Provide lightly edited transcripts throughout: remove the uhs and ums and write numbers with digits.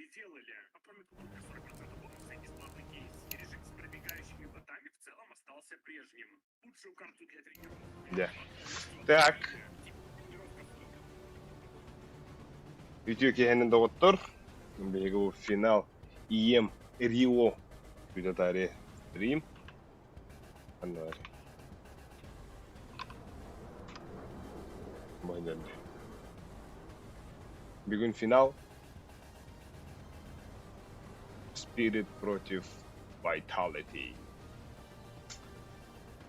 делали. А кроме покупки 40% бонусов за бесплатный кейс и режим с пробегающими ботами в целом остался прежним. Лучшую карту для тренировок. Да. Так. Ütü kehenin doktor. Begu final EM Rio. Ütä tari stream. Anlar. Baydan. Bugün final. Spirit против Vitality.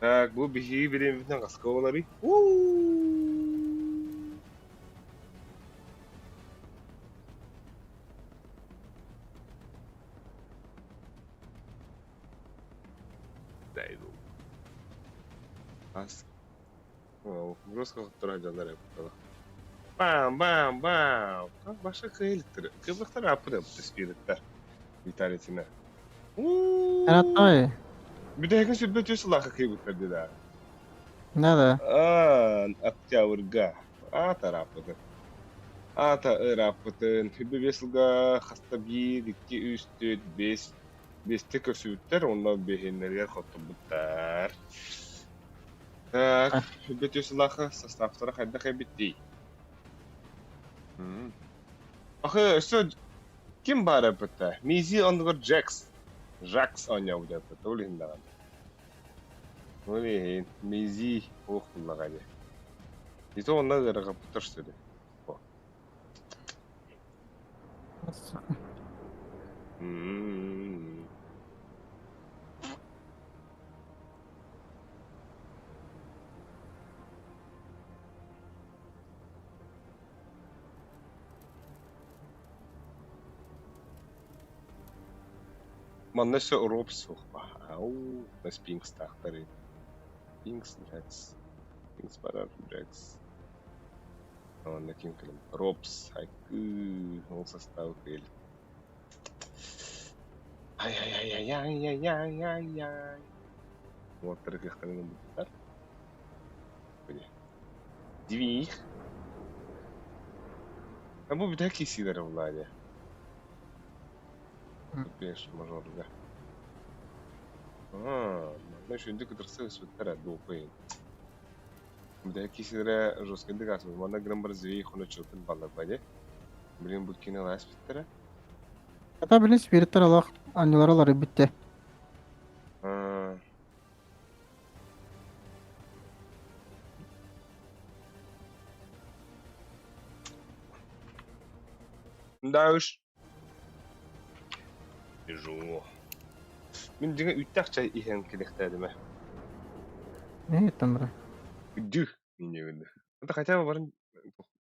Так, bu birin bitin qaska olari. Daydo. As. Wow, burası kaptura canlar yapıyor. Bam bam bam. Başka kıyılıktır. Kıvıklar yapıyor bu spiritler. Vitality'ne. Anatoy. Bir de hekin sürbet yüzü lakı kıyılıktır dedi. Nada. Октябрьга. Тарапыды. Тарапытын. Хүбі бесілға хаста 1, 2, 3, 4, 5. 5-ті көсүттер, онда бейхенлерге қотты бұттар. Так, хүбі төсілақы составтары қайда қайбеттей. Ақы, өсі кім бары бұтта? Мизи ондығыр Джекс. Жакс оня бұда бұтта, олығындаған. Oleh, Mizi okulla aja. Itu onda gara putar sudah. Mana se Europe sohbah. Nas Pinks tahtari. Pinks Drax. Pinks para Drax. Onda kim kelim? Ropes. Não sastau dele. Ai. Motor que está no motor. Olha. Divi. Bu bir daha kesilir vallahi. Beş majorga. Ну еще индик утрсыз битара допой. Буда кисире жосткенде гас, мана грамбар зви хона чотын баллар баде. Билин бу кине лас битара. Ата билин спириттер алак анылар битте. Да уж. Жо. Мен деген үттақча ихэн келектәдіме. Не тамра? Үдді. Мен дегенде. Анда хотя бы барын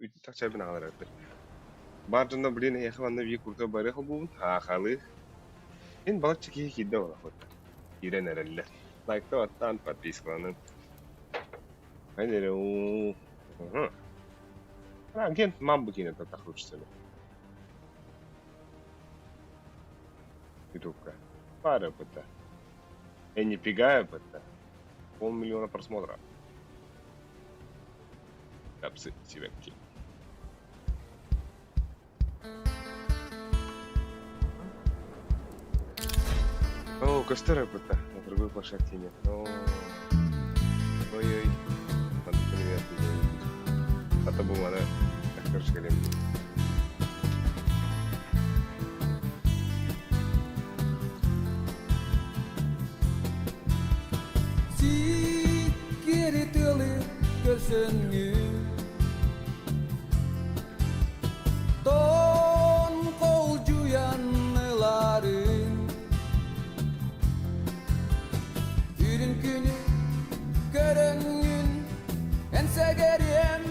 үттақча бін ағалар әттір. Бар жында білен яқы ванна бейі күрді бары қыл болын. Ақалы. Мен балақ чекеге келді ола қойды. Ерен әрәлілер. Лайкты аттан подпискаланын. Әйлері оoo. Ген мамбы кені тақлып сөйлі. Ютубка. Пара ПТ. Я не пигаю ПТ. 500 000 просмотров. Капсы сивенки. О, костера ПТ. На другой площадке нет. Ой-ой. Надо привет. А то было, да? Так, короче, говорим. Ton kolcuyanların Ürün günü gören gün Ense geriyem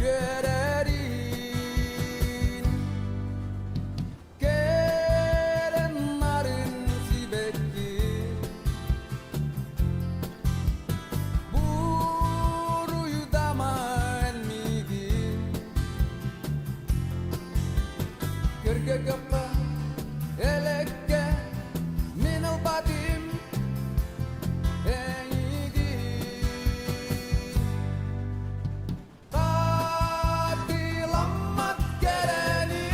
Görerin Kerenlerin sibekli Kergegapa eleke minal badim engigi Tati lamat kereni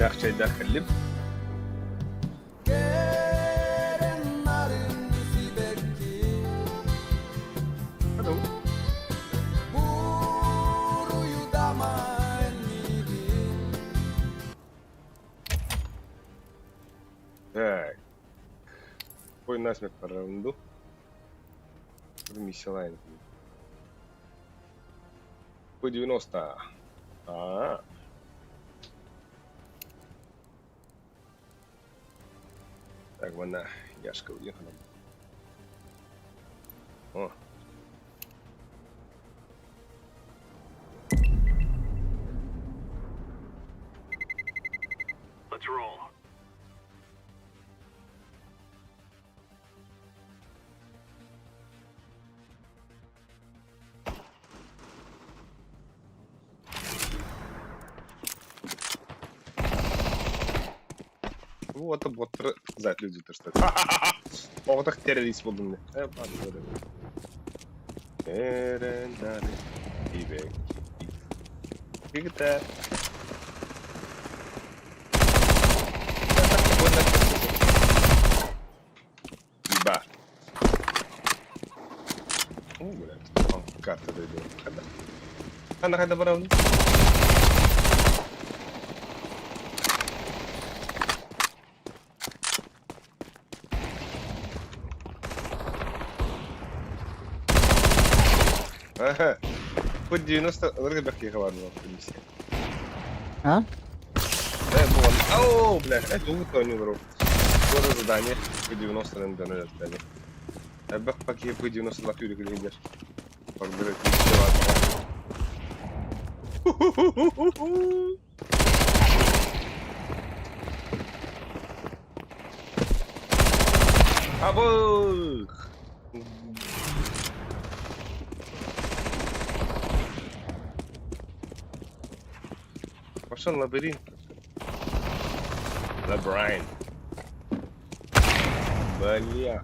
Акчайда хәллеп. Kerenlerin sibekki Hello. Buruyu daman midi Так. Бой насмерть по раунду. Миссия лайн. По 90. А. Так, вона Яшка уехала. О. Let's roll. Вот боттер за люди то что. О, так террорист подобный. Ладно. Эрендали. Ибек. Фигта. Ба. О, блядь. О, карта дойдет. Хада браун. Ага. По 90 рыбки говорил в комиссии. А? Вон. Ау, бля, это утро не вру. Тоже задание. По 90 рендерное задание. Я бы поки по 90 лапюрик или идешь. Подбирать ничего. Абух! Пошел лабиринт. Лабиринт. Бля.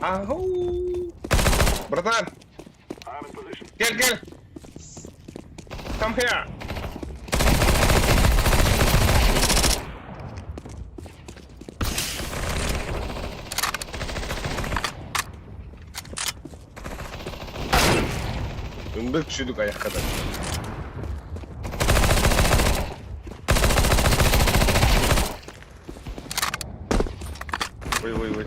Ау! Братан! I'm in position. Кель! Come here! Ындык түшүдүк аякка да. Ой.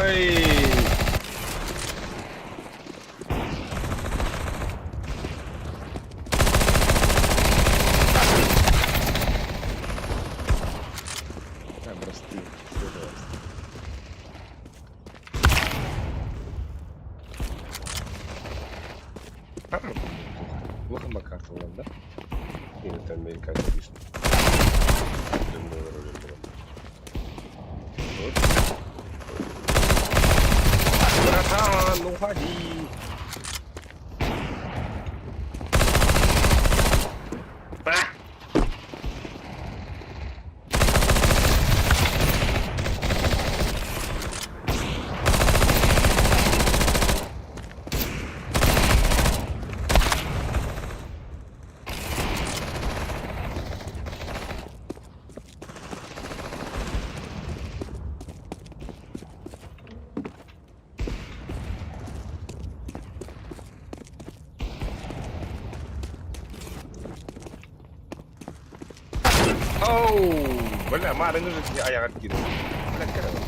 Эй! Простые, плохо Макартов, да? Или это американский лишний? Братан, уходи! Оу! Бля, Мара, ну же тебе аяк откинул. Бля, короче.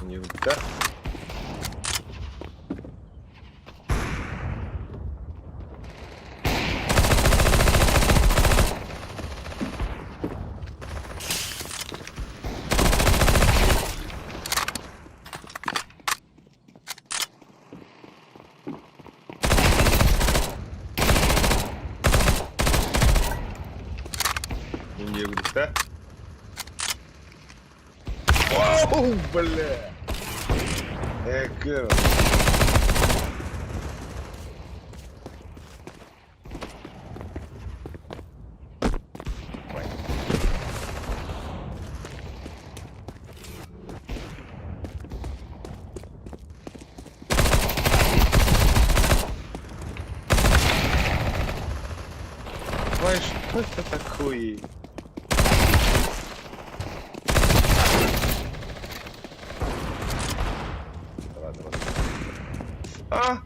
Не да. Оу, бля. Эго. Ой, что это такое? Ладно, ладно. А!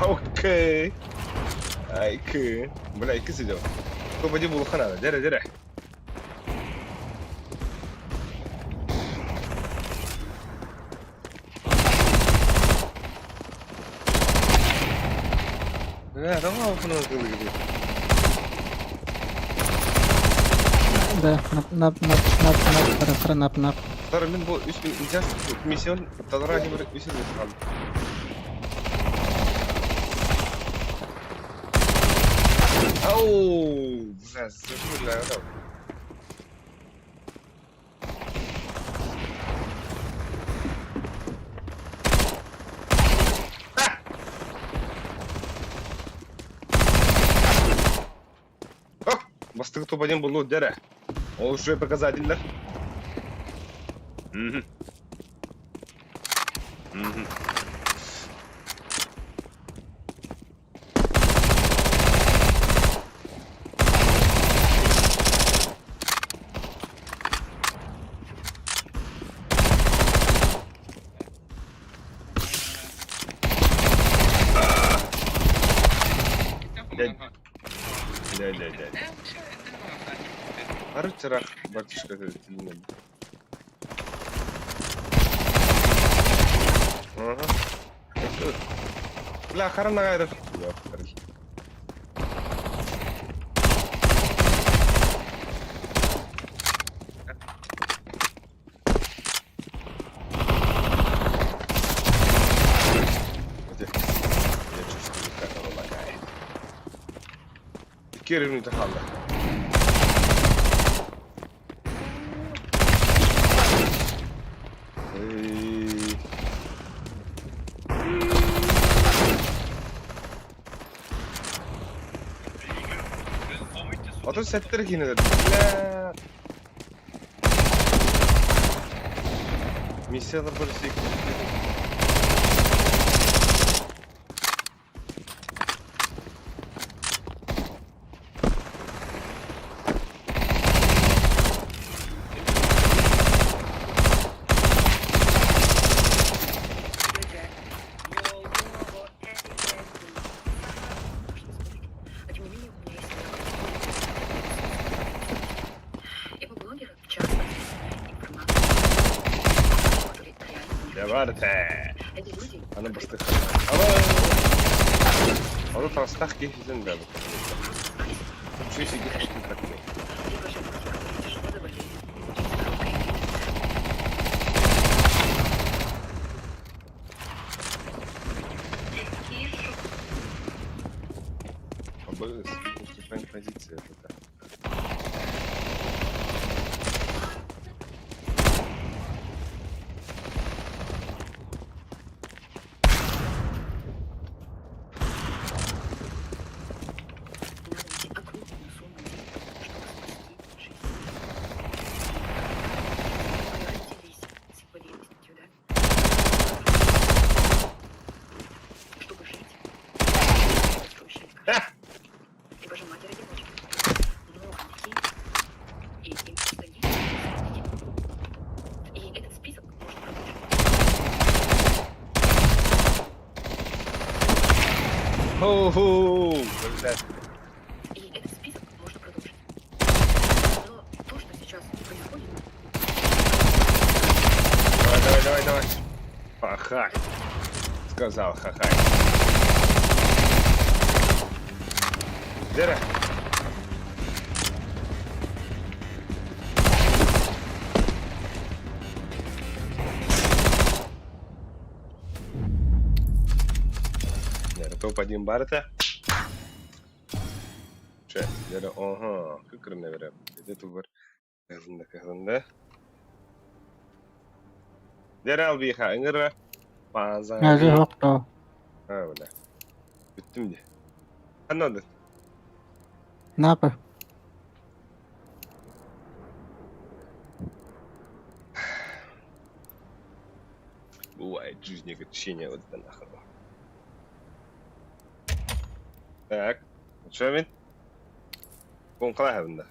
Окей. Айки. Бля, ики сидел. Кто поди был хана? Дере. Давай окно открыли. Да, нап. Sonra ben bu üst misyon tadara gibi bir şey kaldı. Au, güzel, sıfırla ya da. Bak, bastık topacan buldu dere. Oluşuyor показательler. Мгм. Мгм. Да. Арчарах, батюшка, это Ага. لا خرنا غير كيرم يتحلى Otuz settir yine de. La. Misyalar böyle şey. Devarte. Ana bastık. Ama onu tastak geçsin de. Şu işi geçsin takmayın. Обоюдно уступаем позиции. Это да. Хо-хо! Блядь. И этот список можно продолжить. Но то, что сейчас происходит, Давай. Хахай. Сказал хахай. Дера. Топ-1 Барта. Şey, yere aha, kıkırına verem. Dedi tuvar. Kızında. Dere al bir ha, ingirra. Bazan. Nerede yok da. Ha, öyle. Bittim de. Anladın. Ne yapayım? Бывает в жизни огорчение вот это нахуй. Так, что мен? Кон қалай бunda?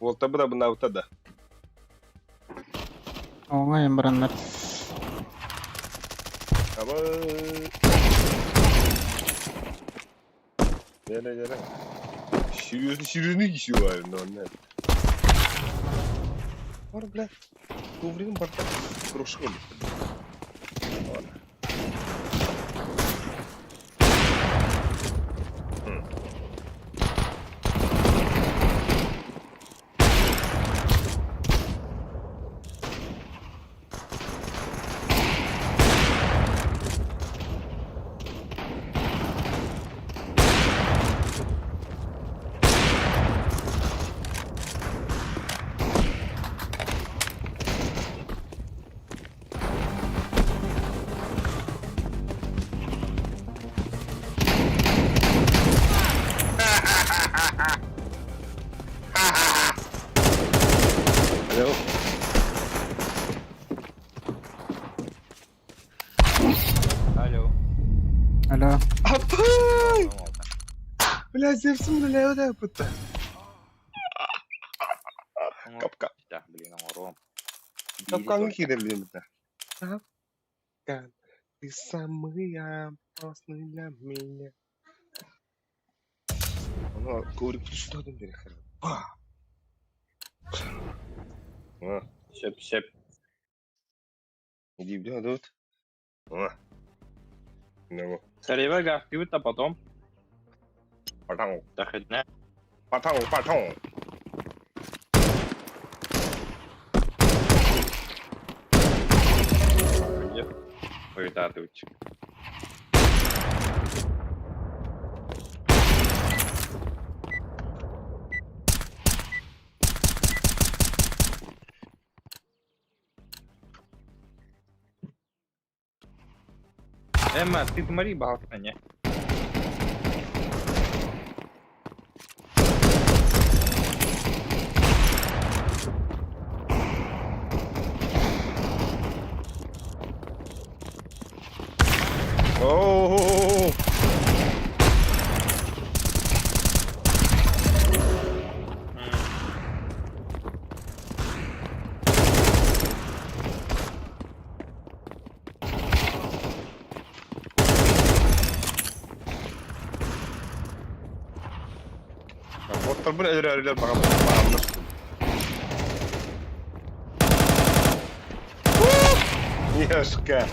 Ол табы да бunda утады. Оңайым бірандар. Ama Gele. Серьезный еще var onlar. Var bля. Ковригin бартак крошка oldu. Alo. Алло. Alo. Апай! Бля, зевсім бля, ода пыта. Капка. Да, блин, ором. Капканға кидем блин бля. Капкан. Ты самый опасный для меня. Ана, коврик тұстадым бері қара. Ба! Сеп. Иди, бля, тут. Ну, Скорее гахтивит, а потом патау, доходня. патау. Вытатывать. Эмма, ты смотри, бахна, не? Ооо! Bottlar bunu öyle bağımlar. Яшка.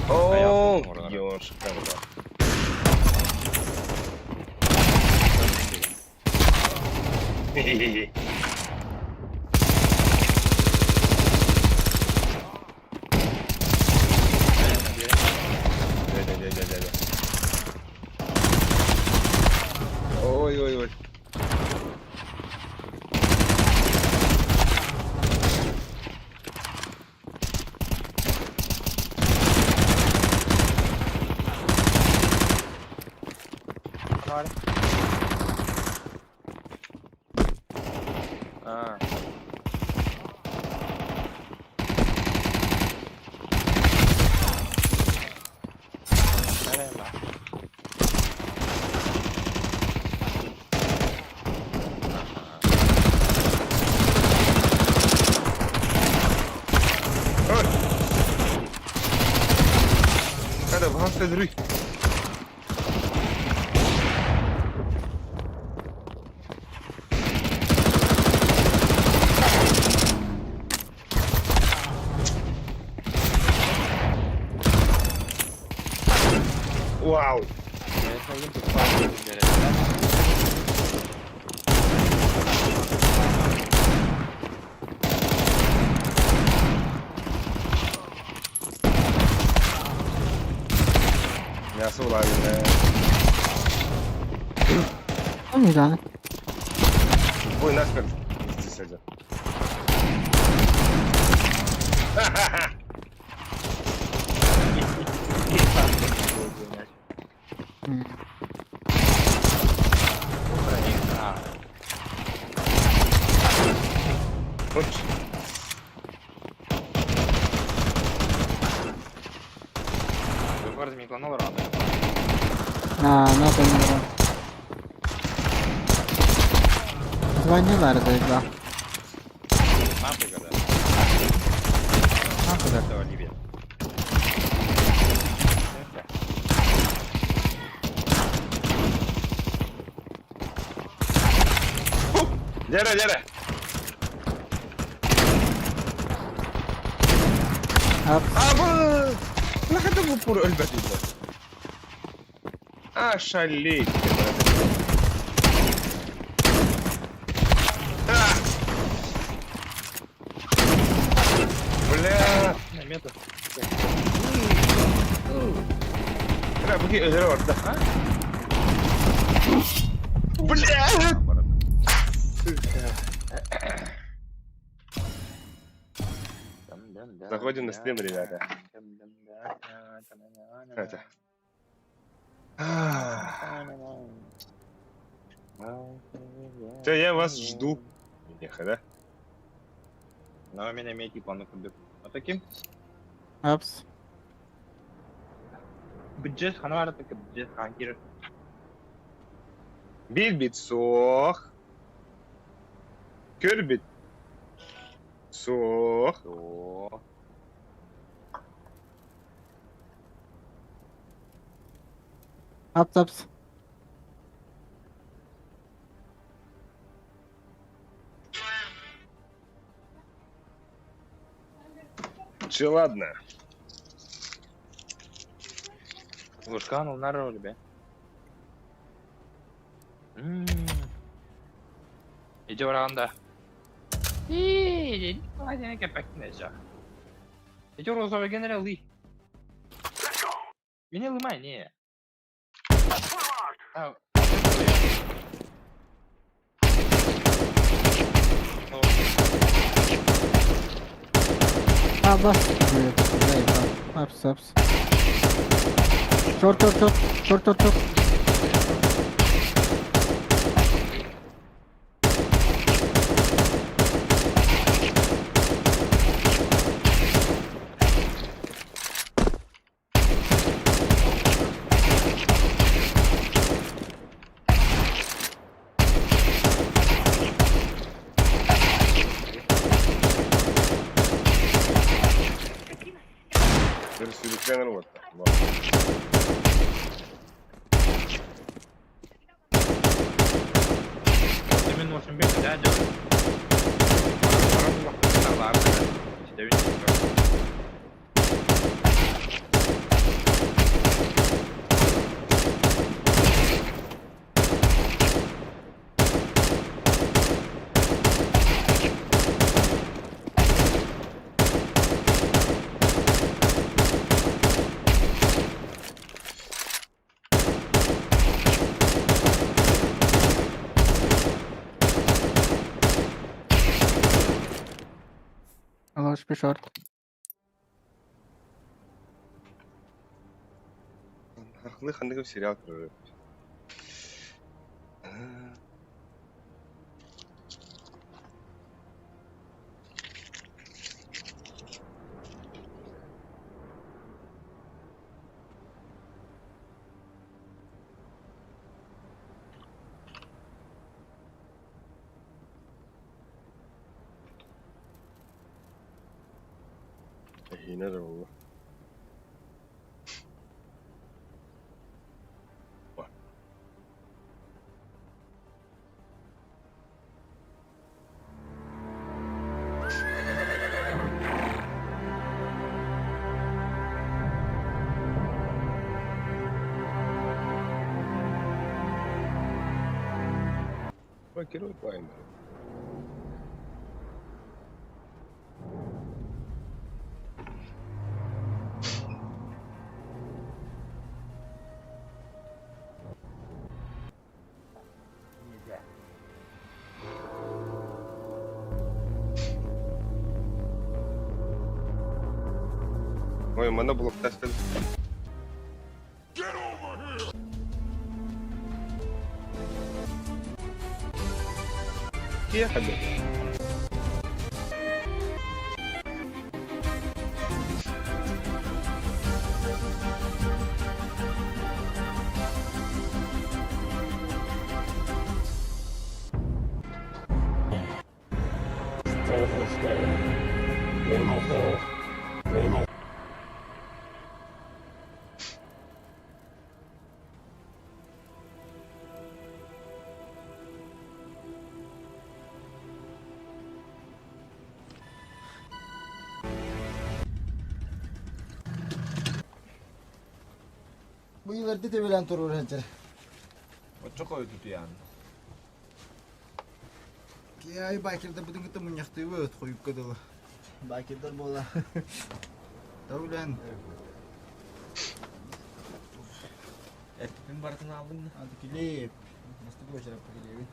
О, ёшка. Хе-хе-хе. Ой. А. Hadi bas edri. Yakaladım tutmayı gerekler. Nasıl olabilir be? Tamam yani. Ой, нахер. Здесь один. Hmm. Вот. Выбор замедлено рано. Ne yapayım ben? Звонила да. Нахуй когда? Нахуй да. Этого не видно. Gel gel. Hop. Abi! Ne kadar bu pur ölmedi. Ошалеть. А! Бля! Моментов. Bırak bu ki özel orada. Bля! Заходим на стрим, ребята. Это. Все, я вас жду. Ехай, да? Но у меня мети планы кубик. А таким? Hopс. Бюджет ханвара так бюджет ханкир. Bir bit soğuk. Kör bit. Soğuk. То. Hopс. Че, ладно. Лушканул на роль, бе. Иди оранда. Иди, ладно, кепек не жа. Иди розовый генерал ли. Меня ломай, не. Ау. Ha bas. Hopс. Short. Bir sürüklenir orada. Demin olsun bir daha canım. Para bu vakti var. İşte bir şey yok. Aloş bir short. Арқылы қандай көп сериал көріп. Yine de oldu. Cualquier otro vaina. Oye, manda bloqueaste el... ¿Qué es eso? Bu yıllarda da bilen turur hançer. Çok öldü yani. Ki ay bakirde budun gıtı munyaktı bu koyup kadılı. Bakirde bola. Tavlan. Etpin baratını aldın mı? Hadi kilip. Nasıl bu başarıp kilibi?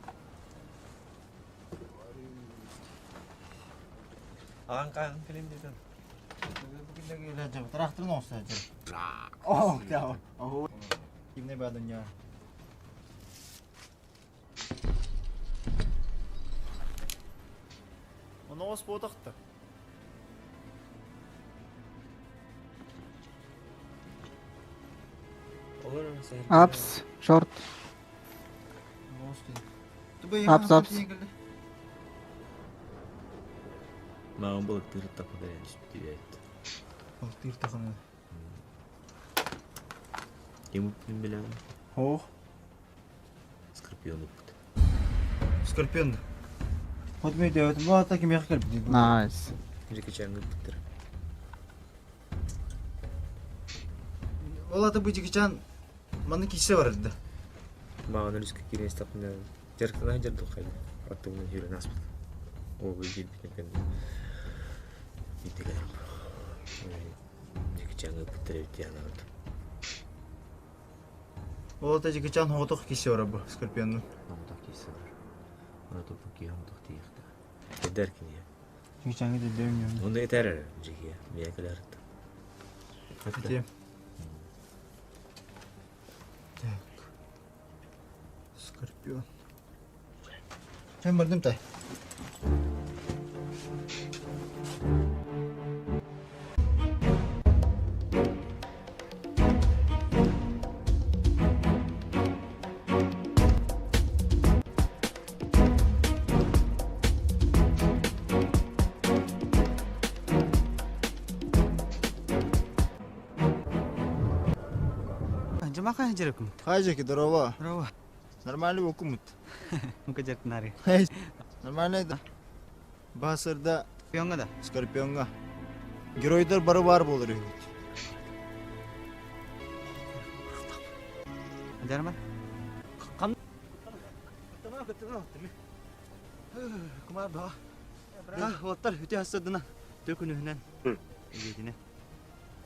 Ağan kan film dedim. Bugün de gelen cevap. Traktörün olsa hançer. Oh tamam. Oh. Kim ne badın ya? Onu os bodaktı. Olur mu sen? Apps, short. Aps. Mağın balık tırıp takı verilmiş diye. Baktır takını. Kim bilen? Oh. Скорпиону. Скорпион. Вот мы делаем, вот таким я хотел. Nice. Жеки чангы биттер. Ola da bu çıkacağın bana kişi var dedi. Мағын үліскі керен стапында жарықтан жарды қайды. Аттығынан жүрен аспыд. Ол бұл жел бітінкен. Биттігер. Жеки чангы биттер өте анағыды. Ola da çıkacağın hoğutuk kişi var bu Skorpion'un. Намутақ кейсі бар. Ана топы кей амутақ дейіқті. Эдеркин я. Çıkacağını da dövmüyorum. Онда етер әрі жеки я. Миякіл әрітті. Hadi. Так. Skorpion. Sen vurdum tay. Cuma kan jerukmu? Hayır ki darova. Rawa. Normalde okumut. Muka jeruk nari. Normalde Basır'da Piyonga da. Skorpion'a. Giroylar barı var olur. Jarman. Kumar da. Ah, otar hüte hasadına. Dökünühünen. Hı. Yedine.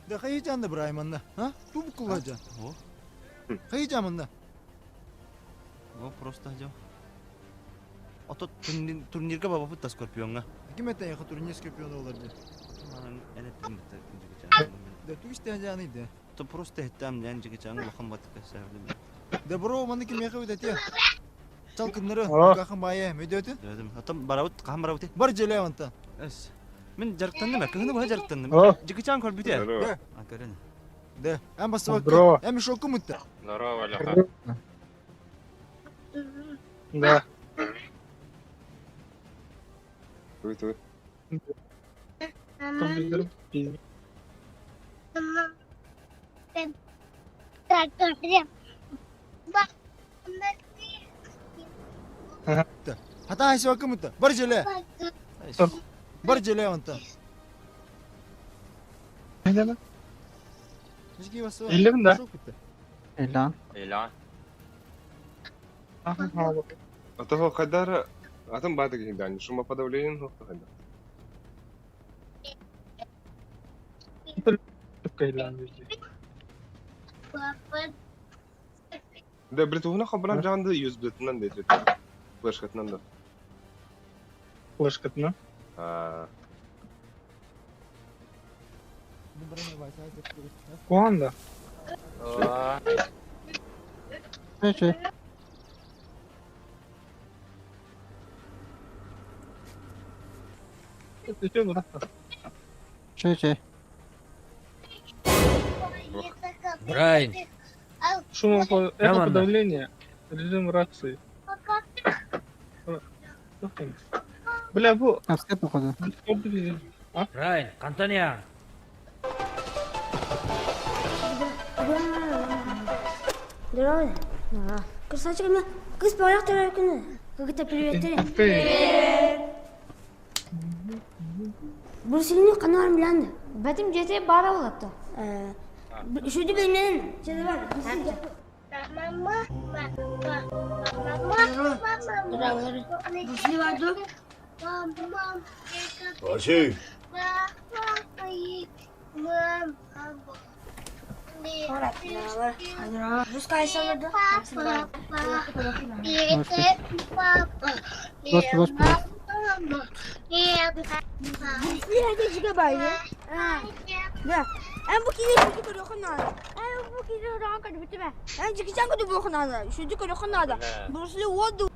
De kayıcan da Brahman'da. Ha? Bu kullacan. O. Kayıcan da. O просто jauh. Otot turnirga baba putta Skorpionga. Hükümetten yakın turun Skorpion olabilir. Manan enet bitti. De tu isteyeceğiniydi. To просто hittam lan jigi chang lokham batka sardım. De bro manı kim yakın ödetiyor. Çal kınları. Oh. Kakın baye. Müdötü. Dedim. Atam barawut kaham barawut. Bar Celevant'a. Es. Min jarıktandım. Kını bana jarıktandım. Oh. Jigi chang kol bitti. Здорово. Akarın. De. En bası bak. Bro. En bir şoku mutta. Здорово, Леха. Да. Туй. Компьютер пиздец. Hatta ayşe bakın mutta. Bar Cele. Bar Celevant'a. Ne lan? Jigi bası. 50 mi de? Şok mutta. Elan. Elan. Aha bak. Ата kadar atın badı gidiyor. Şuma подавлением hokta kadar. Да бритуна хабаран жанды 100 билетинен дейт. Флешкатынан да. Флешкатна. Куанда? Че. Че. Брайан, Это подавление. Режим рации. Бля, bu. Австрия, походу. Брайан, Антония. Здорово. Красавчик, как спорах ты как-то привет. Привет. Бурсилини канал биланды. Бәтим жете бара болапты. Шуды бенен. Жете бар. Мама. Бурсили барды. Баши. Русская салада. Просто. Nerede çıkıyor bayı? Ya, en bu kiri çıkıyor kanada. En bu kiri rahat kadı bitme. En çıkacağım kadı bu kanada. Şu çıkıyor kanada. Burası oldu.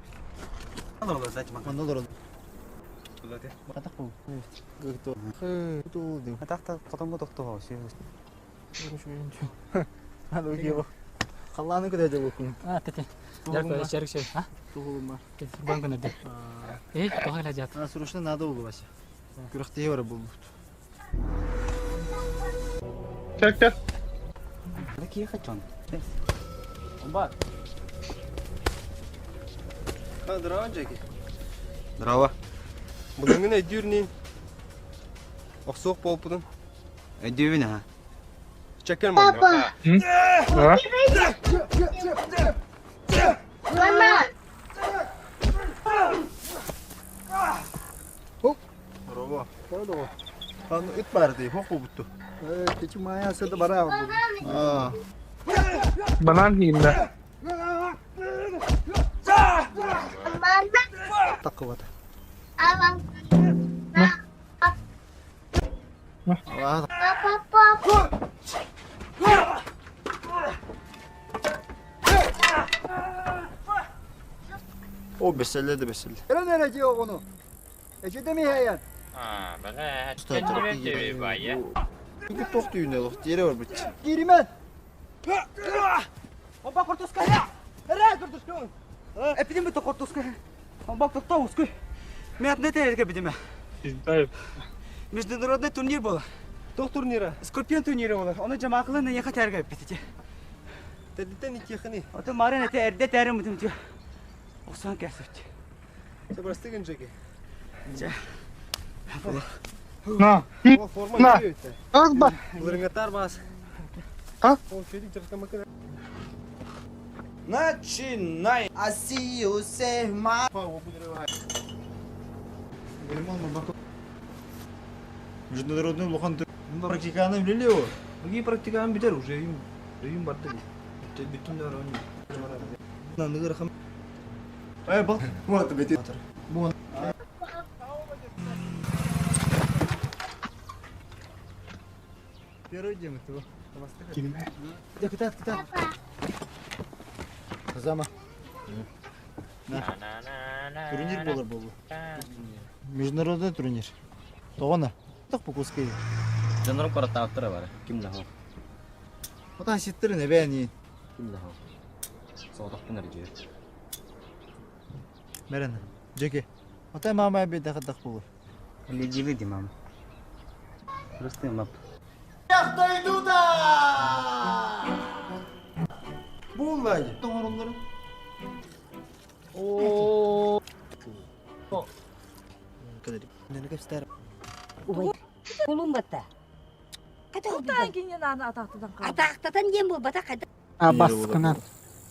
Olur saçma. Mandalor oldu. Атах бу. Гэгтөө. Туу дэв. Атахта котомго токтоо шээ. Алуу гиё. Халланы көдө деп окун. Тете. Ярко шарик шей. Тугулма. Банкана де. Тохайла жат. Срочно надо было Вася. Күрөхтэй евро бул. Чак. Какие хочу? Здорово, Джеки. Здорово. Бүгін не дюрнин? Оқсоқ болып бұдың? Дювин, а? Чекер мам. Здорово. Здорово. Хан үт барды, хок бутту. Keçi maya da bara aldı. Банан yiyin Takıvat. O beselle de beselle. Nereye diyor onu? Ece de mi hayal? Bana Usta, hep çok bir iyi gibi var ya. Çünkü tok düğünde yok. Diğeri var bıçı. Girimen. Oba kortuska ya. Nereye kortuska? Epidemi to kortuska. Oba kortuska. Мен не терека бидиме. Международный турнир был. Тоқ турнира. Скорпион турнирі болар. Оны жамақылы на яқа тәрге бітті. Тәдіктен икехіні. Оты марын әте әрде тәрім үдім түйі. Оқсан кәсіпті. Себрастығын Джеки. На. Ол форма На. күйі өтті. Азба. Бұлырыңатар бас. А? Ол федик жарқамақы. Начинай. Асию сехма. Международный лохан практиканы билели о. Какие практиканы битер уже им барды. Bütün de öğrenci. Nandı rakam. Bak. Bu atı beti. Bu. Первый день этого. Kelime. Kita. Zama. Турнир болар болу. Международный турнир. Тогона. Так по куске. Жанрым қараттауыптыр бар. Кім лаху? Ота ситтер не бәни. Кім лаху? Соғдақтың әрі жер. Мерен. Джеки. Ота мама бе дақдақ болу. Әлі жеві де мама. Просто мап. Буллай. Тоңоронларын. Oo. Kadar. Ne göster. Kulum batta. Куда генен аны атақтыдан қалды? Атақтатан ем бол бата қайда. Абаскынан.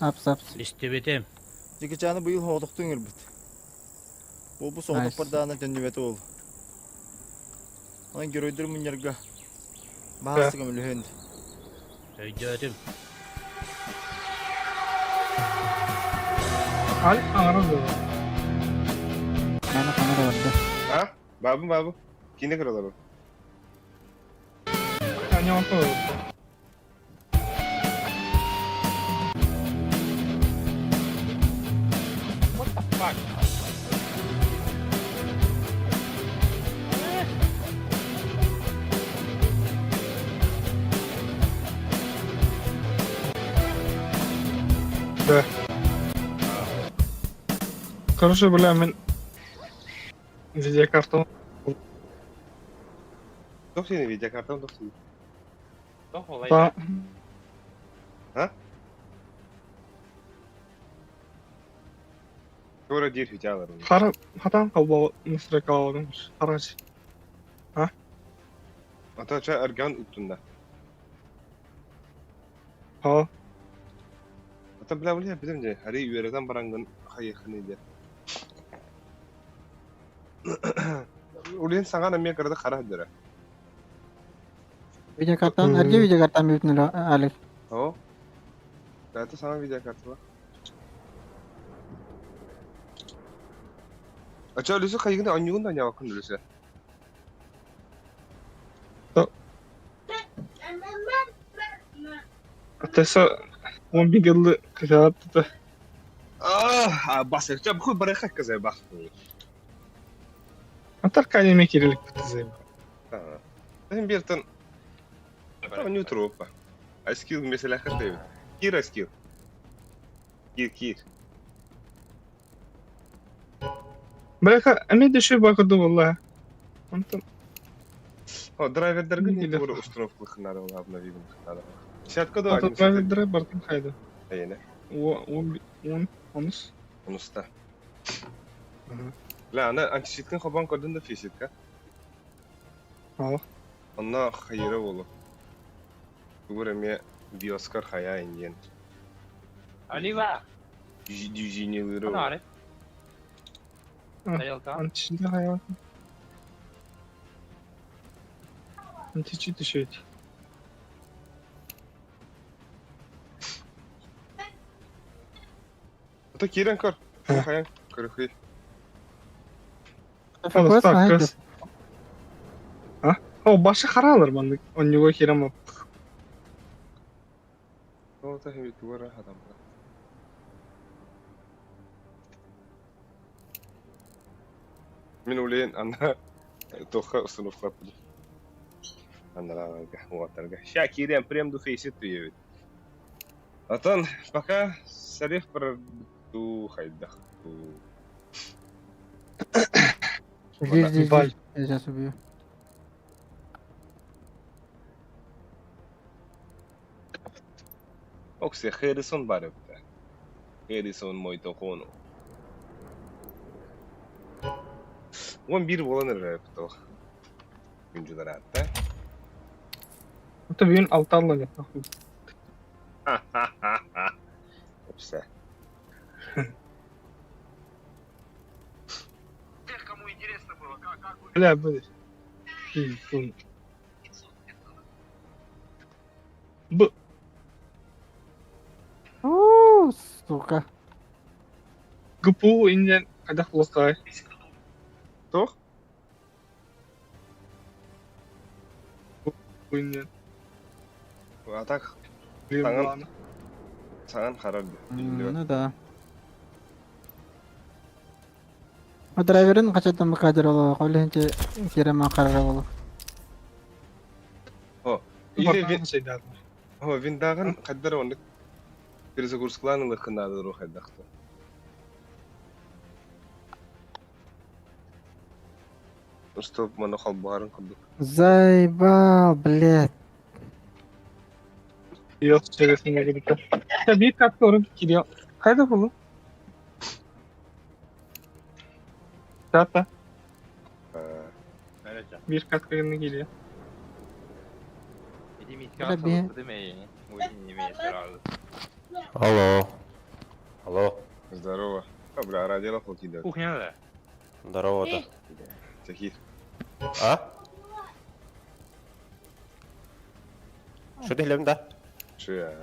Апс. İstebetем. Jekechany bu yıl hoğduktun elbet. Bu soğuduk Nice. bardağına dönübeti ol. Lan görüydür münyerga. Bahastıgım ölühend. Öydürüm. Al ağrı Bana kamera vardı. Ha? Babu. Kine kırılır o. Yani orta Bak. Короче, бля, мен видеокарту. Yok seni video kartım yok seni. Doch olay. Та Sonra dir hiç alırım. хара хатан калба настройка алганмыш. Карачы. Ata ergan üstünde. Ha. Ata bile bizim de. Hari üyerden barangın hayıkını diye. Ulen sana namiye karada kara dere. Видеокартан, эрге видеокартан битнер Алек. O. Zaten sana video kartı var. Aça öyleyse kayıkını anyuğundan ya bakın öyleyse. Atesa 11 yıllı kıyafette. Basıkça bu bırakak kızı bak. Atar kaleme kirilik bitti. Sen bir tane anyu tropa. Skill mesela kaçtaydı. Kira skill. Kir. Бляха, ами дешев бакырды валла. Антон. O driverlerge Değil. ne doğru uстановка хнара olabına bildim хнара. Сятка da Ата aynı. драйвер бартын кайда. Aynen. Он онус. Unusta. La ana antisitkın xoban kodun da fisitka. Ha. Anna hayra olur. Bu me Bioskar haya ingen. Aliva. Düjinileri Ana var. Arif. Ayılkan. Античinde hayat. Античи düşüyor. Ata kiren kar. Hayan kırıkı. Фокус hayat. Ha? O başı kara alır bandık. On yuva kirem op. O ta hem duvara adam. Min ulen anna toxa sınıf kapı. Anna la watarga. Şakiren prem du feysi tuyu. Atan пока sarif per tu hayda. Здесь. Я сейчас убью. Okse Harrison var öpte. Harrison muito kono. 11 volanır öpte o. Güncüler hatta. Это бүйін алтарлы. Hepsi. Тех, кому интересно было, как вы... Бля, будет. Б. Ооо, сука. ГПУ инден кадах локай. Toch? Bu inden. Atak Tamam. sağın karardı. Ну да. O driver'ın kaçadan bu kadar olur. Öyleyince kirema karar olur. İyi Ho vindagan kaddar ondik. Birisi kursklanan lıkındadır o haydakta. Стоп, mana халбарын кылдык. Заебал, блядь. Yok, çevresine gidip. Ya bir kat oraya gidiyor. Kayda bunu. Zaten Öylece. bir kat kayını geliyor. Benim Öyle itkar bir- salısı değil mi? Oyun yemeği sarardı. Алло. Алло. Здорово. А, бля, ради лоху кидают. Кухняда. Здорово, да. Таких. А? Что ты глянь, да? Че?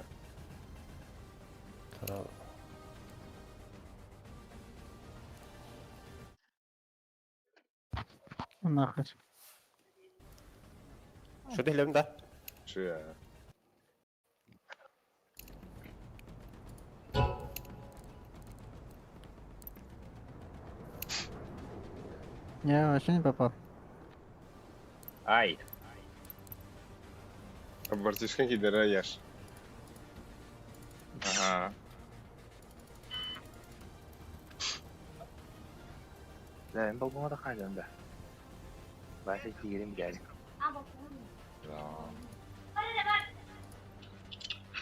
Нахуй. Что ты глянь, да? Че? Я вообще не попал. Ай. А бартишка кидера яш. Ага. Да, бұл бұңа да қайдан да. Бәсі тегерім gəlі.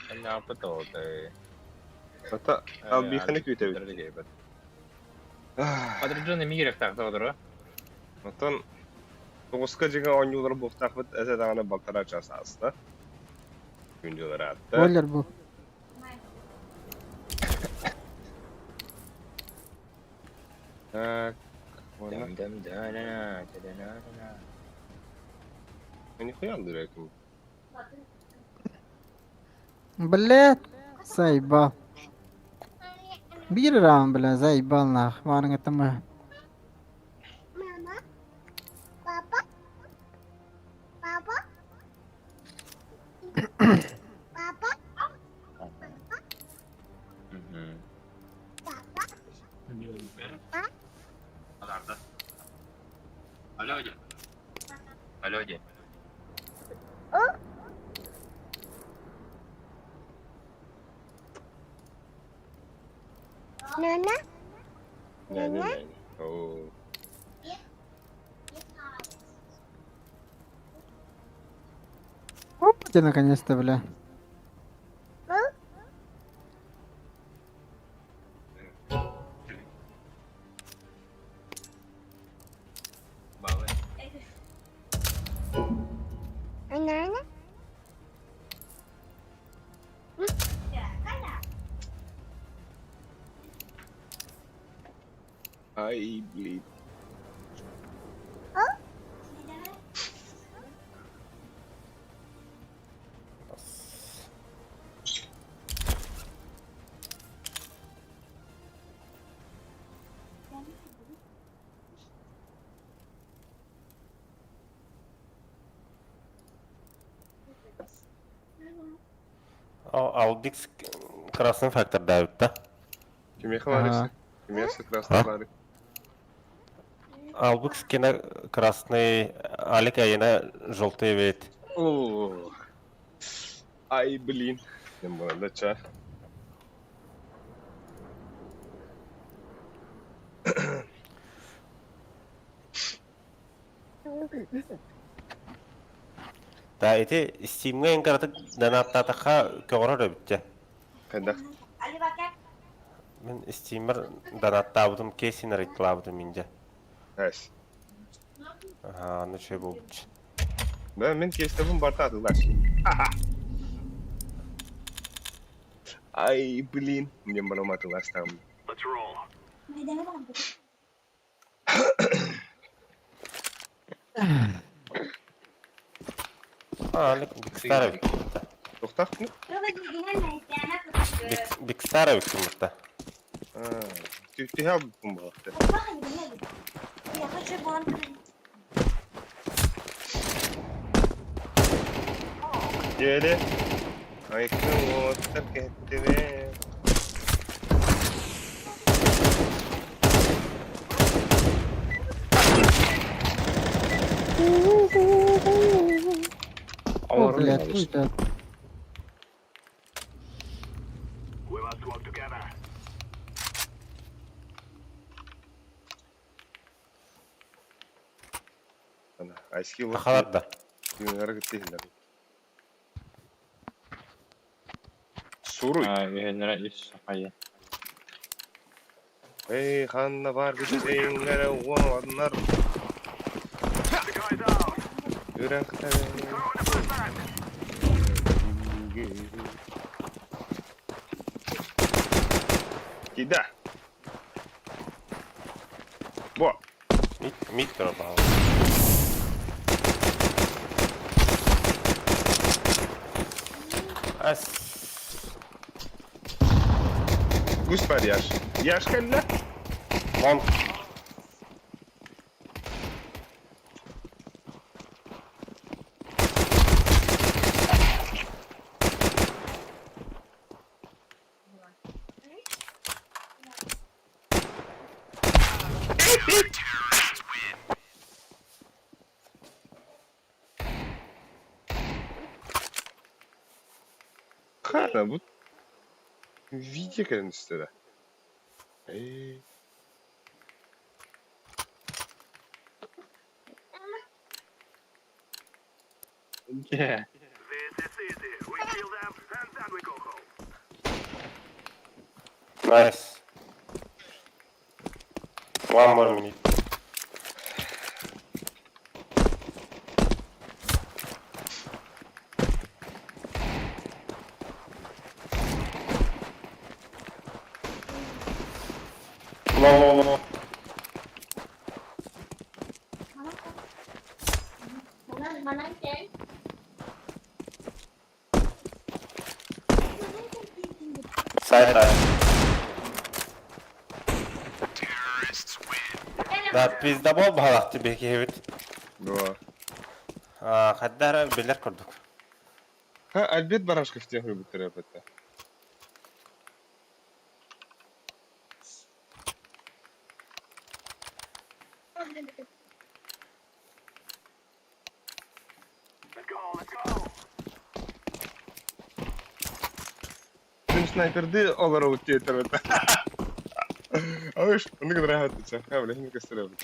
Anh nào có tổ thì Ата, албиханы күйтәбит. Қадыржаны мигрек тақты отыры. Отон тоғызға жеген ойнулар боқтақ бит әзі дағаны балтара жасасы да. Күнділер атты. Бойлер бұл. Так, вона. Дәм-дәм-дәна-дәна-дәна. Нихуя дураком. Блядь, заебал. Bir round бля, заебал нах. Варың это мы. Мама? Папа? Папа? Папа? Alo chị. Alo chị. Nana? Не. О. Оп, ты наконец-то, бля. Bảo ơi. Nana? Ай, блин. Албикс красный фактор давит, да? Кеме хвалишься? Кеме красный фларик. Албикс кена красный, алик айына желтый вет. О. Ай, блин. Не было, ча. Да, эти стимген карты донаттатаха көңөрөр өбүтче. Кайда? Мен стимер донаттабыдым, кейсин реклабыдым инде. Әс. Ага, ну че болчу. Да, мен кестебім барта атылаш. Ай, блин. Мне балам атылаш там. Let's roll. Алик бикстаровик. Тоқтақ мı? Бикстаровик мытта. Тühtühe aldım bu hafta. Geri. Aykın o terk etti ve... О, блядь, пусть да. We must work together. Ana, eski o... Ахаларда. Günlere gittiler. Soru. Ühenlere iş hayır. Ey kanla var bir şeylere olanlar. Yürekte. Gida. Bu. Mid drop abi. As. Guspar yaş. Yaş kelle. Long. Kana bu. Video gelin istedi. Hey. Yeah. Nice. One more minute. No. Side. Da bizde bol balaktı belki evet. Bu. Hatta bilir kurduk. Ha albet barашка в технику терапевта. Sen снайперды олар өтте терапевта. Авиш, onu kadar rahat edecek. Ha böyle şimdi gösterelim.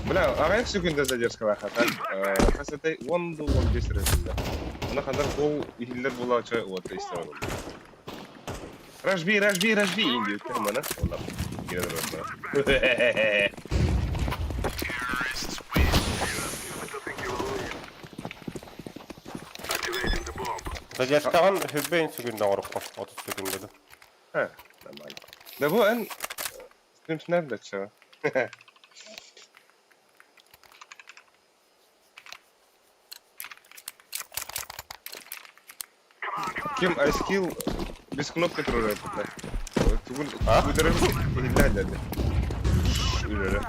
Бля, ағайын секунда задержка бар хатан. Хасатай 10-15 рәсімді. Она қандар қол ихиллер болача ота истемем. Рашби инди өттер мана. Олап. Генер өтті. Задержкаған хүббейін секунда орыққа. 30 секунда да. Ha, нормально. Да bu en stream nerede çava? Kim iSkill без кнопки трогает. Тugul uydurur illa dedi. Öyle.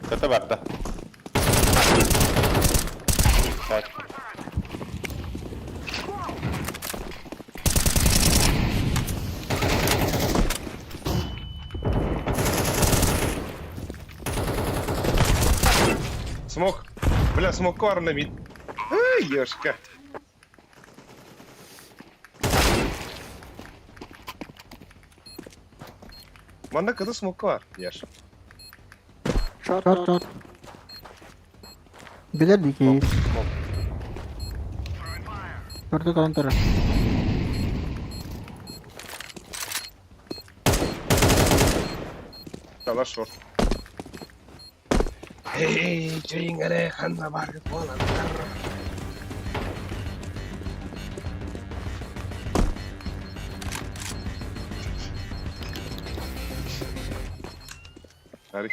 Kötü baktı. Evet. Смог. Бля, смог квар на мид. Ай, ёшка. Manda kızı smoke var. Yaş. Short. Bilir dikey. Short counter. Dala short. Hey, chingale, handa barge pola. Hadi.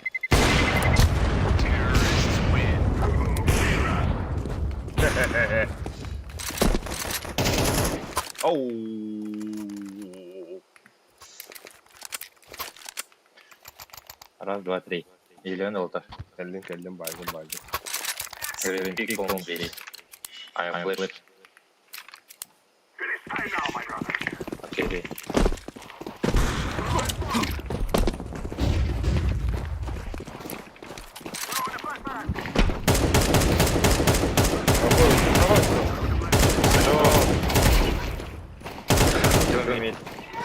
Oh. Раз, два, три. Или ноута. Келдin baygın. Пик полный бери. I am flip. Окей.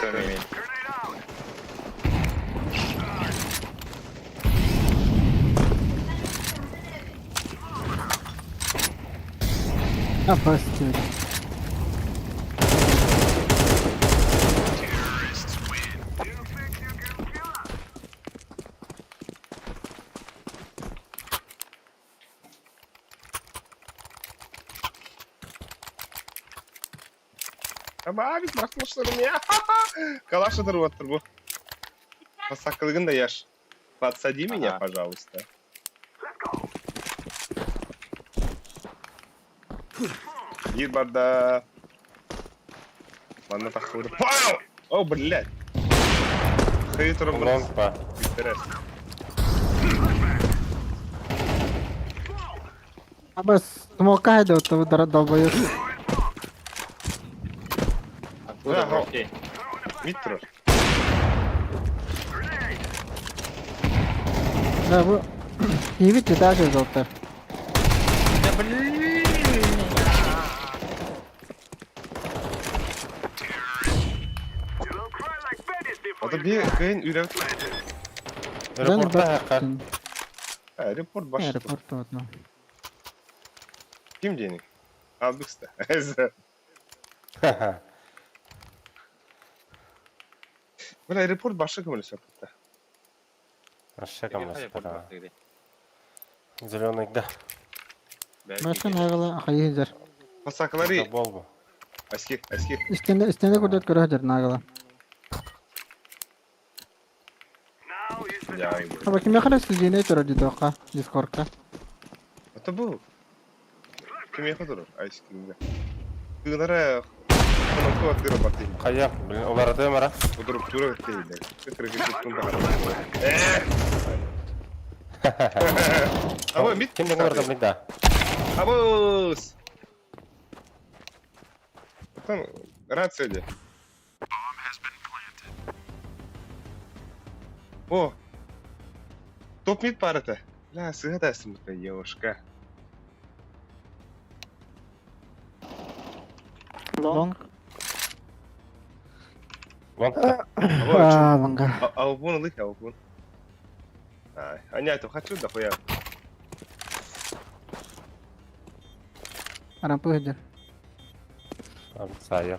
Кроме. Опасный. Ama abi bırakmışlarım ya. Калашыdır отыр bu. Пасакылыгын да яш. Подсади меня, пожалуйста. Гир барда. Ладно, так хуй. Пау! О, блядь. Хейтером Лонг па. Интересно. Абас, смока хайда, то вы долбоёб. Откуда бровки? Митро. Да, вы... Ивите даже, доктор. Да блин! Ата bir kayın ürev. Aeroportda haqqat. Aeroport başı. Аэропорт, вот, ну. Kim diyeni? Aldıksta. Böyle aeroport başı kımını sapıtta. Aşağı Где камнас аэропорт пора. барды? Зелёный да. Машин айгала, хайыздар. Pasakları Это бол bu. eski eski. Истенде көрдөт көрөдөр нагала. Ya. Аба кимге карайсыз генератор дидока, дискордка. Ata bu. Kim yapıyor? Eski. Kınara konakta atıyor batayım. Kaya, bilin olarda mara. Oturup duruyor değil. Kırıkı tuttum da. Ama bit. Kim dengar da bilin da. Abos. Tamam. Rahat söyle. О! Топ мид парата. Ля, сега да съм така девушка. Лонг. Лонг. Лонга. Албун алых, албун. А не, то хочу да хуя. Рампы хайдар. Abi saya.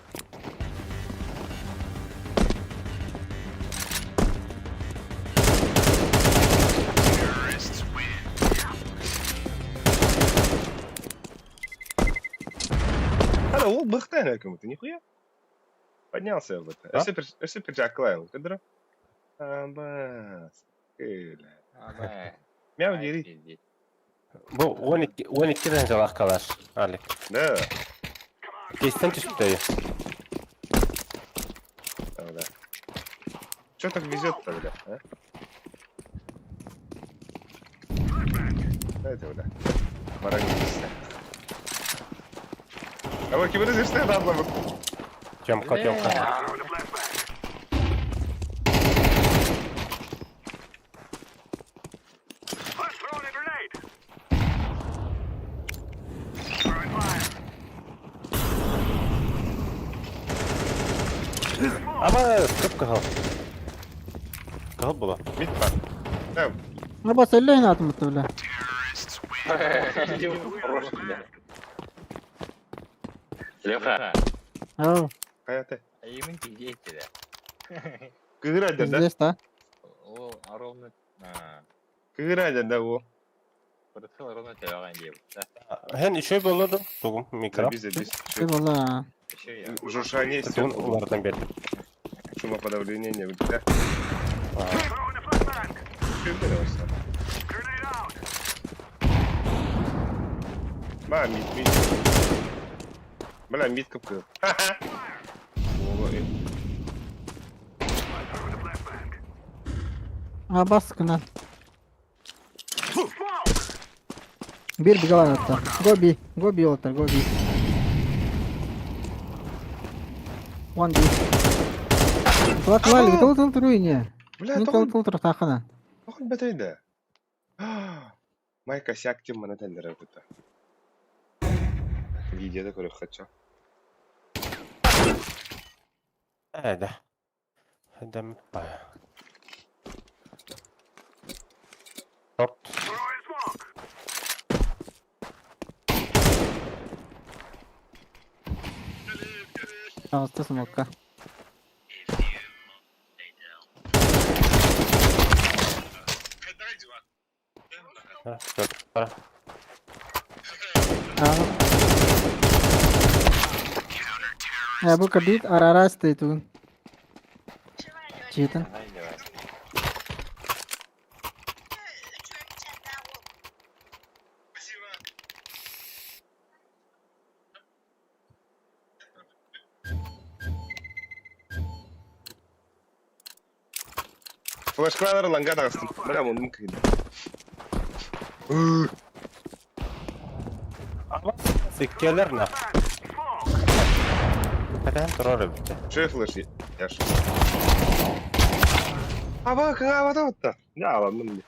Алло, бахтай на кому-то, нихуя. Поднялся вот. Супер Джак Лайл, кадра. Абас. Öyle. Мяу diri. Bu 12'den jalaq kalar. Ali. Да. Kesin çıktı. Да. Чё так везет-то, бля, а? Это, бля. Воронись. А вот киберы здесь стоят одного. Темка. Ama sıkıp kahal. Kahal bula. Мид пар. Да, Абас, эллейн атмытты, бля. Хороший, да. Леха, Ау, hayata. емін кейде етті да. Кыгыра да. здесь, да? О, ровно... Кыгыра да o. Бұрытқыл ровно тәуаған дейбі. Hen işe buladım. Tugum mikro. Biz. Ты была... Еще я. Журшание Tugum стёк. onlardan beri. Шумоподавление не будет. Да. Ба, мид. Бля, мид капкы. Абас кына. Bir bigalan attı. Go B отыр, go B. One B. Лак, тыл тұруйне. Бля, Мен тыл тұр тақына. тоқын бәтейді. Май косяк тем мана тәндері бұта. Видеода көріп қатша. Hadi. Hadi mi baya. Hop. Ağızda smoke'a. Para. Abu Kadid Arara State. Chetan. Haydi be. Флешкалар ланга тагыстым. Бля, мундум кыйды. Sikkeler ne? Neden durar bitti? Şöyle flash yaş. Aba kığa havada attı. Ne alandım diye.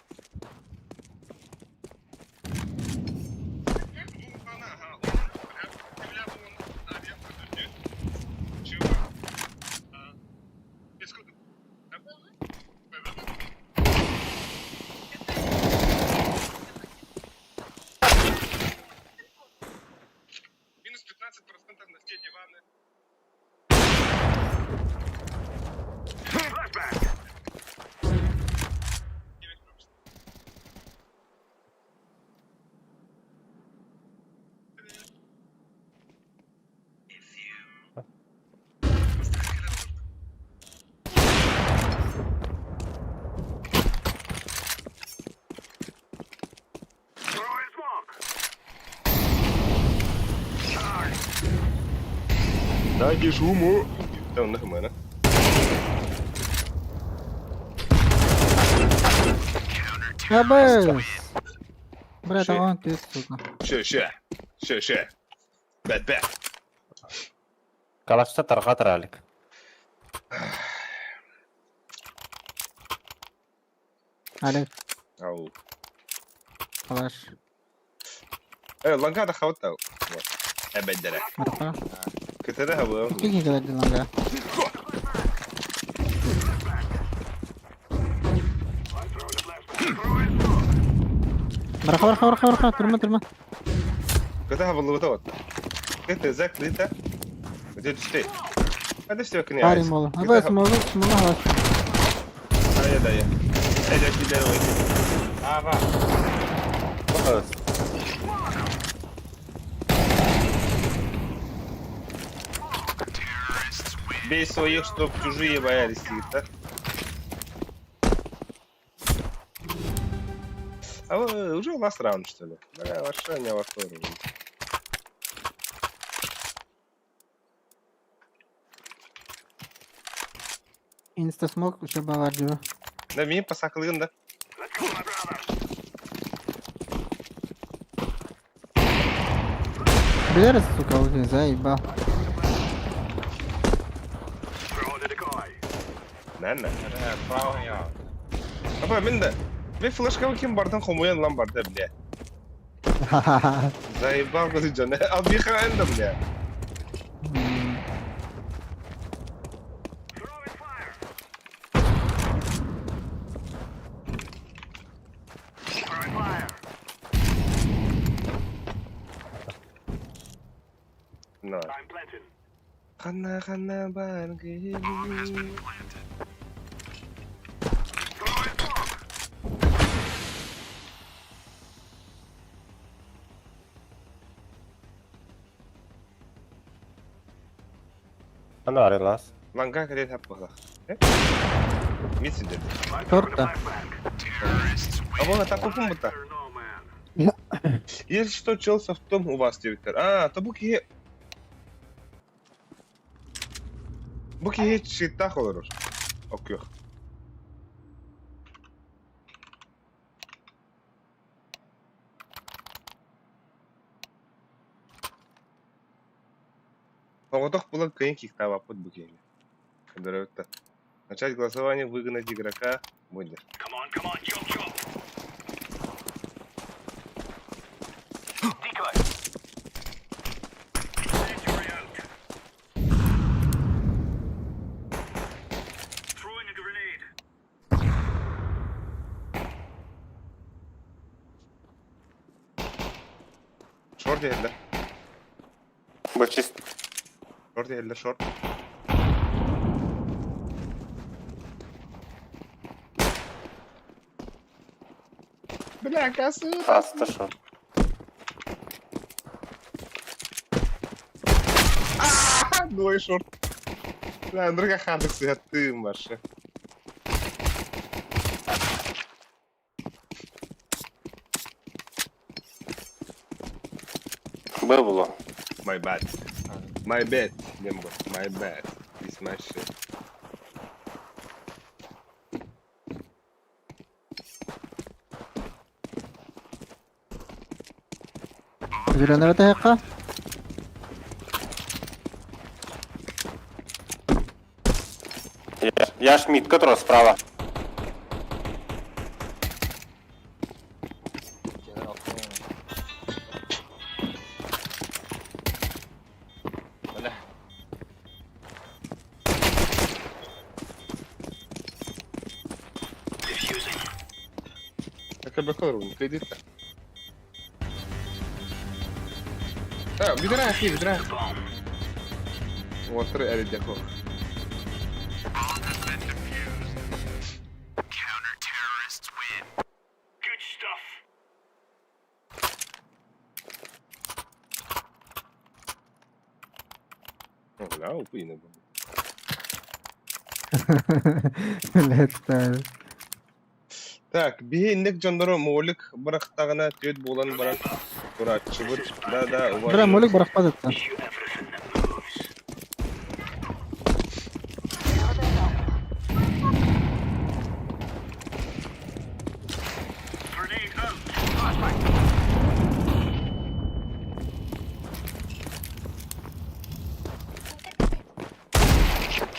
Минус 15% на все диваны. Дай шуму. Да он нахмена. Абас. Брат, он ты, сука. Ше. Бэт. Kalaşta targat ralik. Алек, Ау. Флаш. Ланга да хавата. Эбеддере. Марфа. Кытада хавы. Какие когда диланга? Марха, турма. Кытада хавы лута. Кыта зак лита. Где ты? Hadi işte bakın ya. Парень мола. Абас, мола, хаваш. Dayı. Edekiler oynuyor. Aba. Bakız. Бей своих, чтоб чужие боялись их, да? А вы уже у вас раунд, что ли? Да, вообще не во втором. Инста смог еще бавар диyor. Да, меня посаклын, да? Biliriz сука уже, заебал. Нана. Bravo ya. Апа, мен да. Мен флешкаға кем бардын, қомоян лан барды, бля. Заебал козы жана. Ал бихаен да, бля. No. Хана барги. Ano arıyorlar? Ланга кадет хаппала. Митси dedi. Торта. А вон это купум-то. Если что, чел софтом у вас директор. А, то буки... Буки hiç şiddət olur. Ok yok. Погодок было каких там под буки. Здорово-то. Начать голосование, выгнать игрока. Будешь. Шорт geldi. Bu çift. Шорт geldi, шорт. Бля, касы. Hasta şu. Двое шорт. Да, друга хандык сыгаттым башы. Б было. My bad. My bad. Дембо. My bad. It's my shit. Зеленая тайка. Я Шмидт, который справа. Какая бакалавр, кредитка. Бедра, бедра. Вот, три дякую. Good stuff. لا وفينا Let's start. Так, биһи иннек жондоро моолик барахтагына төт болан барак туратчыбыт да Бра молик барахпады. Grenade out. Flashbang.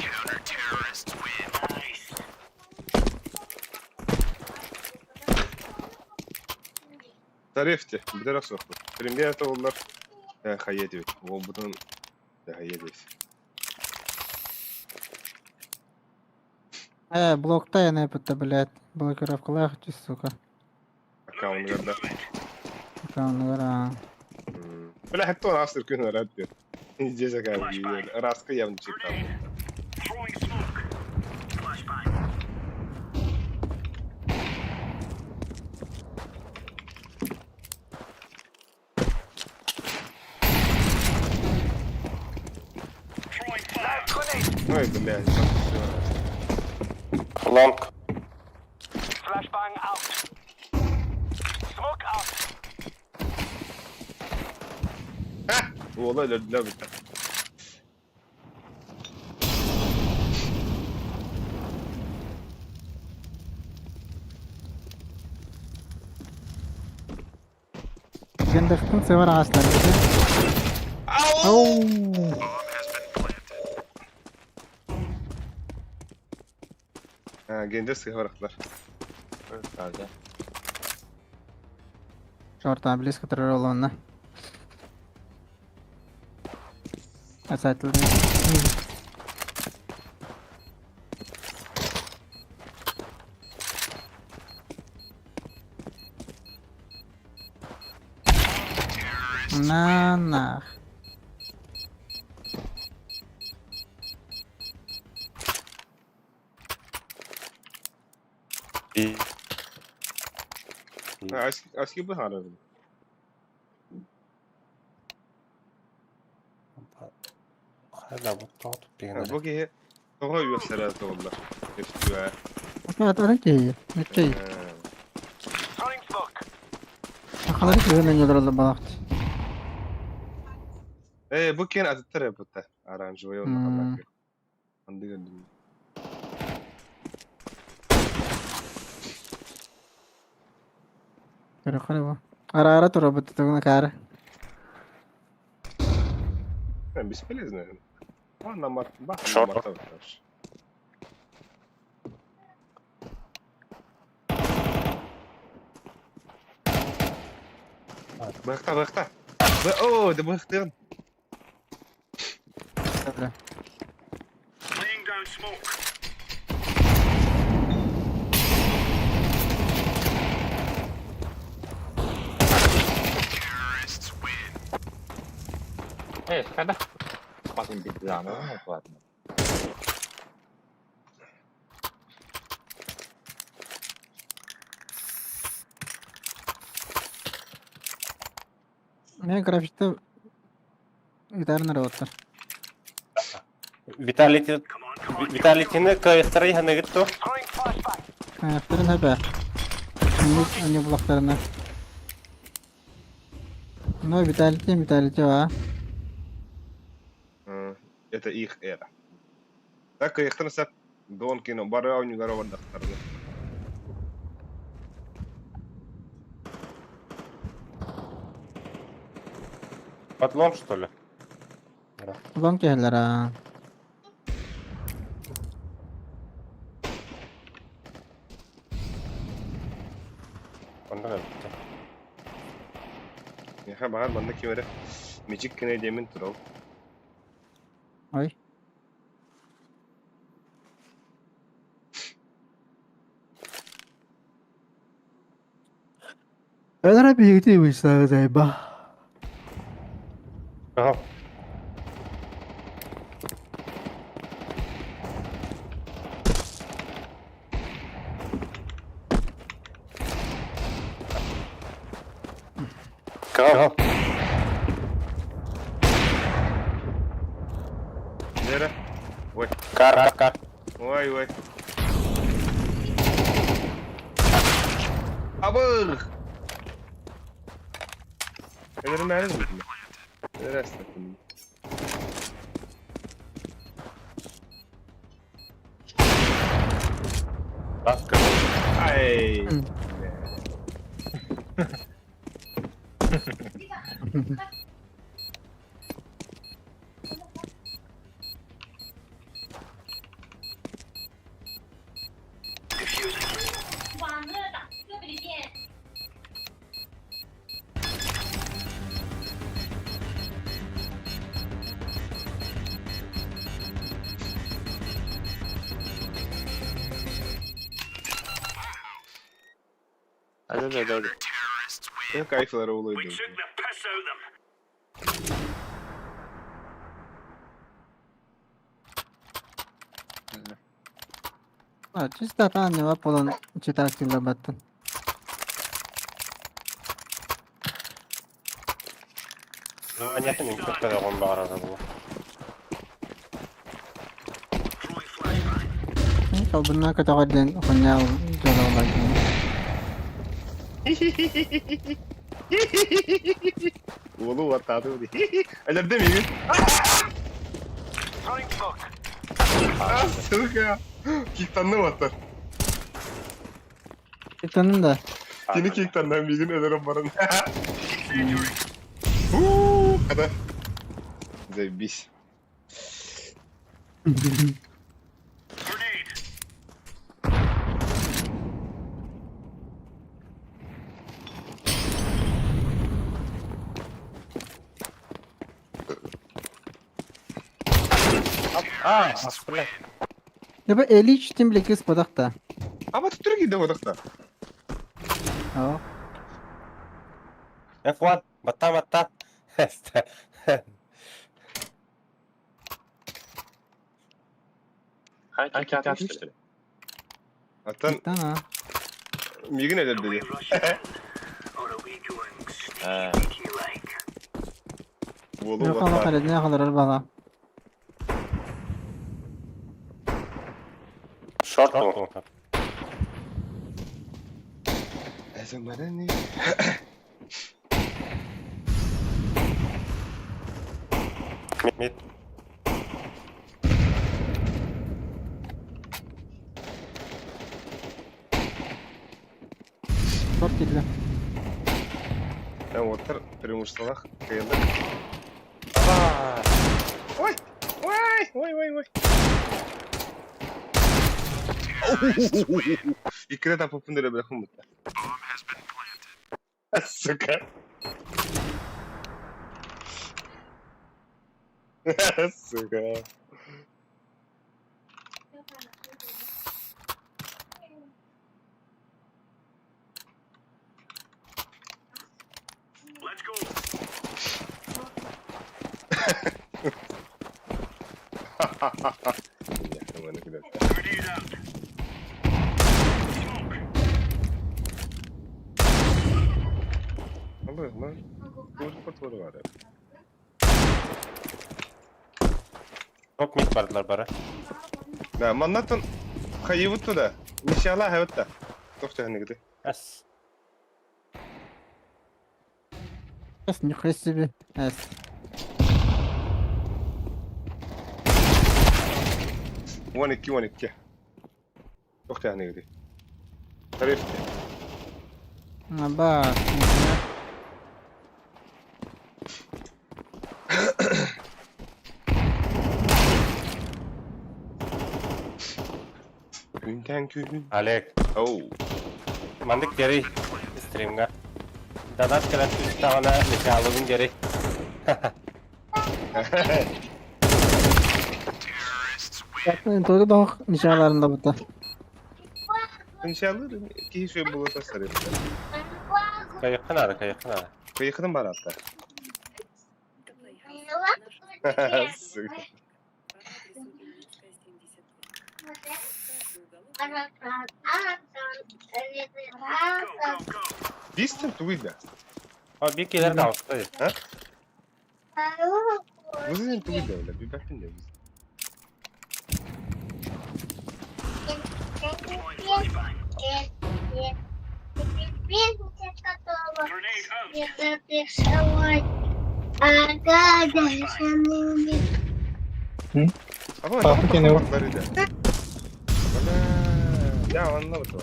Counter-terrorists win. Nice. Тарифте, бедерак сохту. Пример это олар хайедебит. Ол бутун хайедебит. Блокта я напыта, блядь. Блокировка лахчи, сука. Аккаунтlarda. Аккаунтlara. Бля, хто насыр күн радди. Здесь аккаунт. Раска явно читал. Throwing smoke. Flashbang. Throwing fire. Grenade. Ой, блядь. Лонг. Flashbang out. Smoke out. والله لا بتاع. Gendektin sever ağaçlar. Au. Gençler sıkıvaraklar. Sadece. Шорта близко троллована. Касательно. На нах. Aski bu hara. Hala bu tot degene. Bu ki toğa yöseret oldu. Geçtiğe. Atara ki. Netçi. Throwing smoke. Akaları ki hemen yollarla baktı. Bu kiyen atıttır ya butta. Aranjıya onu kalmak. Andı gördüm. Pero khani ara to robot to na cara. Бесполезно. Ладно, бах, Шорт. Бахта. О, да бахтын. Добре. Laying down smoke. Terrorists win. Kada. Pasin bitti ama kuat. Men grafikte gitarını robotlar. Vitality-ni kayıstırayı hani gitti. Ayakların hebe. Şimdi önce bulaklarına. No, vitality va. Это их эра. Так их трансат донки, но бары у них дорога доктор. Подлом, что ли? Ulan gelirler ha. Onda da bitti. Ya bahar banda kimere Magic kine demin turav. Ay. Öyle bir yürüyüş sadece bah. Aha. Aha. Nere? Ой, Kar. ой. Abır. Nere nerede mi? Neresi? Bas kır. Ay. Hadi. Ne kayıfları oluyordu. We took the piss out of them. Ah, чисто там не полон читатель лабаттан. Понятно, не кто-то он барара был. Kalau benar kata kaden konyol jalan lagi. Oğlu var tadı o değil. Öyle değil mi? Ah, suka. Kiktanlı mı atar? Kitanın da. Seni kiktandan bir gün ederim barın. Kadar. Zabiş. Aslında. Ya bu 53 tim bile kız padak da. Ama tutur gidiyor odakta. Oh. F1, mata. Hangi atmıştır? Atan Kitan ha. bir gün eder dedi. Oğlu Ne var kadar tadı. kalede ne kadar bana. Short mu? Ezen bana ne? Mid. Çok gidiyor. Ben otur преимуществах kıyıldı. Aa. Ой. İkine de popun da bırakın mutlu. Suka. Suka. Let's go. Ya, aman ne kadar. Grenade out. Smoke. Lan. Dur var ya. Çok mit bardılar bara. Да, маннатын хайыбыт туда. Нишала хайбытта. Тохчаны гыды. As. Эс, нихуя себе. Эс. Вон iki. Тохчаны гыды. Тариф. Аба. Күнтен күн. Олег. Оу. Mandık geri streamga. Dadat kalan üstağına nişanlığın geri. Тоды да нишаларында бута. Иншалла кийшö болот сарып. Kayıkın adı, kayıkın adı. Кыйкыдын бар атта. Дистен туйда. Abi bir gelir kalktı. Ha? Buzun tuйда öyle bir bakın da biz. Ama Tahta kene var. Bana ya anlamadım.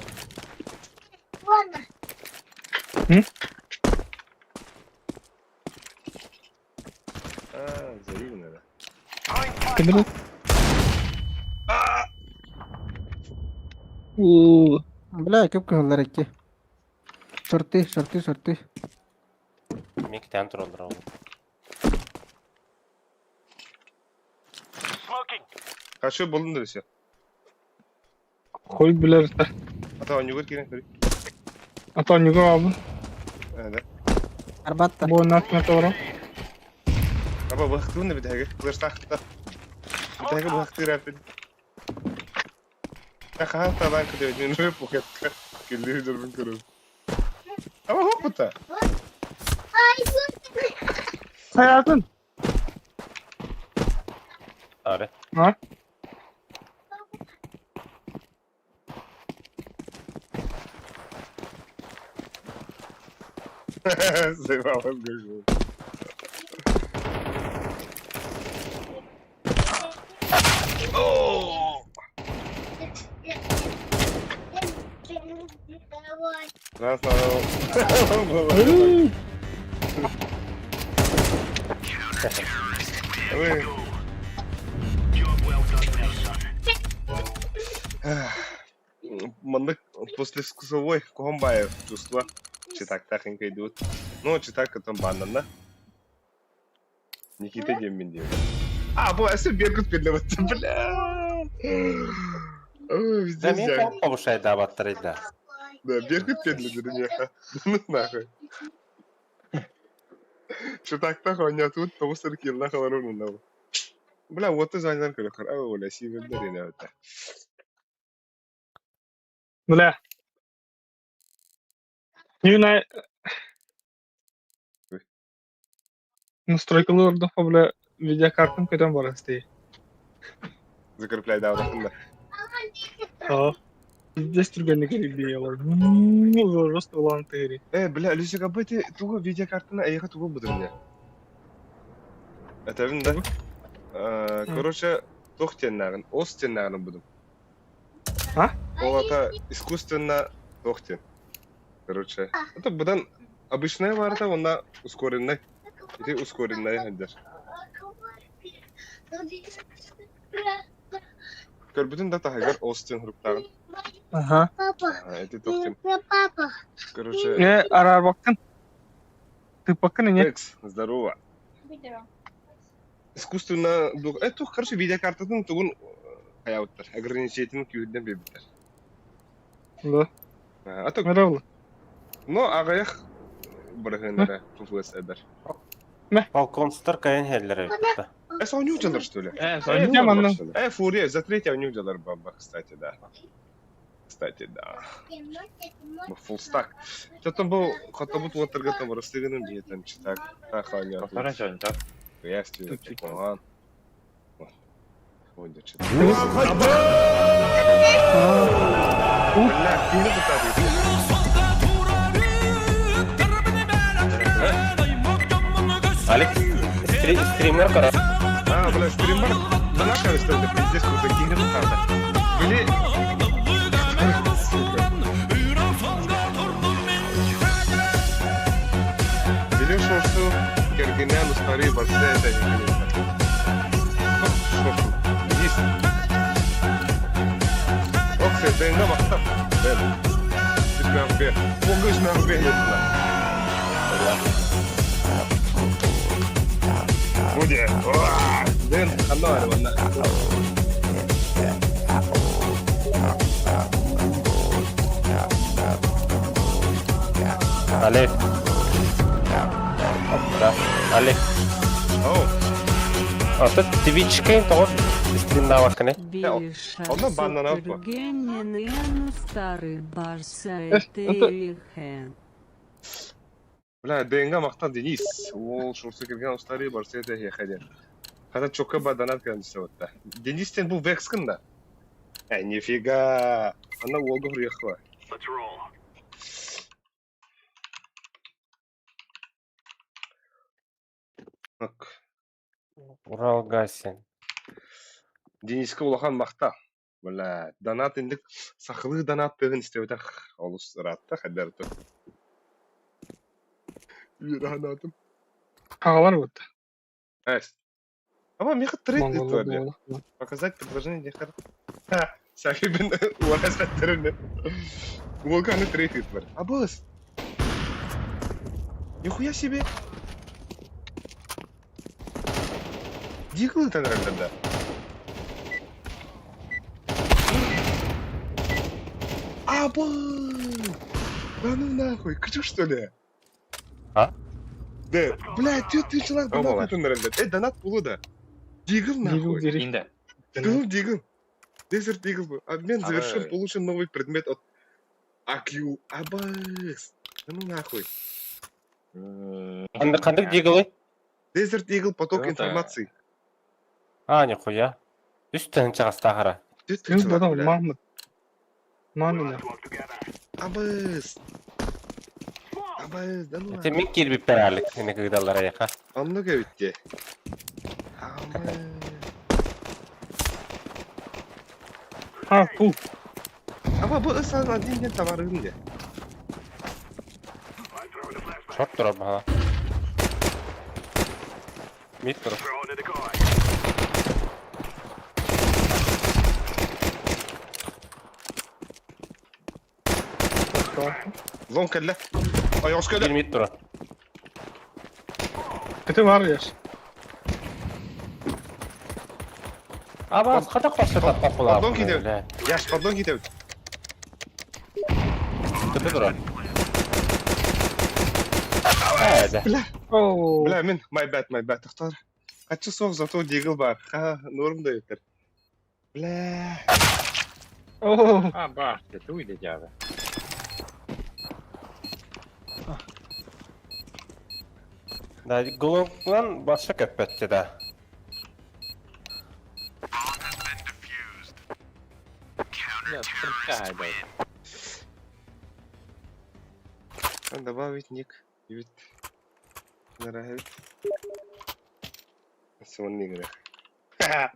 Заюгна, да. Кидер. Уу. Бля, көп кылар эки. Шорты. Mik tane tur olur oğlum. Kaçıyor bolun da şey. Koy bilir. Ata on yugur kiren kari. Atan yugo abi. Evet. Арбатта. Bu nasıl doğru? Ama baktım da bir daha. Kılıç taktı. Bir daha baktı rapid. Ya hatta ben kıdıyor. Ne poket. Geliyor durum kırıyor. Ama hop da. Hayatın. Abi. Ha? Zeyvalım görüşürüz. Раз Мандык после вкусовой комбаев чувства. Читак тахенько идут. Ну, читак потом банана. Никита Демин. А, bu Беркут перелевать. Бля. Ой, везде Zamin взяли. çok kavuşaydı daha battırıydı. Да, Беркут перелевать. Ну, нахуй. Читак-то хоня тут, тому что килл на халару на. Бля, вот ты занят крохар. А, оля, сивер дарина это. Bile. Yine настройкалар orada bile video kartım kötü var aslında. Закрепляй да да. Ha. Здесь türgenlik ediyorlar. Просто ulan teri. Бля, Люсик, а ты туго видеокартина, а я туго буду мне. Это вин, да? Короче, тохтеннагын, остеннагын будем. А? Ол это искусственно тохтен. Короче, это будан обычная варта, она ускоренная. Или ускоренная, хандер. Көрбүтүн да тахагар остен хуруктагын. Ага. Это тохтен. Короче... Арар бактын. Ты пока не? Экс, здорово. Искусственно... Это, короче, видеокартадан тугун хаяуттар. Ограничительный күйден бебиттер. Да. А то... Merhaba. Ну, агаяк бұрығынары тұлғыз әдір. Балконстар кайын хеллері. Саунюджалар, что ли? Фурия, за третья унюджалар баба, кстати, да. Кстати, да. Фулстак. Что-то был, хотя бы вот торгатом растыганым диетом, читак. Так, ханя. Повторяй сегодня, так? Ясно, понял. Ой, что-то. Бля, кино пытаюсь. Алекс, стример кара. А, бля, стример. Она кажется, что это пиздец, круто кино пытаюсь. Или... Или что, Гергенен, старый борцы, это не конечно. Есть. Ох, это не махта. Исмахбе. Могу исмахбе не знаю. Буде. Дэн, оно арвана. Алек. Да, Алек. А тут твичкейн тогод стримнавах кане. Одна банана алпа. Старый барсайтелихен. Бля, Дэнга махтан Денис. Ол шурсы келген старый барсы это хеден. Хата чокка баданат кандысы вот. Денистен бул векскин да. Нифига. Она олга приехала. Так. Урал гасен. Дениске улахан мақта. Бля, донат индік сақылы донат тығын істеуді олыс ратта қадар тұр. Үйранатым. Қағалар өтті. Әс. Ама меқы трейд етті. Показать предложение дехар. Ха, сахибін уағас бәттерінді. Волканы трейд етті. Абыз. Нихуя себе. Дикую тогда, да. Аба! Да ну нахуй, кто что ли? А? Да, блядь, ты человек донат нахуй. Донат пулу да. Дигл нахуй. Дигл. Дезерт Дигл. Обмен завершен, получен новый предмет от AQ. Абас. Да ну нахуй. Кандык Диглы? Дезерт Дигл, поток информации. А, нихуя. Үстен чағас тағара. Махмуд. Мамина. Абыз. Абыз, да ну. Ты мен келбіп бәрәлік, сені көгдалар аяқа. Анны көбітте. А, пул. Аба, бұл ысаны адинген табарығын де. Шорт тұрар баға. Мид тұрар. Зон кәлі. Аяғыз кәлі. Bir mid тұрар. Көті бар еш. Аба, қата қосы таппақ бола. Пардон кетеу. Яш, пардон кетеу. Көті тұрар. Әді. Бля, мен, my bad, Тақтар. Қатшы соқ, зато дегіл бар. Ха, норм да өтір. Бля. А, бар, ты уйди, дядя. Да, голубынан башы көппетті да. Нет, стрелька, дай. Добавить ник. Вид. Нравится. Сон не грех. Ха-ха.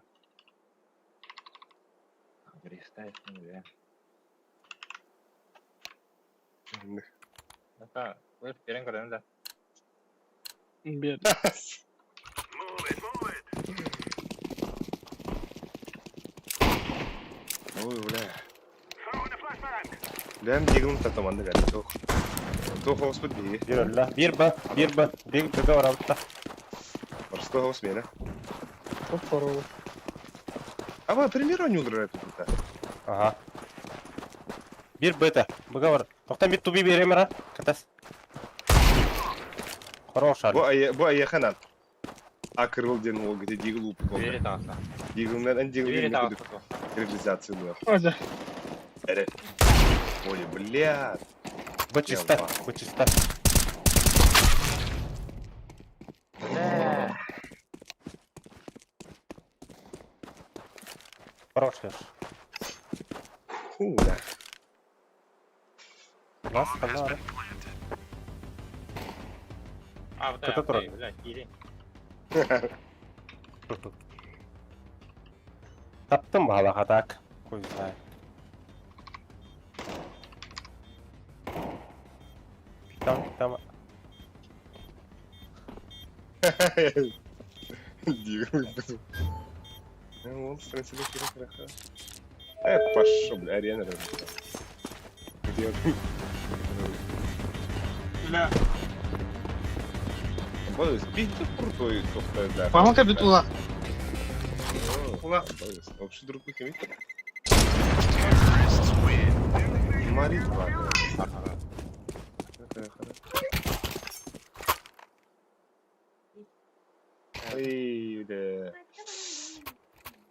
Грех-то не Это, вы вперед куда надо. Бед. Ой, бля. Дәм дегім татаманды гәді тоқ. Тоқ оғыз бұд бейі. Bir birga var altta. Барсы тоқ оғыз мені. Çok паролы. Aba, пример не удрает тут. Ага. Bir бета, бага var. Тоқта мид туби беремер а? Катас. Хорош арі. Бұ аяқанан. Акырыл ден ол где дегіл ұпы Двери болды. там. Дегілмен ән Двери дегіл там. реализация была. Hadi. Әрі. Ой, бля. Б чиста. Хорош. Фу, да. Нас, канары. А, вот Кто-то это, трогает. блядь, иди. Таптым балаға так. Көз знает. Там. Дивный. Ну, вот, страница хорошо. Пошел, бля, арена разбила. Где? Бля. Боюсь, пиздец крутой, собственно, да. Палка бит ула. Ула. Вообще другой химик. Марис, ладно. Ey de.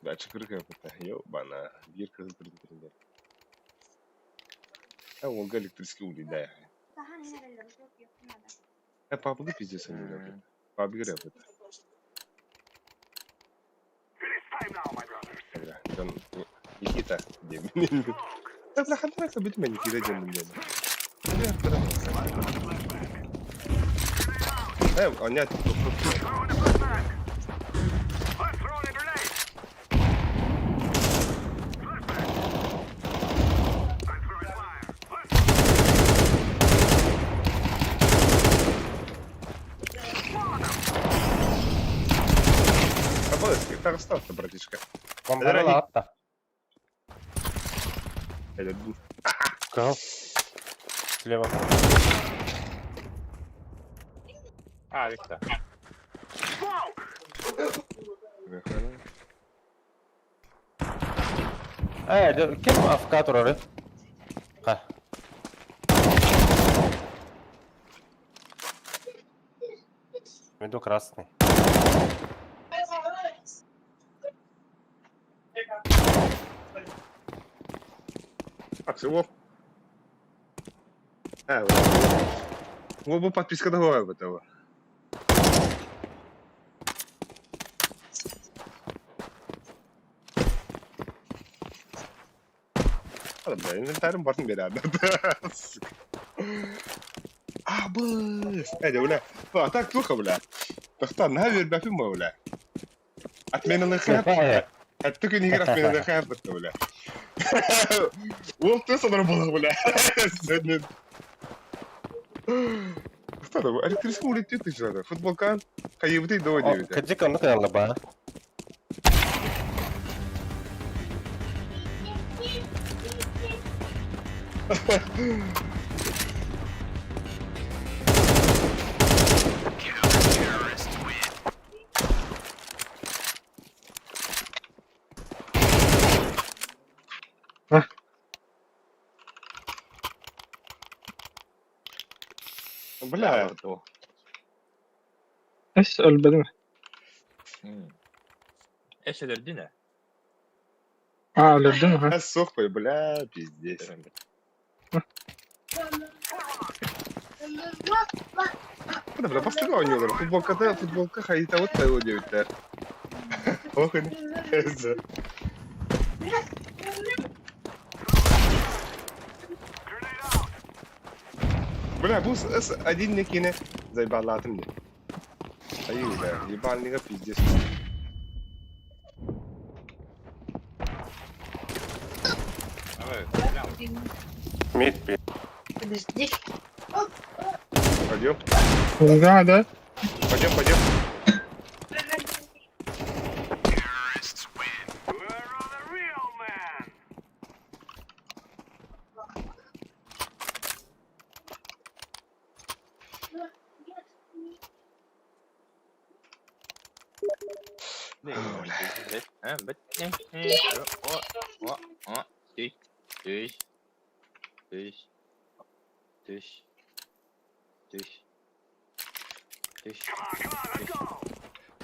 Ben çıkırık yapıta. Yok bana. Bir kızı kırıntırında. Ha o электрический улей, да. Папа пиздец не любит. Папа говорит это. Никита, где? Да, бля, хантра, быть меня Никита, где мне? Он нет. Так остался, братишка. Бомбарла атта. Это душ. Кого? Слева. А, Виктор. Кем АФК турары? Ха. Иду красный. А, всего. Вот бы подписка давай бы того. Бля, инвентарем бортом берет. А, бля. Бля. А, так плохо, бля. Тахтан, навер, бля, фима, бля. Отмена на хэп. Только не игра отмена на хэп, бля. Вот ты содробала, бля. Что там? Электрический улетит, ты что-то? Футболка? Хаевты до 9. Кадика на лаба. Бля, то. Эс ölmedi mi? Эш öldü ne? Ha öldü mü? Ha? Сохпай, бля, пиздец. Да, бля, поставил у него. Футболка хаита вот твоего 9. Ох, это. Бля, бус один не кине. Заебал атом мне. Ай, бля, ебальника пиздец. Мид. Пойдем. Да, да. Пойдем.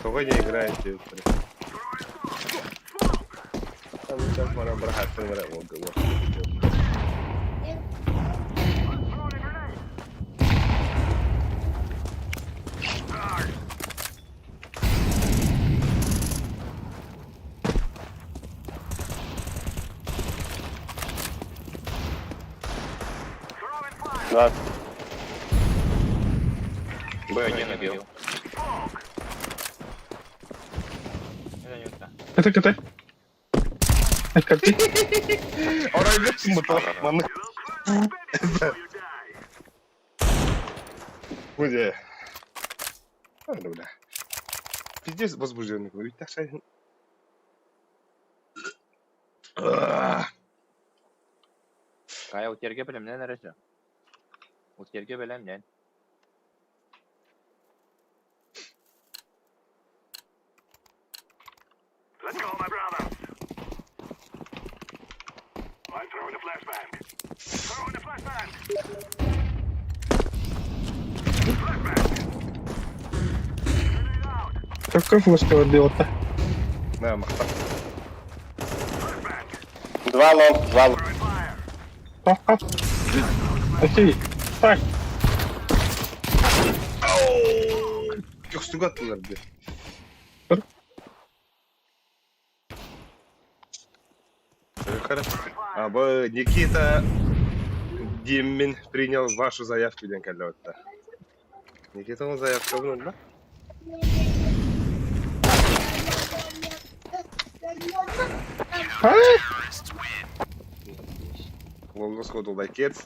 Кого не играете? Там сейчас можно брать, Да. Б1 убил. Это не это. Ката. Ката. Oraya geçsin bu tarafmanı. Где? Ну, бля. Пиздец возбужденный, говорю, так что... Кая утерге білем не нәресе? Утерге білем не? Let's go, my brother. I'm throwing a flashbang. Throwing a flashbang. Какая флешка отбила-то? Да, махта. 2 лом, 2 лом. Ха-ха. Окей. Так. Çok suga attılar bir de. Абы Никита Диммин принял вашу заявку, Денка Лёта. Никита, он заявку вновь, да? Волга сходу лайкец.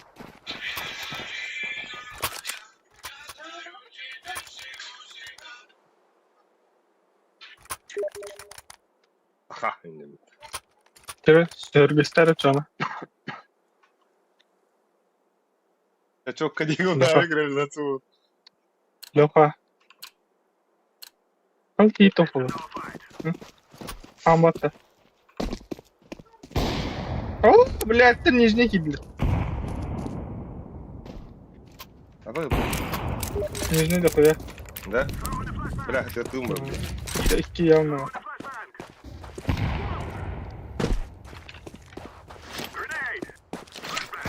Ага, не. Тебе сөргістері жана. Я чё, кадигу наиграешь за цу? Лёха. Какие топовые? Амата. О, блядь, ты нижний кидли. А вы, Нижний дохуя. да? Бля, хотя ты умер, блядь. İki явно.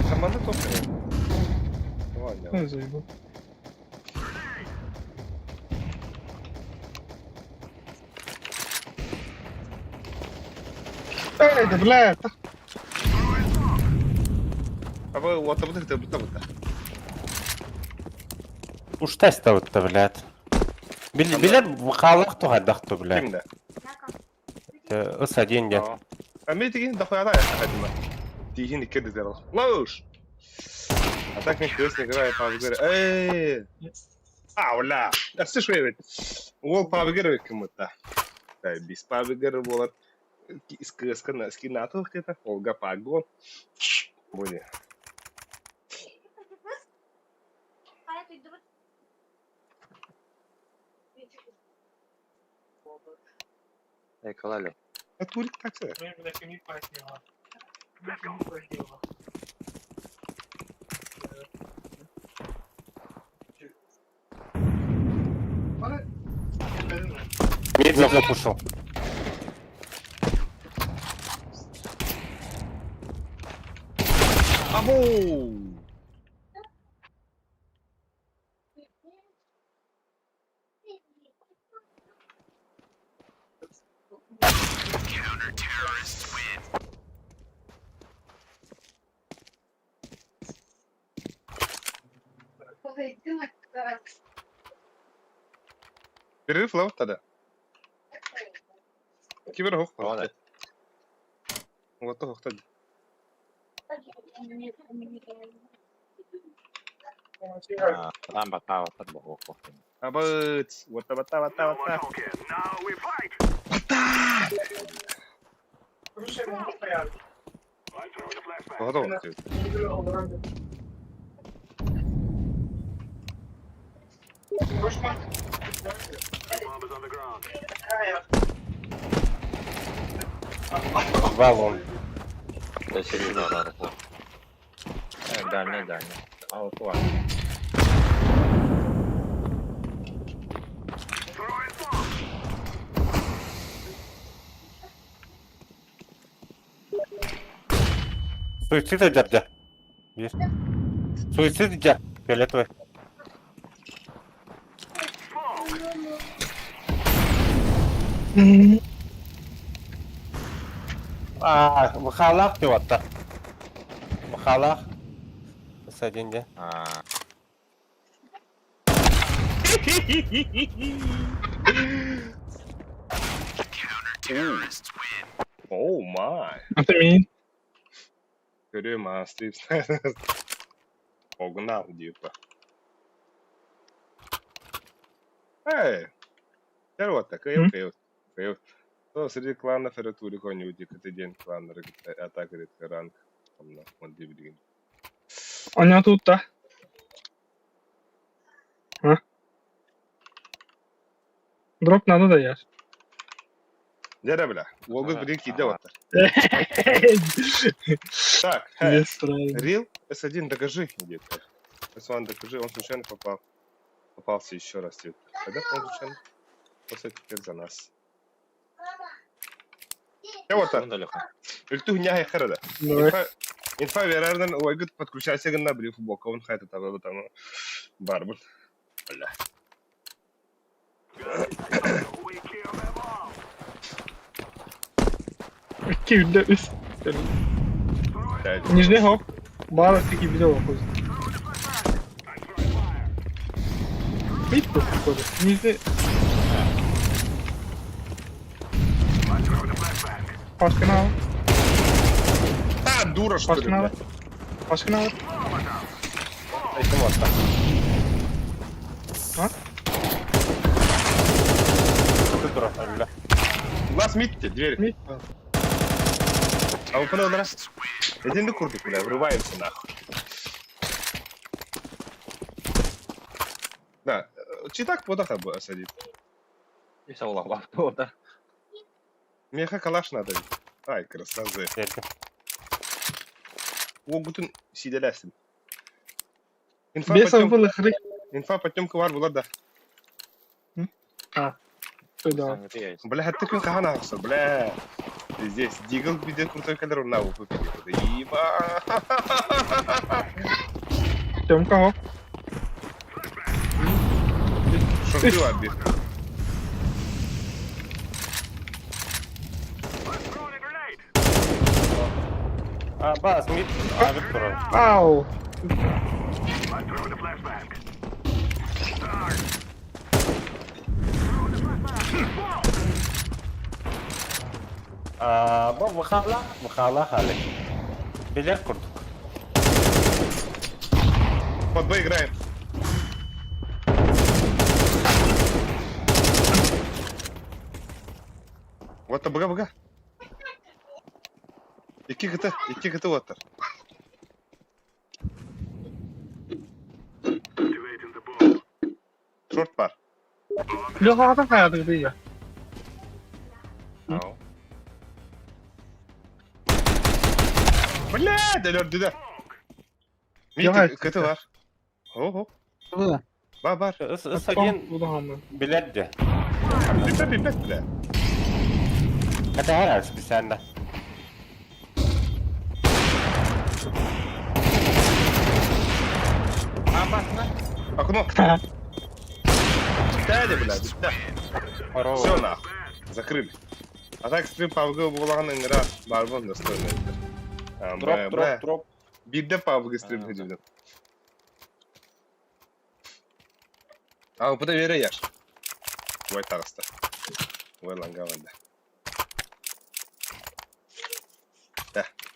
Команда топ-3. Ладно. Не заебал. Эй, да блядь. А вы вот там вот. Уж теста вот блядь. Билет халах то гадахто, блядь. Kimde? Ис-1 дед. А мне такие дохуя да, я ходила. Тихий кеды сделал. Лоуш! А так никто не играет, по говорит, эй! А, бля! А что ж вы? Ол по говорит кому-то. Да, без по говорит, вот. Скинату где-то, Олга Пагон. Будет. Ей, колали. А турик так все. Мид запушил. Абу! Перерыв лав тогда. Кибер хох. Ладно. Вот то хох тогда. Там батава под богу. Абыц. Вот та. Now we fight. Готово. Bomb is on the ground. Валом. Это серьезно надо. Дальний. А вот ладно. Throwing bomb. Суицид дядя. Есть. Суицид дядя. Фиолетовый. В халах ты вот-то. В халах. один de. Oh my. Ata min. Görüyorum ha Steve. Ogna diyor bak. Hey. Gel вот так, кайф. То среди кланов Эратури конюди, который день клан атака ранг. Он дебилин. Anya tutta. Ha? Drop надо да яш. Дядя, бля, Волгу брик иди вот так. Так, Рил, S1, докажи, иди. S1, докажи, он случайно попался еще раз. Когда он случайно? После теперь за нас. Я вот так. Ульту не херада. Инфа верардан ойгут подключайся на бриф бока, он хайта там барбар. Бля. Kul üst. Нижний хоп. Бара таки видео охуз. Мид походу. Нижний. Пашканал. А, дура что ли? Пашканал. Это вот так. А? Ты дура, бля. У нас мидте, дверь. Мид. А вы понял, да? Иди на куртку, бля, врываемся нахуй. Да, читак подоха садит. И саула лавтода. Меха калаш надо. Ай, красавцы. Огутун сиделясин. Бесом был хры. Инфа потемка вар была, да. А, да. Бля, ты как хана, бля. Здесь Дигл где крутой кадр на ухо. Иба. Тёмка, оп. Что ты отбил? А, бас, мид, а, Виктор. Ау. Выхала хали. Белер куртук. Под Б играем. Вот бага. Iki kıtı water. Short var. Yok adam hayatı değil ya. Bля, deli de. Yok, Mid kıtı var. Ho. Burada. Var. Исаген Bu da hamle. билет. Pipet bile. Это раз специально. Окно. Дядя, бля, все нахуй. Закрыли. А так стрим PUBG болғанын игра барбон достойно. Дроп. Бирде PUBG стрим ходил. А bu da vere yer. Vay tarasta. Vay lan gavanda.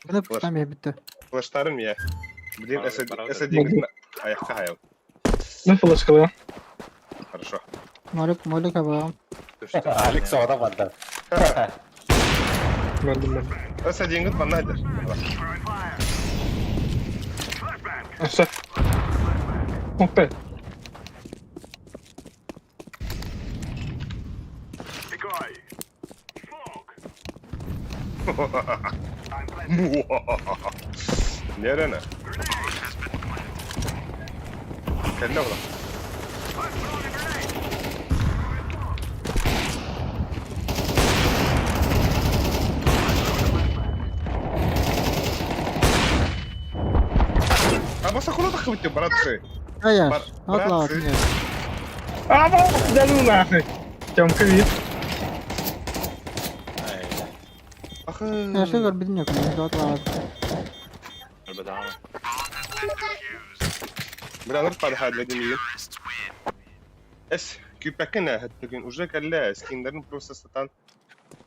Bunu tam ya bitti. Flashlarım ya. Блин, SD'nin ayakta hayal. Ne flash kılıyor? Хорошо. Molek abi. Алекс ода бадда. Verdim. SD'nin bana eder. Aşağı. Hoppa. Nerene? Kendine bırak. А баса куда так хотите, братцы? Аяш. Atla Братцы. atla. Ama canım nahı. Tёмка вид. Я шигар бедняк, не atla. Bedava. Bırakır para hadledim iyi. Es küpekin hatta уже калля скиндерин просто сатан.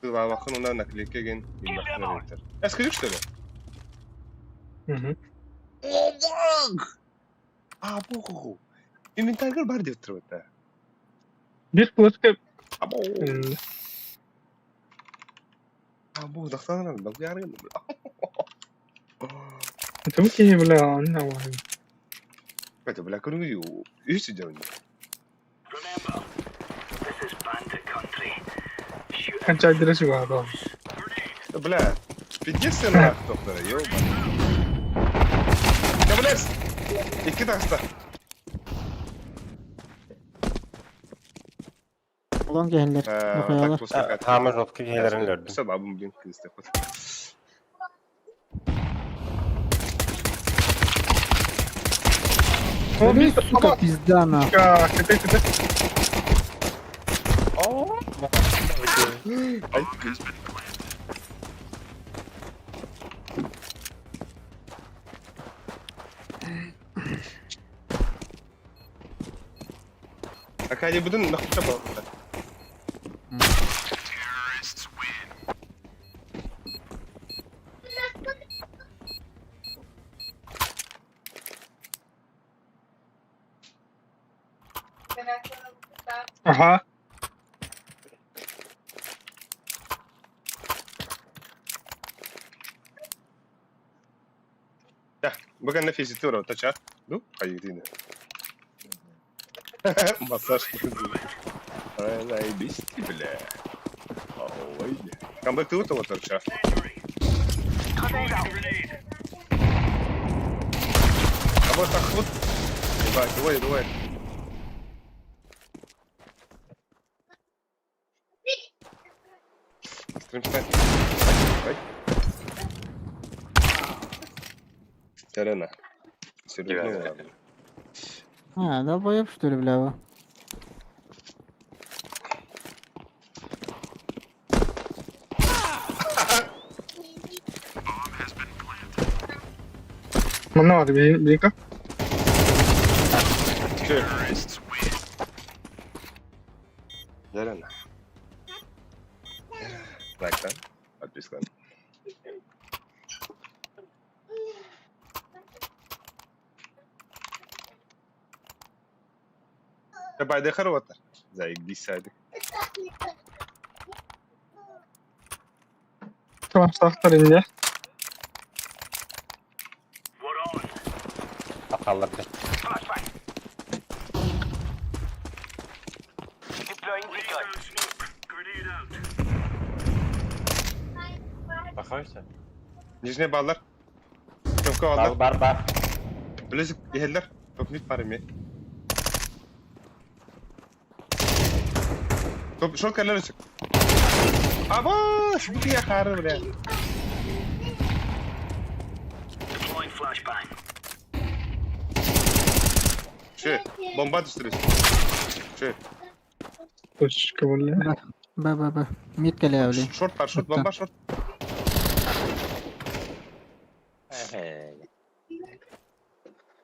Тыла вахын ona наклейка ген имбахтер enter. Es küçük şöyle. Hı. Abo. Inventarga бар деп тұр өтті. Bir kılıçka Abo. Abo, дақтанырын, бұл ярын. Tabii ki bile anne var. Это, бля, круги, üstü de oynuyor. Kaç adresi var adam. Бля, 50 на doktora, yok. Ya блядь, iki taşta. Ulan gelirler. Okuyorlar. Tamir rotki gelerini gördüm. Sabahım bugün kızdı. Öyle suka pizdana. Ya kötü. Ay. Akali budun nakita ba? Aha. Ya, bukan na fizitura, ta cha. Du, hayırını. Masaj kızı. Ay, bisti bile. Ay. Kamba tu to ta cha. Abo takut. Давай. Стримстай. Ай. Терена. Серьезно. А, долбоеб, что ли, бля? Mana var bir ka. Терена. Лайктан. Подпискан. بعد اخر وتر زي دي ساعدك Tamam sahtar ince. Akallardı. Bakarsan. Нижние баллар. Köpke aldı. Bar. Bilezik yeheller. Top nit var mı? Top şort kallar çık. Aba, şu bir yakarı bile. Şey, bomba düşürüyorsun. Şey. Koş kabul. Ba. Mid geliyor öyle. Short var, short, bomba short.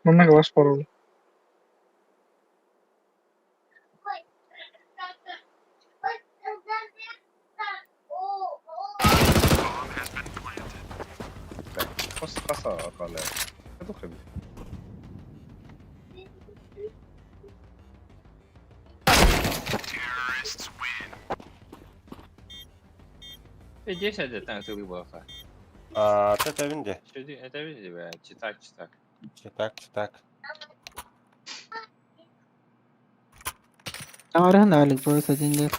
Mana kelas parol. Kasa akala. Itu kebih. Здесь это танк выборка. Это винде. Это видимо, читак. Читак. Tamam halik bu sadinler.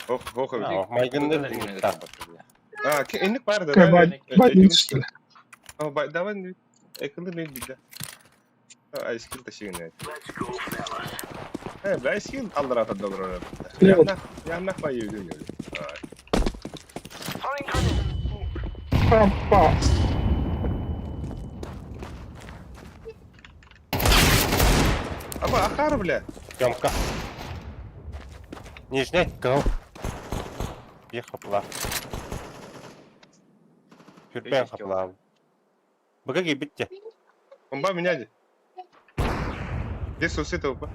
Oh kebih. Maygındır. Ha, ki inlik var da. Badin üstüne. Ama davan ekılır ne bir de. Ha, skill taşıyın yani. Ben skill alır ata dobro orada. Yannak bayi ödüyor. Pampa. Ama akar bile. Ёмка. Нижний, гол. Bir hopla. Hürben hopla. Bıga gibi bitti. Bomba mı neydi? Здесь сусы толпа.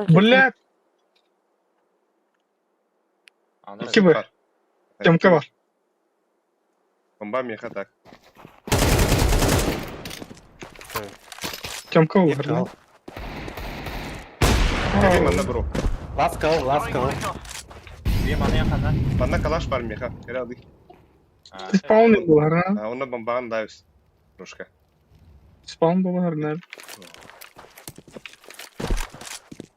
Блядь, iki bir. Kemke var. Бомба меха так. Kemke olur lan. Gelin bana bro. Ласкал. Bir mana yakında. Bana kalaş var meha. Gel aldık. Spawn olur ha. Ha ona bombanı dayız. Трошка. Spawn olur nerede?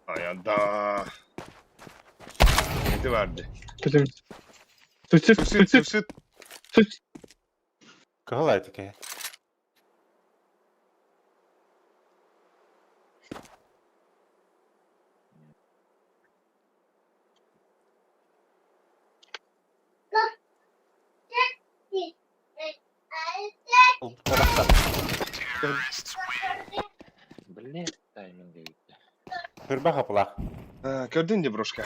Ay anda. Ne vardı? Bizim. Süt. Кыгылай таке. Блин, тайминг gitti. Kırba kapıla. Gördün de broşka.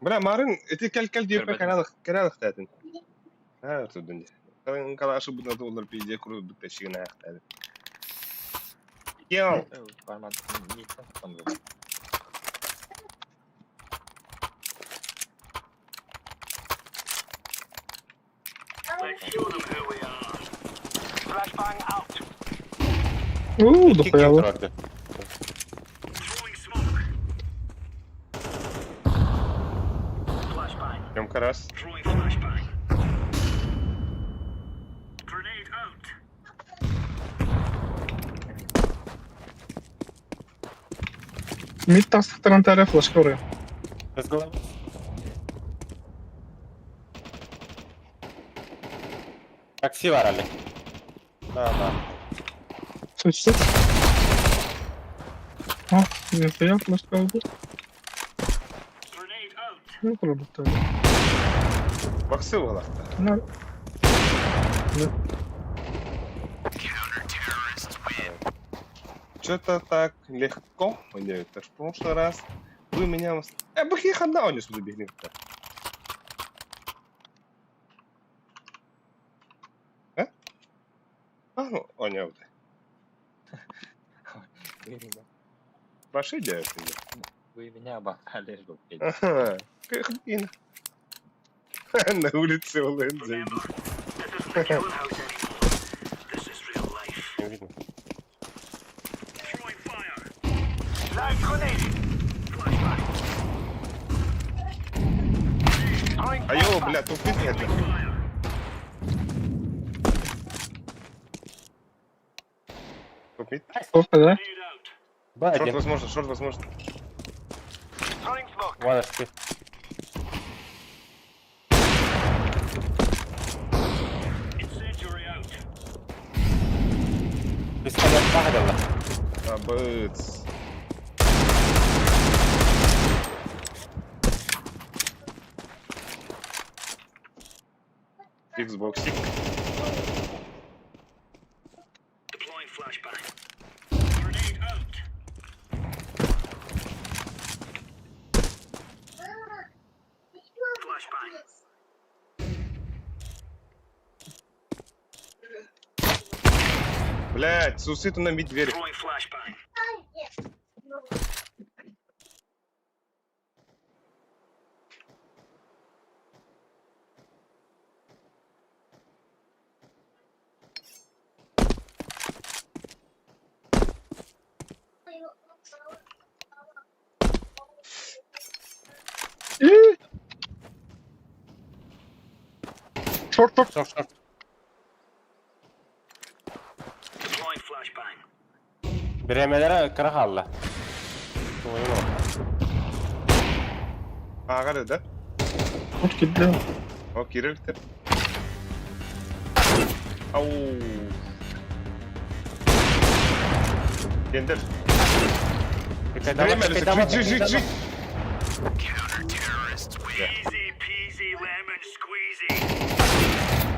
Bıra marın eti kel diyor pe kanalık tatin. Ha tutun de. Kalın kalaşı bu da olur pide kuru bu teşine ayaktadı. Yo. Parmak не там. Дохуяло. Трохи. Кемка раз. Mid tastıktıran tane flashka oraya. Без головы. Такси var Ali. Да. Süt. Ha, nefeye flashka oldu. Ne kadar bu tabi? Baksı valla. Nerede? Что-то так легко. Это ж в прошлый раз вы меня... Бахих одна у сюда бегли. А? Ну, он не вот. Ваши делают. Вы меня обокрали, что Ага. Как блин. На улице Олен зайди. Не видно. Айо, бля, тупит это. Тупит. Сколько, да? Шорт возможно. Вон спи. Пистолет пагдала. Абыц. Xboxик. Блять, сусыты на медведь. Short. Biremelere kıra kaldı. Oyun o. Ага, да? Short gitti. О, Кирилл-то. Ау. Кендер. Время, жить.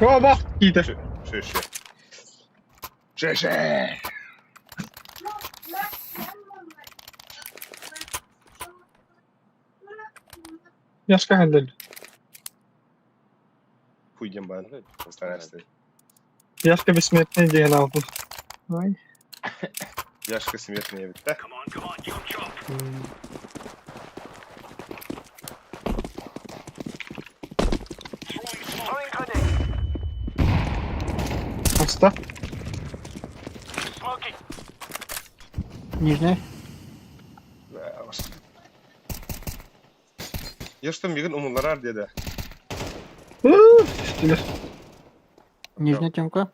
О, bak giydi. Şeşe. Yaşka handel. Пойдем, бан. Старайся. Yaşka bismetne diyen aldım. Ой. Яшка смертная ведь, да? Оста. Нижняя. Да, уж. Я что, миган умулар dedi. Üstüne. Нижняя темка.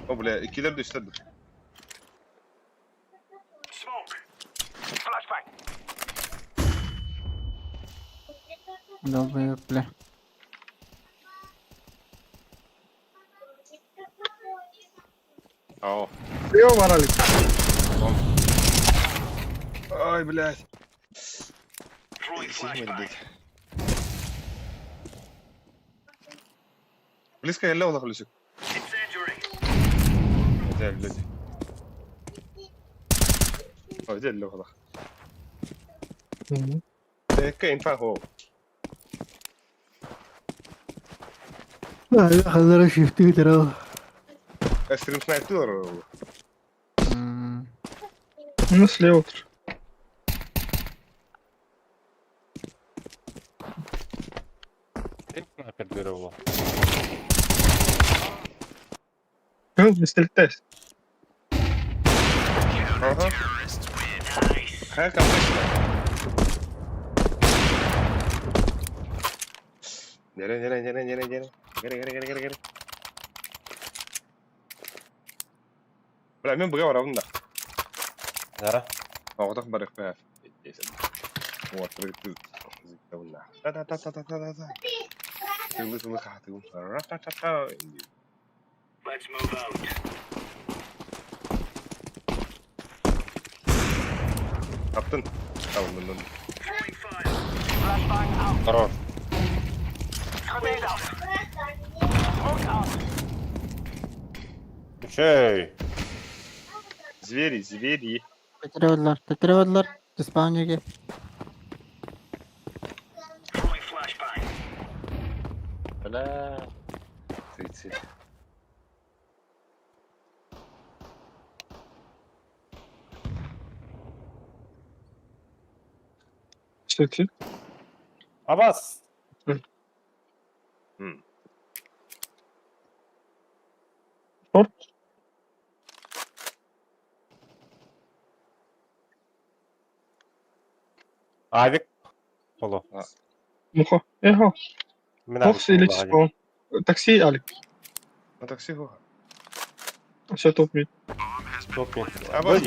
O bile ikiler de üstledir. Долбоёб, бля. Ау. Yo var Ali. Ай, блядь. Сигмель, близко я левого хлюсик. Это блядь. Ой, где левого? كاين فاهو. لا لا خذ شفتي ترى. استريم سنايبر. Ну, слева. Снайпер дырывал. Ну, не стреляй. Ага. Как обычно. Гери. Бля, мен бұға барамын да. Зара. Ауғадақ барық бәf. Вот, прыгты. Да. Тылы қатығым. Ра-та-та-та. Let's move out. Таптын. Табындын. Хорош. Чей. Звери. Тетіреводылар. Диспаунеге. Бля. 30. Что ты? Абас. Шорт. Авик. Поло. Муха. Эхо. Бокс или спаун? Такси, Алик. А такси го. Все топ-мид. Топи. Абас.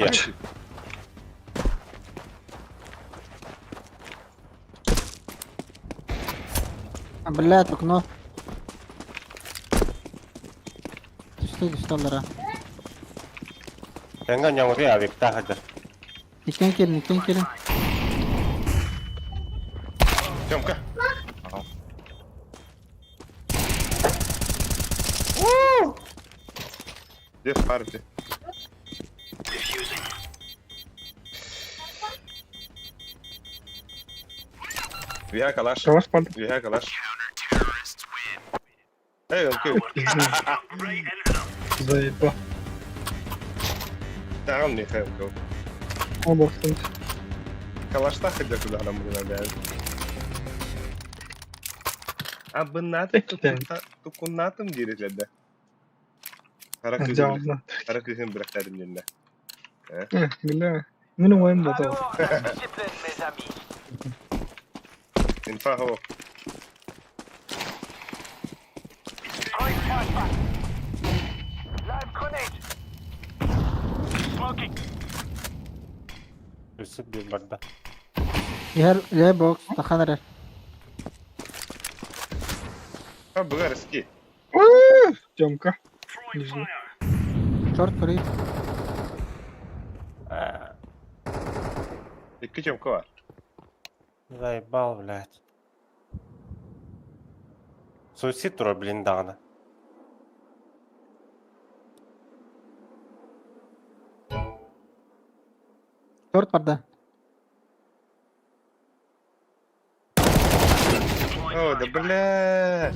Блядь, окно. Düştü onlara. Тенга нямuri авик тахаdır. İken gelin. Тёмка. Где в парте? Виха калаш. Виха калаш. Эй, окей. Заебал. Да, он не хэвкал. Областан. Калашта ходил куда нам было, да. А бы надо тукунатым дирижлerde. Cevapla. Kara kızın bıraklarım yerine. Bile. Benim oyun da tamam. Infaho. Üstü bir barda. Yer box. Takanır. Ha bu eski. Тёмка. Шорт курит. İki Тёмка var. Заебал, блядь. Суицид тура, блин, дағды. Шорт барда. О, да бля.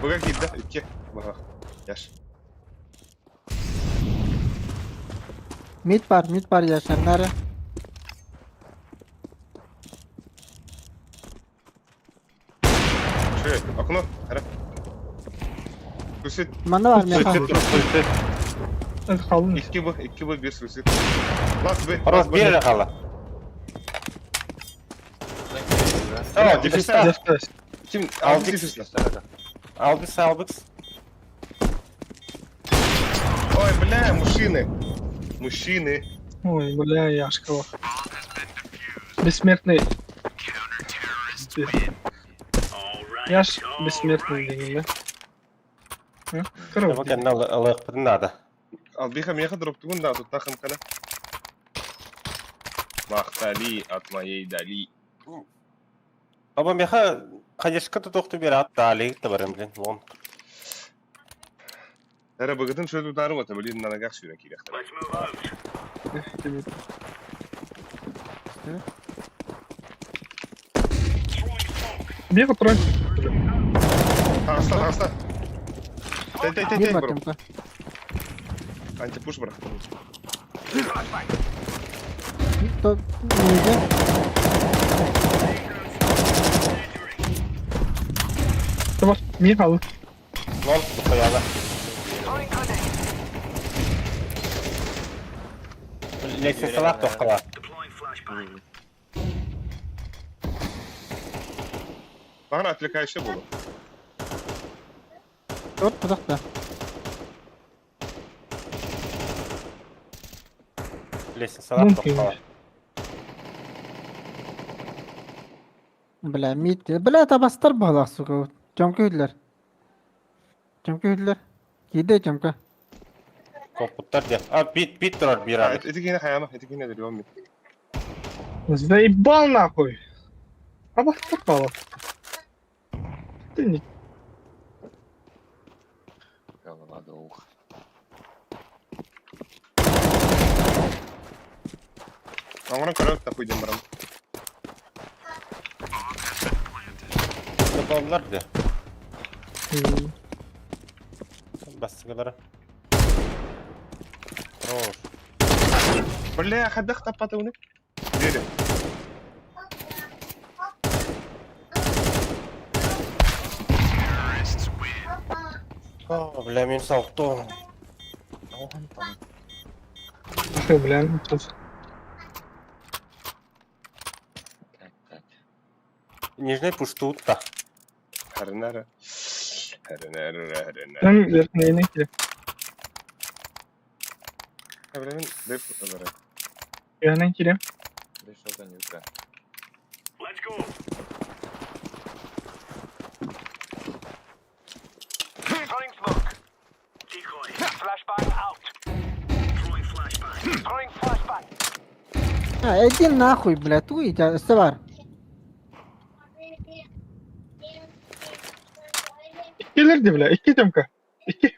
Buga gitdi, 2. Bak. Yaş. Mid var yaşanları. Şöyle, okunu. Hadi. Suicide. Manda var meha. Hadi kaldın. 2 bu, 1 suicide. Last B. Xo'roz, bir yere qoldi. Tamam, defisda. Defter. Kim? Albix. Albix. Ой, бля, мужчины. Ой, бля, Яшка. Бессмертный. Яш бессмертный деген, да? Bak kendine alık bir nada. Albiha meha droptu bunda tut takım kana. Mahtali atmayı dali. Ama meha kayışkı tutuktu bir at dali tabarım bilen. Won. Ara bagadım şöyle tutarım ata bilin nana gaq sürek ile. Bir kontrol. Hasta. Tay, Bir bro. bakayım. Anti push bırak. Top. Neydi? Tamam. Mir kaldı. Won bu kayada. Leksin salak toqala. Bana atlikayşı bulu. Dört budakta. Leksin salak Mümkün. toqala. Bля, mid. Bля, tabastır bağlaq suku. Camka hüdler. Gide camka. Komputlar diye. Bit durar bir Ha, abi. etikine hayama, etikine de devam et. Заебал нахуй. А вот попало. Ты не... Голова долг. А ona karar tapuy demirəm. Tabamlar diye. Bas kadar. Хорош. Бля, хадах тапаты уны. Дери. Bля, men soqtu. Бля, тут... Нижний пуш тут та. Харнара. Ben vermeyene ki. Evrenin def olarak. Yani ki. Beşodan yuka. Let's go. Throwing smoke. Decoy. Flashbang out. Throwing flashbang. Ha, иди нахуй, блядь, уйди, var. İkilerdi bile. İki camka. İki.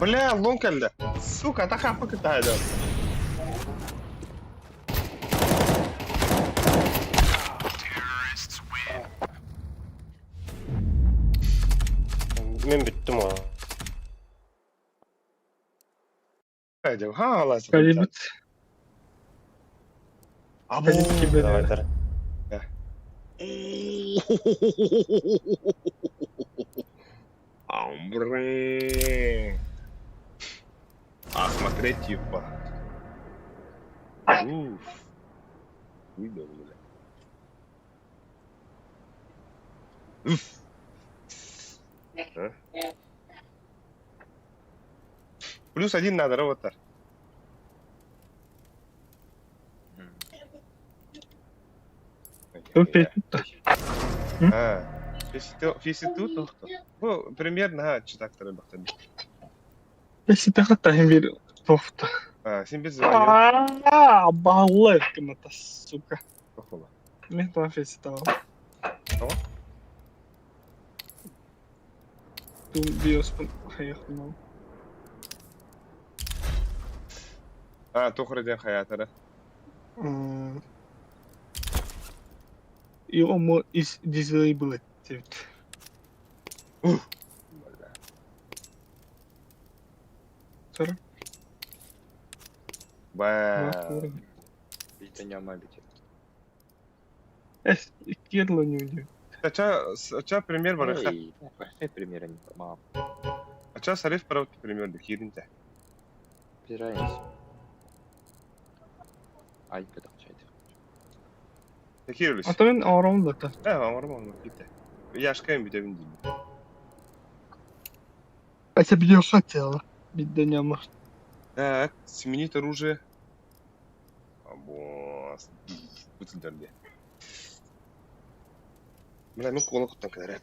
Бля, лом келді. Сука, та хапа кытайды. Men bittim o. Haydi, ha Allah'a Kalibit. Abo. Kalibit gibi. Давай, дар. Амбре. А смотреть типа. Уф. Видел, бля. Уф. А? +1 надо, роботар. Тут петь. Фиситу тоқты. Bu примерно ha çıtaktırı baktım. Если хотим bir тофта. Ha, sen biz Баллы кымата, сука. Тоқола. Мен там феси tamam. Tamam. Тут биоспун hayatım. Ha, toxur edin hayatları. и омо is disabled. Тевит. Сара. Ба. Bizden yanına biter. Эс, керло не удив. Ача пример бар. Эй, какой пример не мам. Ача сариф про пример да хиринте. Без разницы. Ай, когда чайты. Хирлис. Ата мен арам да та. Var mı gitti. Yaşkayım bir de bindim. А тебе не хотела. Бидда няма. Так, сменить оружие. Босс. Бутылдерди. Бля, ну кола куттан kadar hep.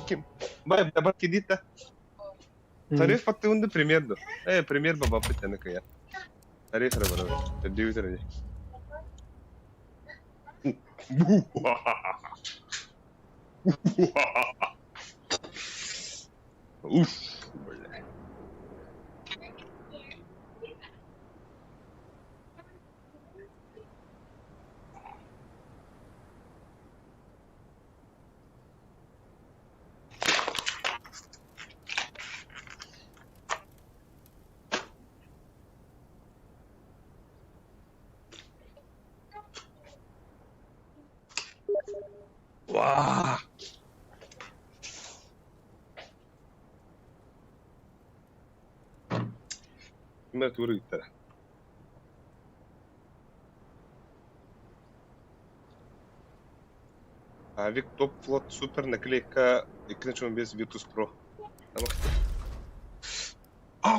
Kim? Bay bak gidita. Tarif attığında premierdo. Premier baba pitene kaya. Tarif ara bana. Tedbir taradı. Uf. Böyle. Vaa. Кімдер тура gitti. Авик топ флот супер наклейка 2.15 Virtus Pro.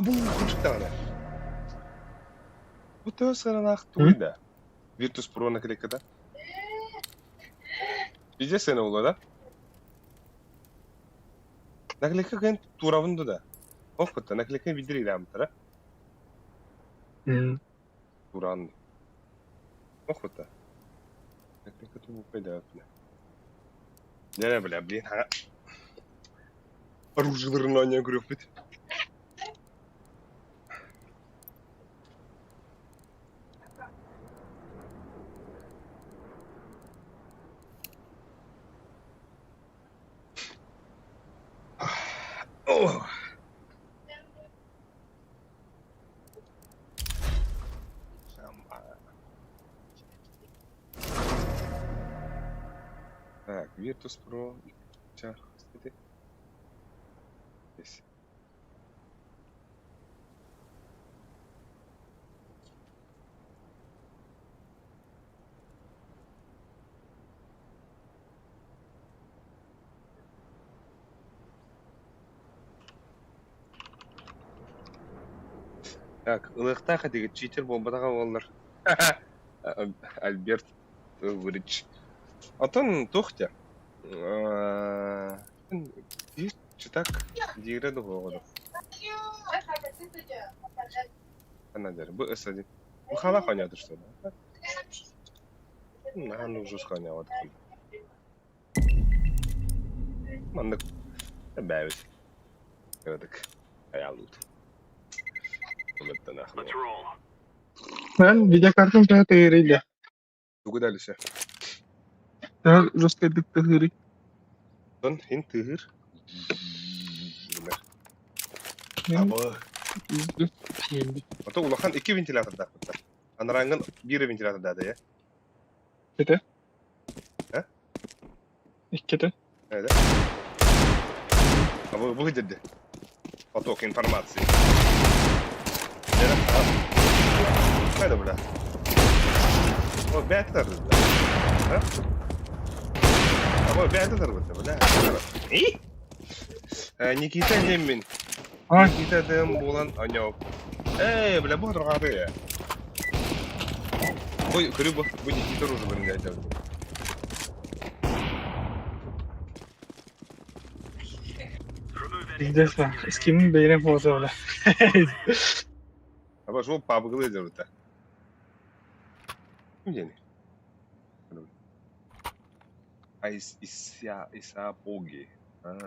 Bu küçük tane. Bu töz sarınak tuyda. Virtus Pro nakleykada. Bizde sene olur da. Nakleyka gen turavında da. Okutta nakleyka bildiriyle amtara. Turan. Okutta. Nakleyka tu bu kadar yapma. Ne bile блин, ha. Оружиеларын оня көрөп бит. Oh. Так, Virtus Pro. Чар, кстати. Здесь. Так, ылыктаа хадиги читер бомбадага болдур. Альберт Вырич. Отон тухтя. Читак дигреду болду. Анадер, бу эсади. Бу хала ханяды что да? Нахан уже сханяды. Мандык. Бәвит. Gördük. Hayalıydı. Ben videokartım daha değeriydi. Çok güzel şey. Daha rastladık tığırı. Son Hint tığır. Ama. Ata ulakan 2 ventilatör da. Anarangın 1 ventilatör da ya. Kete. He? Kete. Evet. Ama bu gitti. Поток информации. Hadi bula. O beter bula. Ha? Ama beter bula. İyi. Nikita Nemin. Nikita dem bulan anyok. Bula bu kadar ya. Ой, криво, bu Nikita уже блин ya. Bizde eskimin beyine fazla öyle. Ama şu pabgılı ediyor burada. Yeni. İsa Bogi.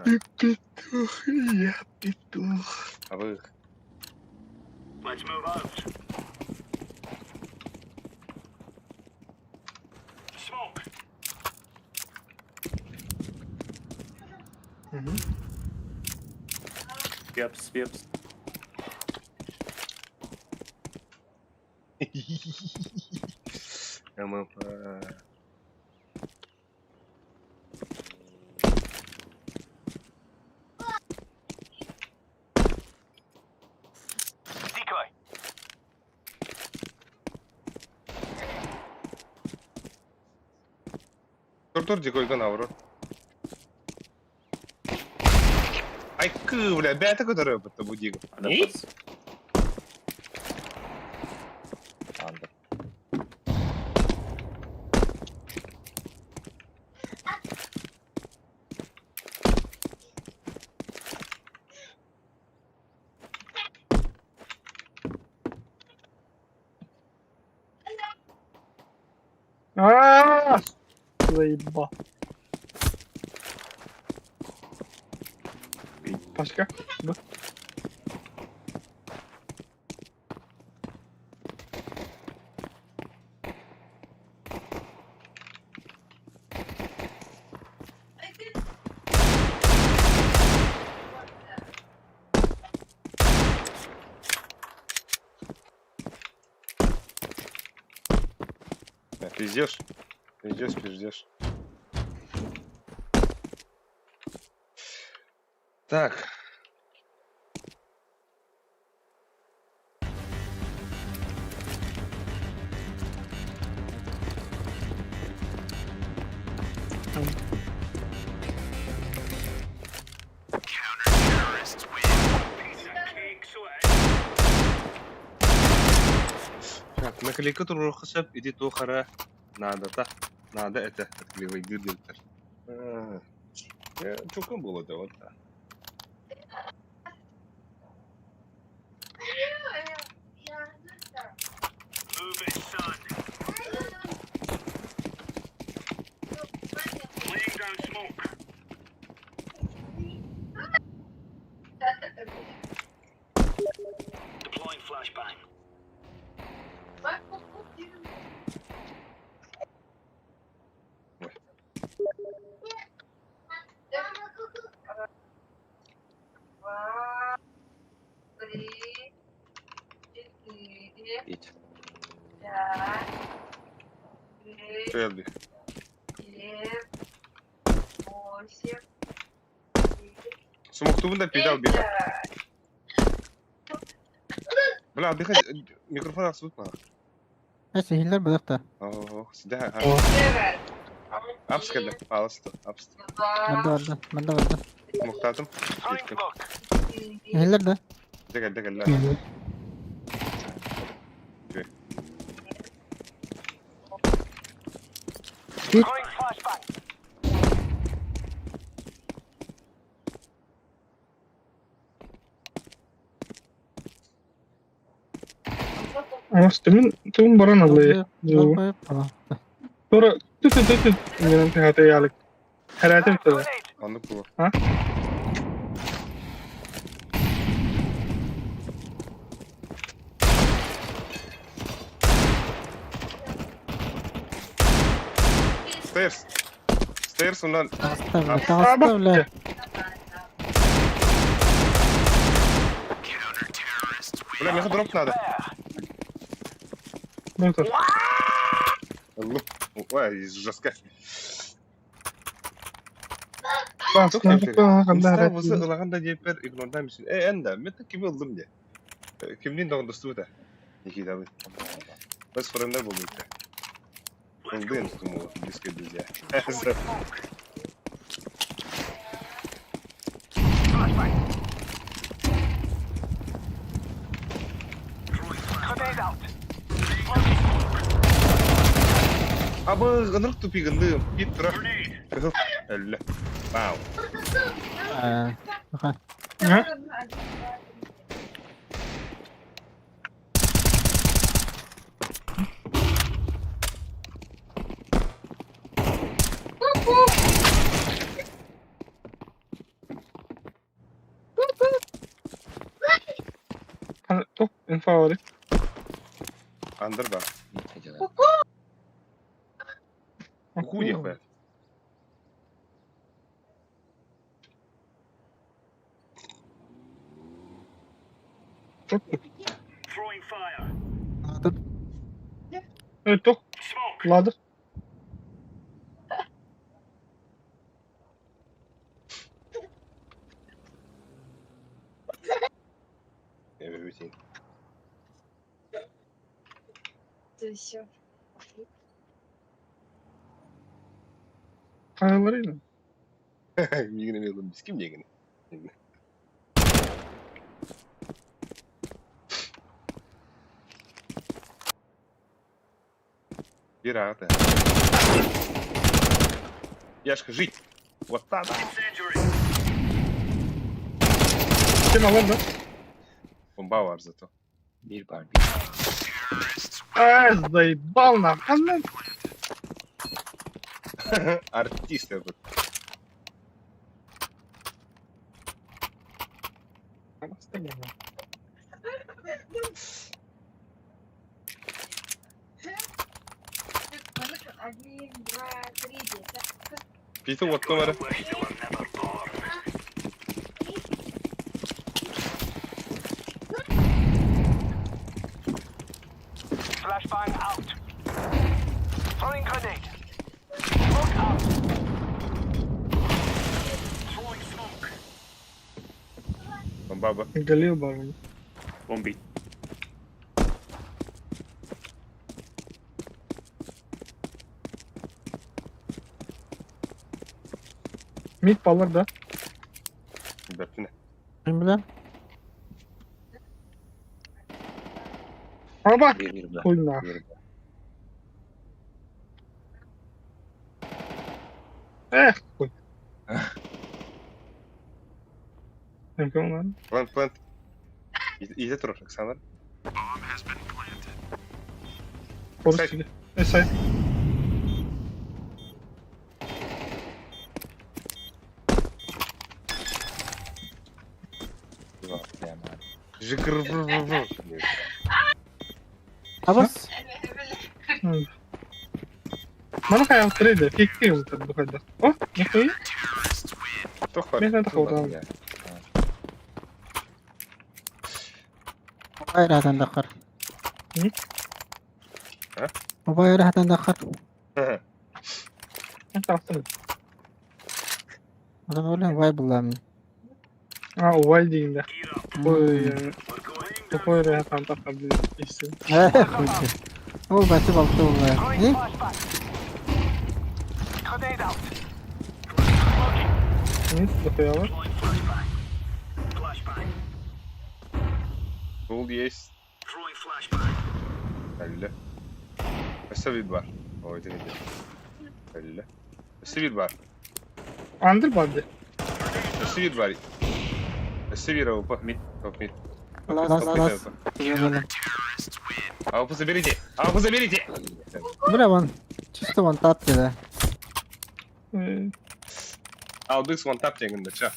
Pituh, iya pituh. Abi. Let's move out. Вепс, вепс. МФ. Тур дикойган авро. Ай, бля, бята которая по табу диго. Заебал. Başka? Bu. Пиздешь? Пиздешь. Так. Так, наклейка туру хасап иди тохара надо это отклеивай дырдыр. Я чуком было да вот. Ить. Селби. Сумоктубunda педал бит. Бля, отдыхай. Микрофон отсутствует. Neyse hiller bırak da. Sidah. Apskada. Alstı. Bende vardı. Muhtatım. Gittim. Hiller de. Gel. Ama tüm baran alıyor. Zorba yapma. Sonra tüt. Benim tehate yalik. Herhalde bitti. Anlık bu. Ha? Stairs ondan. Оставля. Бля, мне дроп надо. Ну то. Ой, жестко. Kanka Musa ılağında cepper ignordan misin? Enda, meta kimi oldum diye. Kimliğin doğrusu da. İki tabi. Bas fırında buldum işte. Oldu yani tutumu diske düzeye. Abi ınırk tupi gındığım. Git bırak. Elle. Wow. Bakın. Ha? Top info var. Under bak. Хуй хватит. Throwing fire. Тух. Ладно. Я верю. Все. Kayalarıyla. Yine bir oğlum. Biz kim yine? Пираты. Яшка, жить! Вот так! Kim alır da? Bomba var зато. Bir var. Заебал нахуй. Артист этот. Один, два, три, Питу вот номер. Flashbang out. Throwing grenade. Smoke out. Throwing smoke. Бомба. Geliyor bana. Bombi. Mid alır da. Dörtüne. Kim bilen? Araba. Bir var. Koyun koy. Yapıyorum lan. Plant. İyice dur Alexander. Boris gibi. Esay. Жикр. Abbas. Mana kayak trade. Kiki untuk bekerja. Oh, ngerti? Тухай. Мен надо хаврам. Mobayır hatan dakar. Hı? Ha? Mobayır hatan dakar. Taktım. Adam öyle vay bulam. Ha, ovay diyeyim de. Oy. Çok öyle yapan takabilir. İşte. O batı baktı vallahi. Ne? Grenade out. Ne? Bakıyorlar. Flashbang. Gold есть. Throwing flashbang. Belli. Nasıl bir var? O öyle değil. Belli. Nasıl bir var? Underbody. Nasıl bir var? Nasıl bir avpa? Mid. Top mid. Last. Авпу заберите! Авпу заберите! Бля вон. Чисто вон тап dedi. Aldık one tap cenginde ça.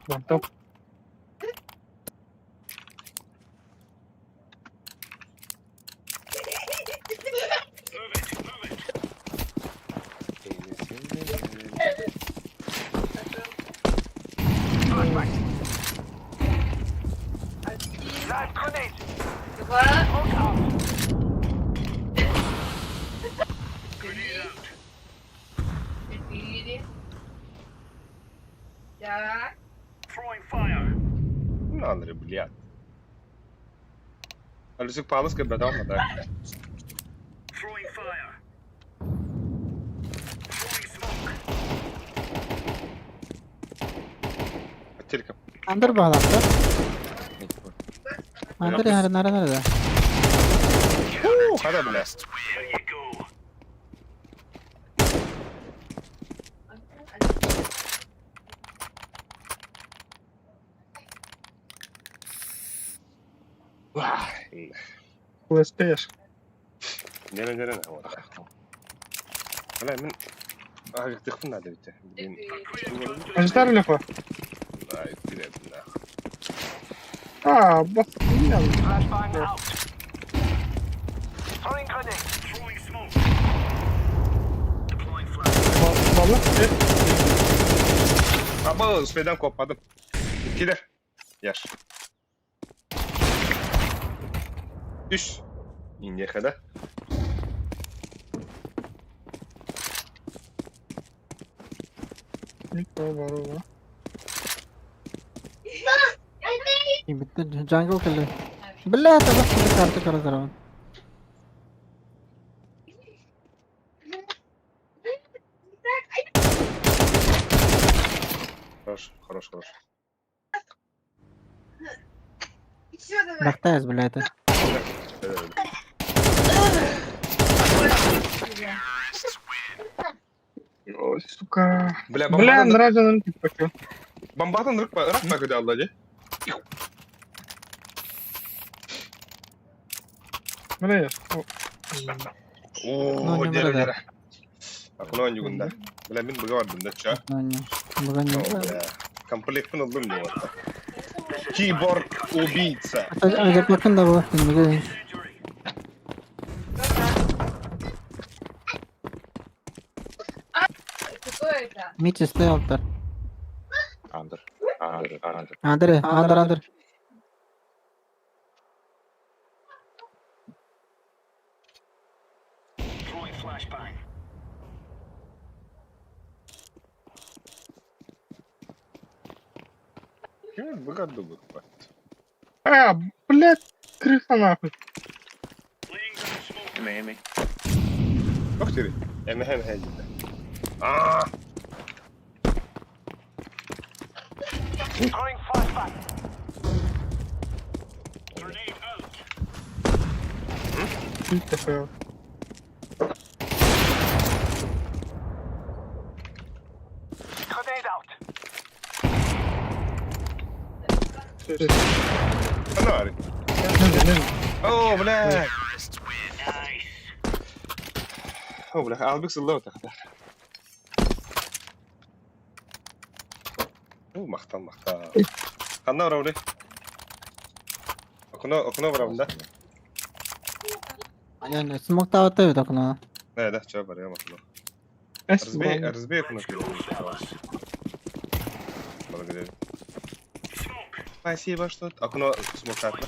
One tap. Live grenade. Grenade out. Throwing fire. Надо, блядь. Алисик палас как бедал, да. Throwing fire. Throwing smoke. Ателькам. Under bağlattı. Under yani nerede? Hadi bile. There you go. Vay. USP. Nere ne var? Hala min. Ağır tıkfın hadi bitti. Ajдар легко. Ay, direkt. А, бак. Flashbang out. Throwing grenade. Throwing Valla. Aba üsteden kopladım. Gider. Yaş. Düş. İnce kadar. Var o. bitti. Jungle kelli. Billah tabak kili kartı kara zaravan. Хорош. Бахтаяз, бля, это. Ой, сука. Бля, Бля, нравится типа. Бомбатан рак пакыды алла же. Бля, я. Oo, jere. Akuna oyuncunda. Bля, ben buga vardım da ça. Bugan Комплектін oldum ne var. Keyboard убийца. Acaba bakın da bu. Şimdi gelin. Мид стоял алтар. Андер. Андер. Kim bu kadar bu? А, блядь, крыса нахуй. Еми. Bak seri. Hem cidden. Aa! İlk defa yok. Ne var? Oo, bля. Oo, bля, aldık sıllağı takıda. Oo, maktan. Kanna var orada. Okuna var bunda. Yani smoke da atıyor da kuna. Nerede? Cevap var ya maktan. Arzbey okuna. Благодарю. Спасибо, что... Окно смокатно.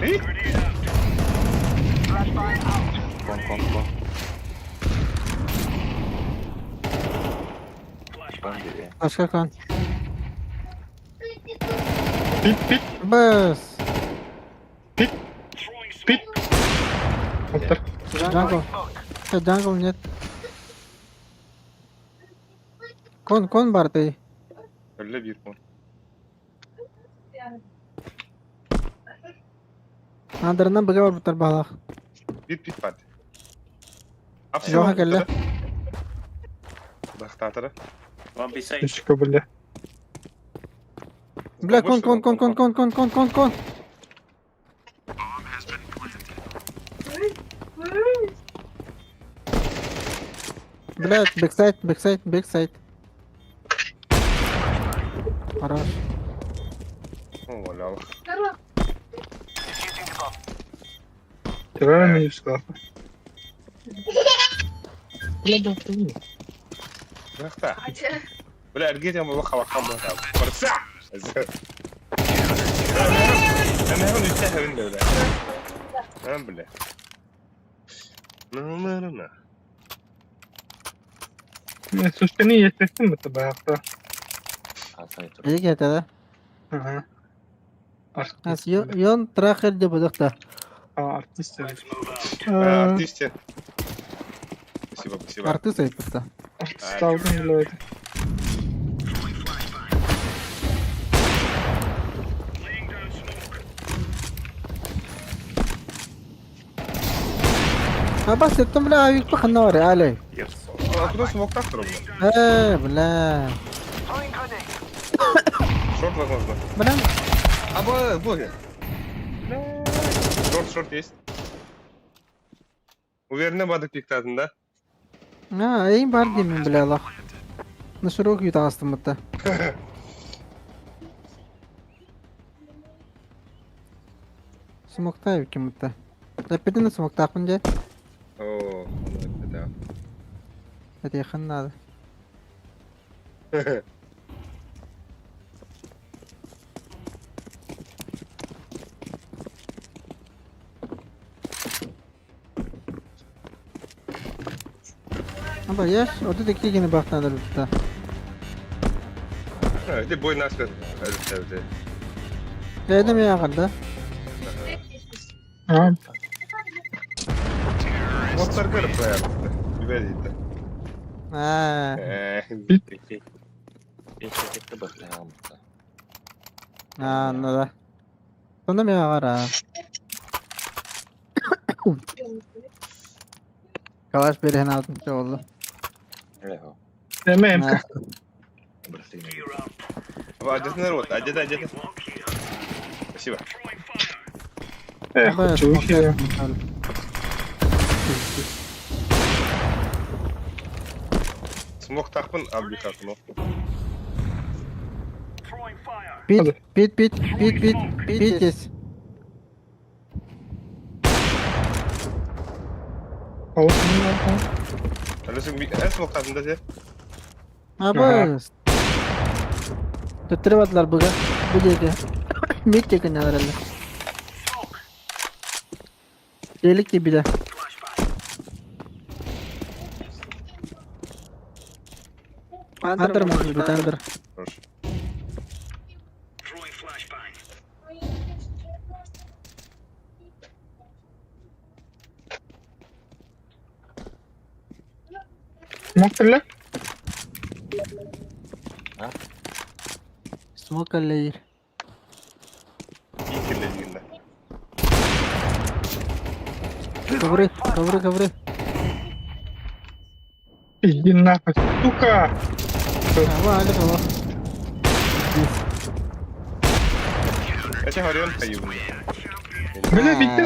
И? Кон. Başka kan. Пит. Bas. Пит. Алтар. Jungle. Jungle нет. Кон бар ты. Öyle bir kon. Андернан бага бар бутар балах. Pit var. Жоха келле. Бak tatara. One B side. Ишка, бля. Бля, кон. Блядь, бэксайд. Хорош. О, валял. Тирай меня шкафа. Бахта. Бля, ргит я могу хавакам бахта. Форса! أنا هون يستاهل منه ولا؟ أنا بالله. لا. Слушай, не есть система тебя, İyi geldi de. Ага. As yon traher de budakta. Артист. Артисте. Спасибо. Артист ayıptı. Артист aldım bile öyle. بس انتم لا يطبخ النار يا علي. Откуда смог так трогать? بلا. Шорт возможно. بلا. Аба, боги. Шорт есть. Уверенно бады пиктадın da. ايه بردي من بلا الله. نشروك يتعصم متى. Смоктай кем-то. Запятый смоктах он где? О, это Это я хан надо. да. Ama yaş, o da teki yine baknadır burada. Hadi boy nasıl? Evet. Dedim ya kadar. Ha, Motor görüp koyardı. Güzel değildi. Ha. Eşekte bakayım. Ha, nada. Sonra mı ya ara? Kalaş bir hen altında oldu. Evet. demeyim. Ha. Abi acısı nerede oldu? Acıdı. Спасибо. Ama Çok iyi ya. Смог тахпын абдика смог. Bit yes. Olsun ya. Alıyorsun bir smog tahpında sen. Ama tutturamadılar bugün. Bu gece. Mid yakın herhalde. Delik gibi de. Under mı gibi under. Хорошо. Smoke Smoke layer. İyi kirlediğinde. Cover. Иди нахуй, сука! Вали его. Я тебе говорю, он каюн. Бля, bitti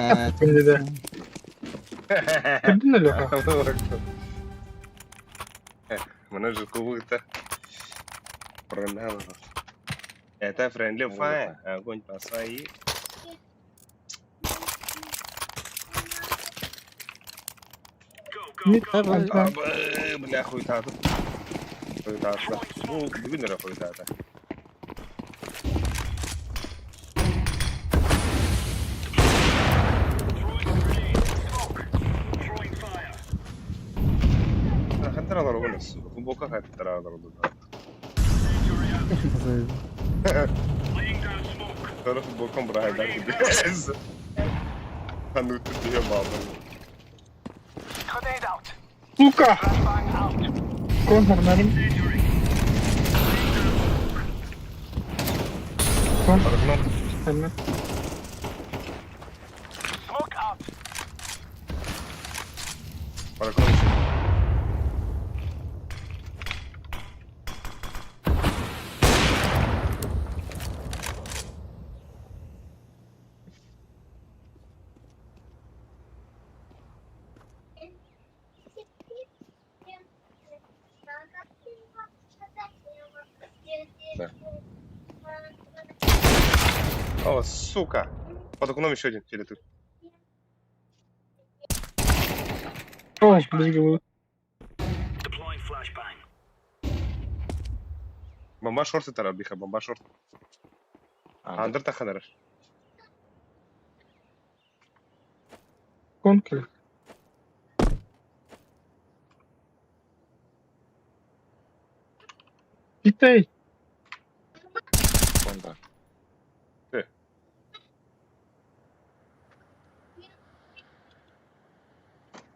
mi de? Kırdın da Лёха. Mana же какую-то пронал. Это friendly fire. Огонь по своей. Бля, хуйта. Хуйта. Ну, двинера хуйта. Хантера вынес. Глубоко хантера вынес. Sonra bokam bırakırlar gibi. Kanıtı diye bağlı. Сука! Контр нарым. Контр. Tamam. Para konuşun. О, сука! Под окном еще один телетур. Ой, без головы. Бомба шорты тарабиха, бомба шорт. Андер таханар. Контр. Питай. Конда.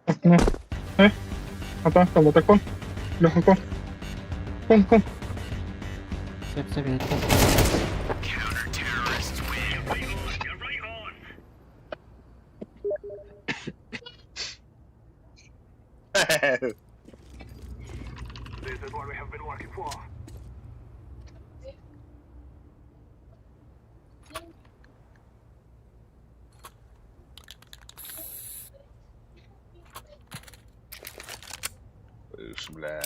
Окно. Ата, там вот окон. Лёха, кон. Кон. Сеп. This is what we have been working for. Бля.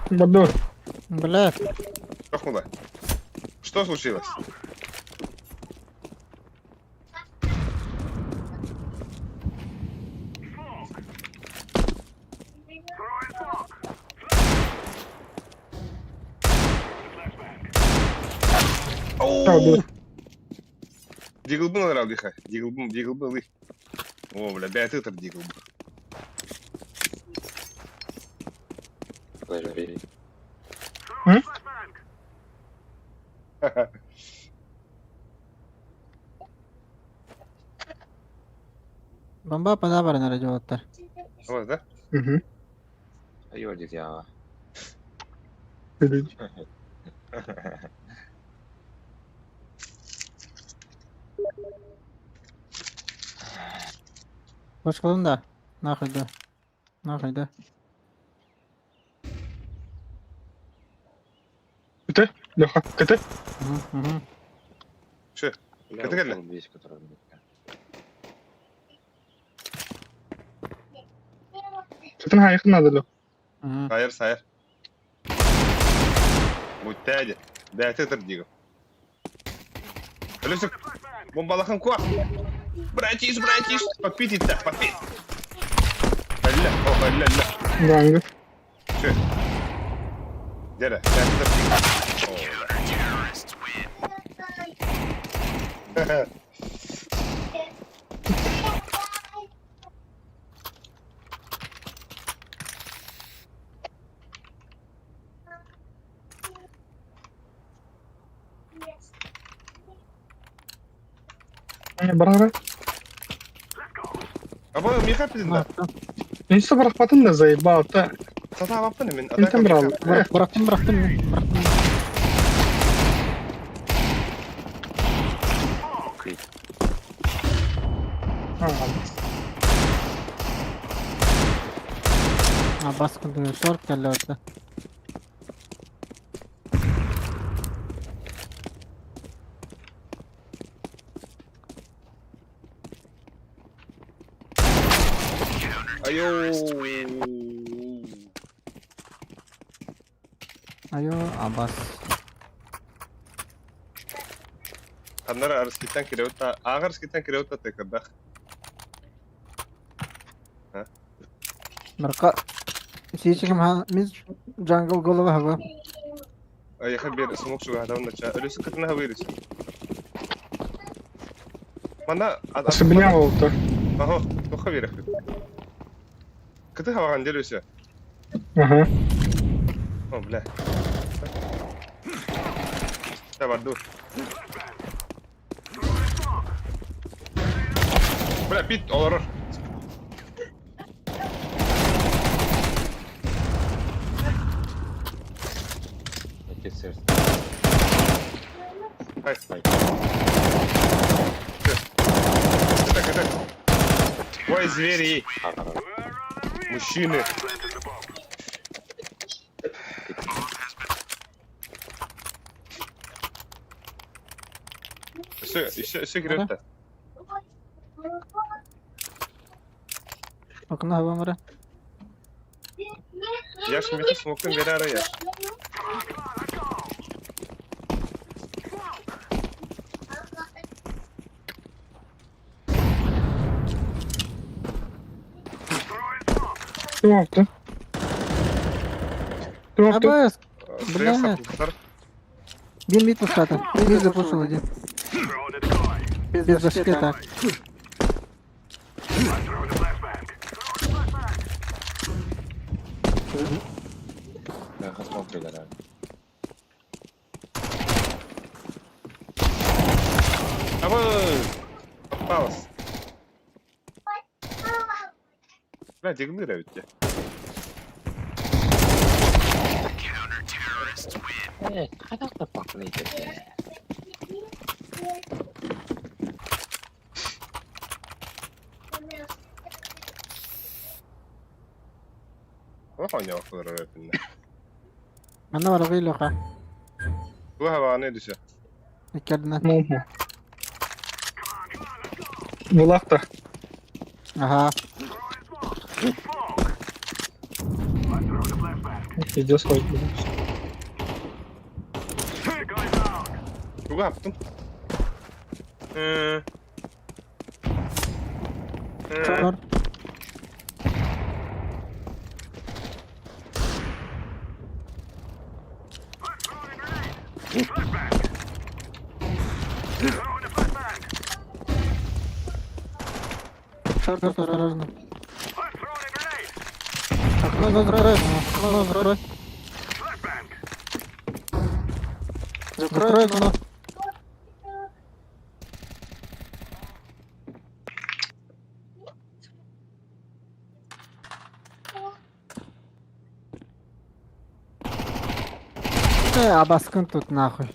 Бадор. Бля. Как куда? Что случилось? Правда. Дигл был рад диха. Дигл был их. О, бля, 5 литров дигл был. Бомба подабар на радиоттар. Вот, да? Угу. Ayol ya. Boş kalın da. Nakıydı. Nakıydı. Кыты? Леха, кыты? Hı hı. Что? Это реально? Есть, который... Кытын хайықын надо, Леха. Hı. Сайыр, сайыр. Муттяди. 5 литров дигл. Люсик, бомбалахан куа. Братиш, подпитить-то, подпить. Алля, о, алля. Гангы. Че? Деда, 5 литров дигл. Барара. Або миха пиздна. Нечто барахпатын да заебал, та. Сата баппын мен. Ентен брал. Bıraktım. Ha baskın short geldi orada. Ayo. Ayo Abbas. Аннар арскитан киреута, агарскитан киреута текада. Marka Сичигим ха миз jungle голова хава. Ай хабир смок шуга хадавна ча. Люсик кытна хавирис. Мана Особенно волта. Ага, то хавирах. Кыты хаваган делюся. Ага. О, бля. Давай, дур. Бля, пит, олар. Ай, ай. Это. Ой, звери. Мужчины. Все грета. Bakın hava var. Я ж меха смоком верара я. Что волта? Что волта? Abbas. Стресса, Bin bit пуската. Biz de пошел один. Без защиты так. Я посмотрю, да. А вот попалась. Бля, дигныря ведь тебя. Когда кто поклеит? Vad fan jag får röra upp inne? Bende var abi loka. Du har varit nere så. Kendine. Муму. Булакта. Aha. Иди сходи. Bu yaptım. Short. Short, осторожно. Окно закрой. Окно закрой. Закрой окно. Обоскун тут нахуй.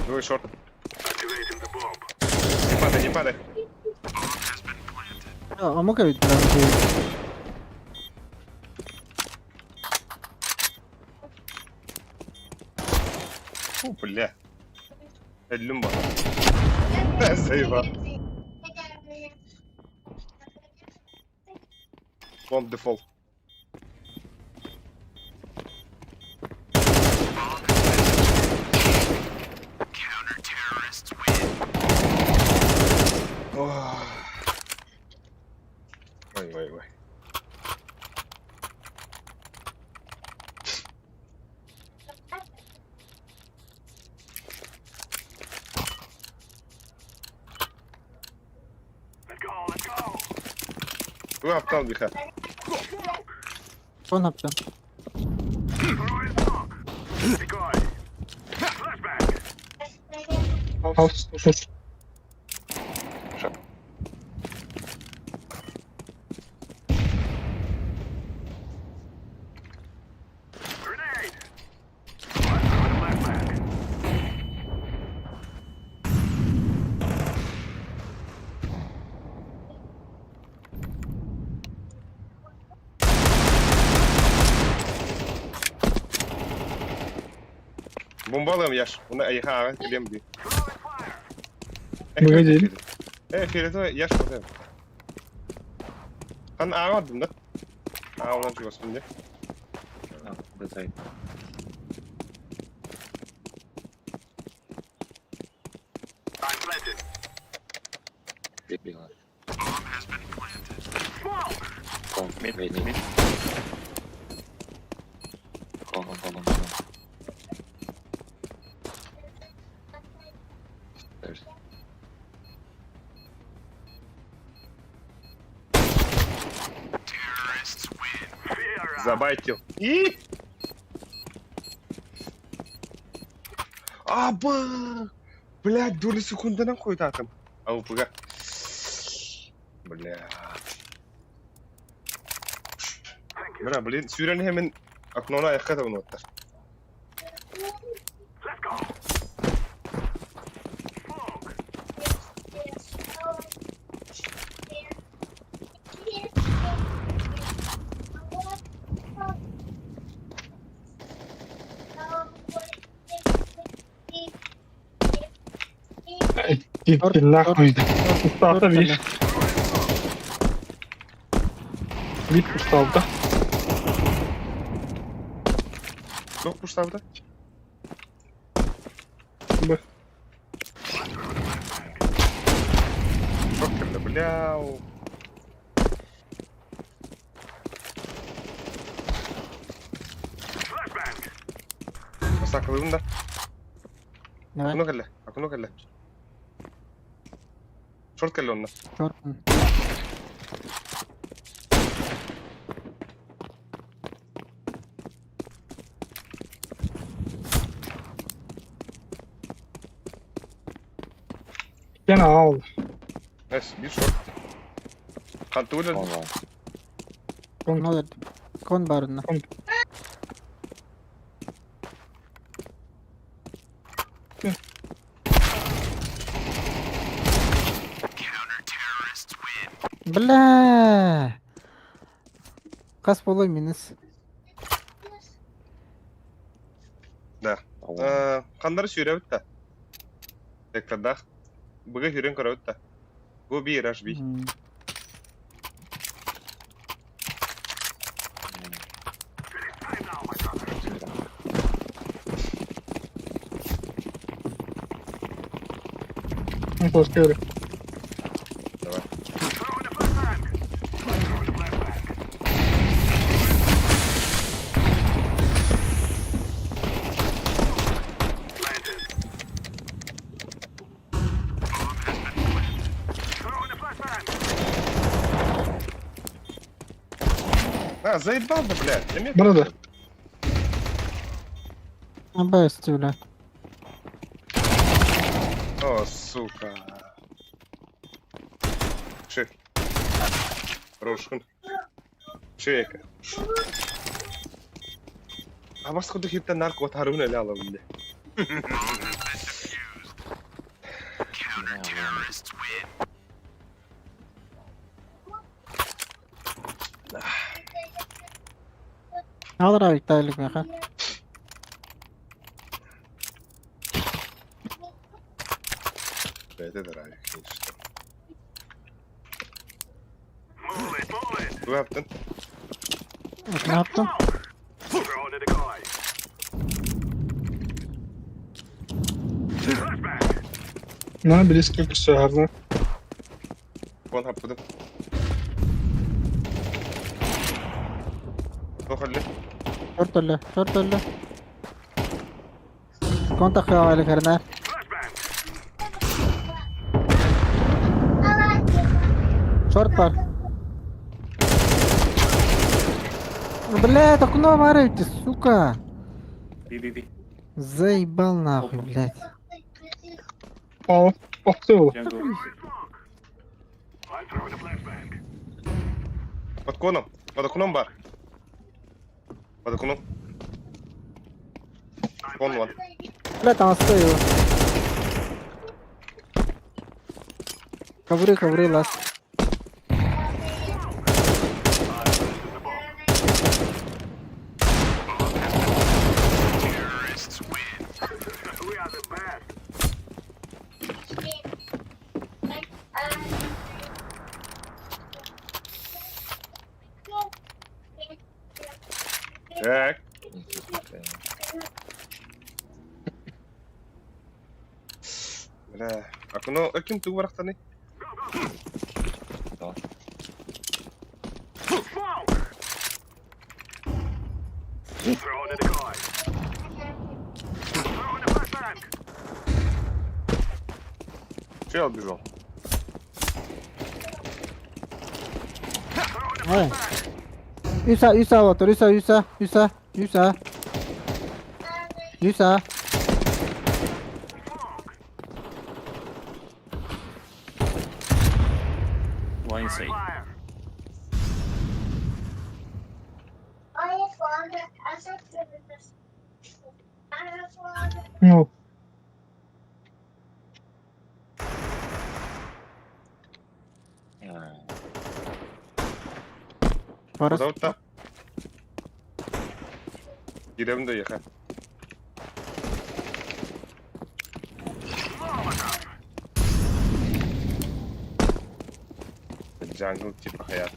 Другой шорт. Не падай, не падай. А мог я ведь прям Фу, бля. Люмба. Заебал. Bomb default. Ой. Bu aptal bir ha. Он опять. Alt. Bombalım yaş. Onu ayıha geliyorum diye. Böyle değil. Fileto yaş bakayım. Ben ağladım da. Ağladım çıkıyorsun şimdi. Detay. Bekliyorlar. Mid, mid. Kolon. There's. Забайтил. И... Аба! Блядь, доли секунды на какой-то атом. Ау, пуга. Бля. Бля, блин, сюрен hemen окнона ayakta da unutlar. Gitti nahuydu. Ustahta bir. Bir ustahta. Yok Mustafa da. Bak. Çok kirli, bля. Sakladım da. Akunu kelle. Short kelle onunla. Short. Gene al. Nice, bir short. Kanıtı öyle. Kon olur. Kon barında. Бля. Kas болой минус. Да. Қандары сүйрәбіт та. Теккадақ. Бұға сүйрен көрәбіт та. Бұ бей раш бей. Пошли. Давай. Заебал, да, блядь. Burada. Бести, бля. О, сука. Ши. Рошкун. Шейка. А вас ходу хитта нарко таруна ляла, бля. Alır abi iptallik mi ha? B'de de abi işte. Ne yaptın? Ne yaptın? На, близко к шарну. Вон хаппыdım. خلي شورت ولا كنت اخي على كرنا شورت بار блядь, окно варите, сука. Би. Заебал нахуй, блядь. Ох ты. Под окном бар. Под окном. Вон вон. Бля, там стою. Ковры, лаз. Так. Бля, окно, каким ты варахтаны? Чел бежал. Ой. Юса, вот, Юса. One side. Ну. Куда вот так? Girelim de yakar. Jungle типа хаят.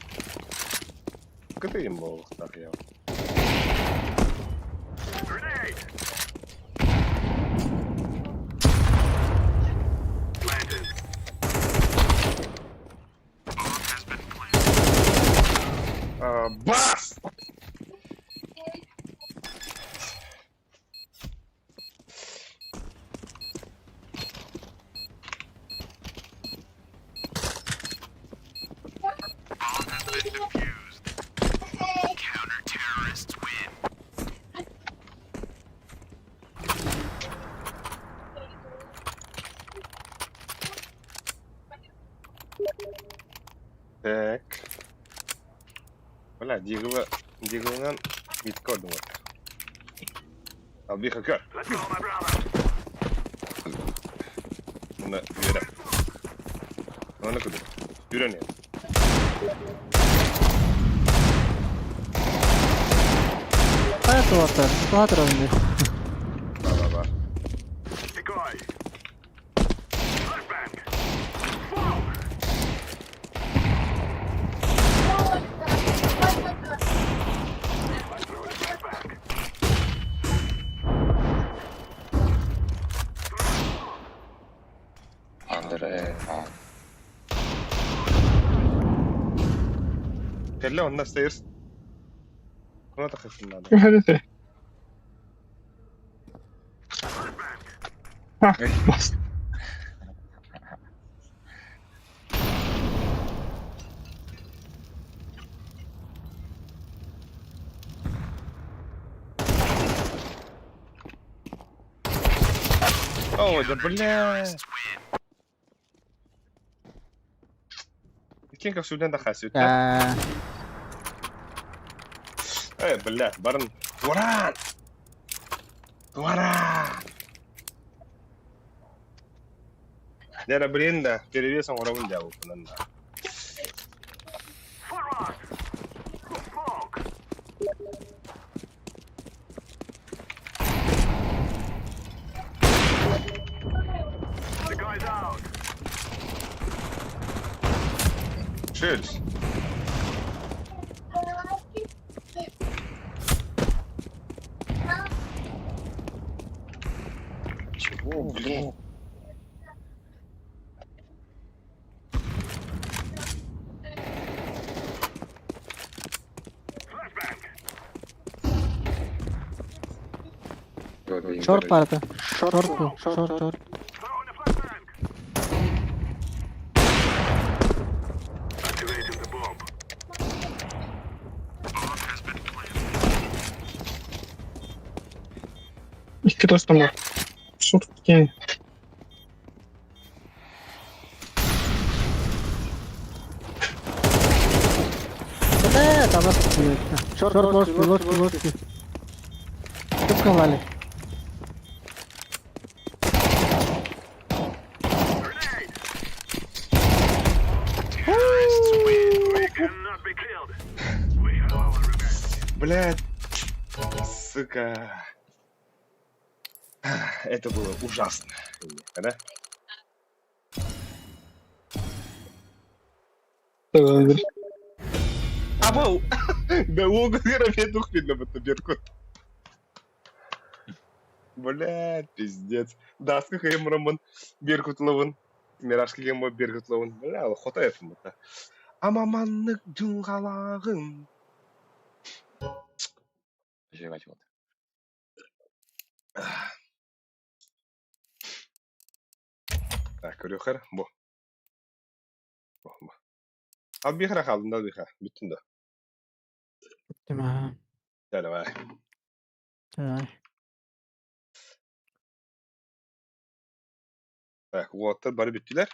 Когда им был так я? Бас! Ага, дигылынан бит көрдüm вот. Al bir kör. Buna yere. Ona kadar. Yürü ne? Hayatı var tabii. Daha tarafında. Var. Kelle ondan stairs. Kuna takılsın lan. Hadi. Ha, bastı. О, да бля. Кем как сюда дахасит? Бля, барн. Туран. Дера бренда перевесом уровень дявол пананда. Shields. Чего, блин? Short vardı. Short bu. Short. İki dostum var. Short yani. Да, там Short ложки. Тупка вали. Блядь. Сука. Это было ужасно. Да? Абау! Да лого графе тухлина в эту берку. Блядь, пиздец. Да, сколько ему Роман Беркутловын. Мираж келген бой Беркутловын. Бля, ол хота етім. Амаманнык жүңғалағын. Жевать вот. Так, көрөкөр. Бу. Ал бихра қалдың да биха. Бүттін да. Tamam. Давай. Tamam. Так, уоттар бары бүттілер.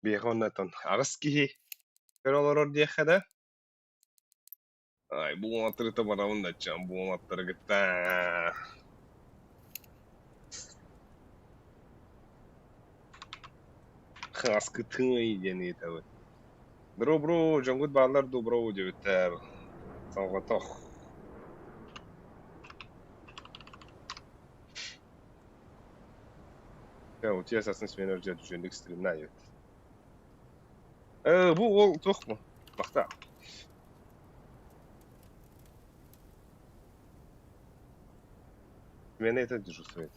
Биха оннатан ағыс кихи. Көр олар дияқа да. Ай, бұл уоттары табарауын да чам. Бұл уоттары гітта. Хаскы тыңай дені етәуі. Добро, жаңғыт барлар добро дебіттер. Салға тоқ. Ya, у тебя Assassin's Creed уже düşürdük stream'den evet. Bu ol toq mu? Baxta. Меня это дежурствует.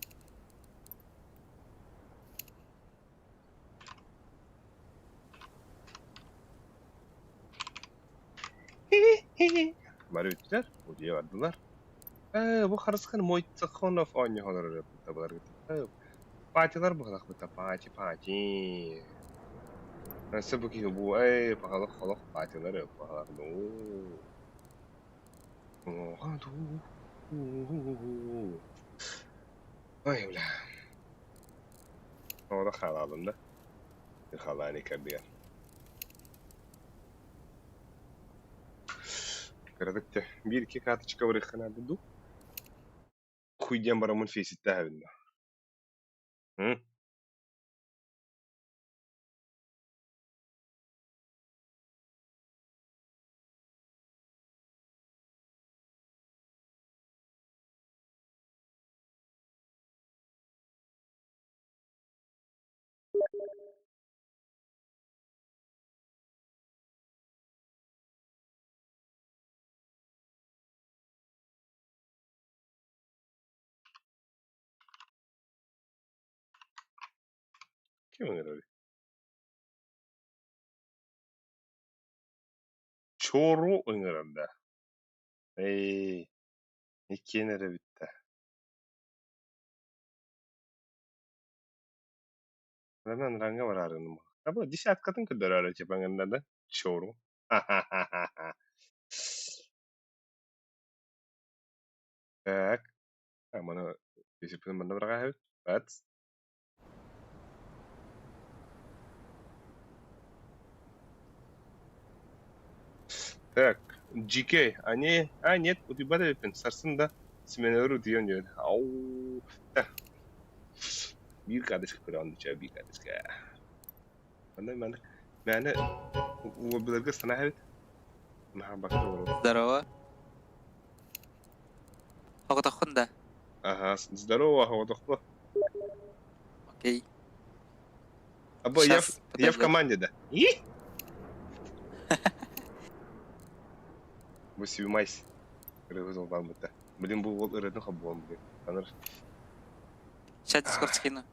Marütler, bu diye vardılar. Bu Харысхан Мойцахонов oynuyorlar tabalar. Патилар bu kadar pati. Nasıl bu ki bu pahalı patiler pahalı. Ay ulan. O da halalında. Halani kardiyan. Кырадыкта bir iki карточка вырыхана ду. Хуйден барамын фейситте хабинда. Kim öngöröbi? Çoru öngörömde. Ikkenere bitti. Hemen ranga var arınım. Ama diş atkatın kadar aracı bana da çoru. Так, mana disiplin mana berapa? Bats. Так, GK, они... А, нет, у тебя да сарсында сменеру диyon diyor. Au. Bir kardeş kıran diyor, bir kardeş ka. Mana वो बुजुर्ग सुना है ना बाकी तो здорово هو تاخد ده ага здорово هو доктор окей або я в команде да بس يومايس ريفوزون بالمتا بدين بو ريدن خبون بدين انا сейчас дискорд скину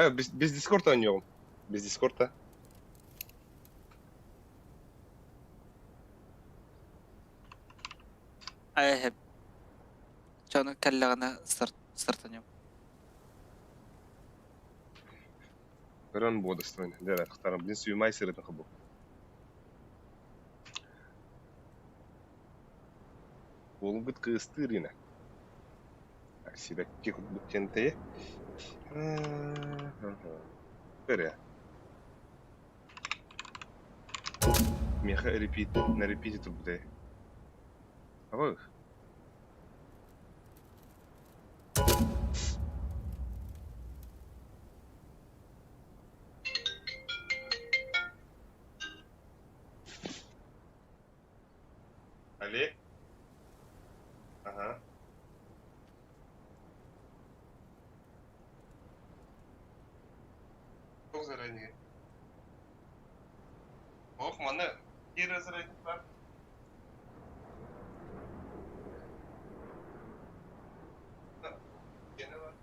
без дискорда oynuyorum без дискорда اهب كانوا كلغنا صرت اليوم ران بو достойно да اختار بدين يومايس ريدن خبون Olgut kıstırına. Aksida kekut bukenteye. Böyle. Меха repeat на репетитор буде. Або. Ali. Ага. Çok заранее. Ох, mana bir заранее var. Gene var.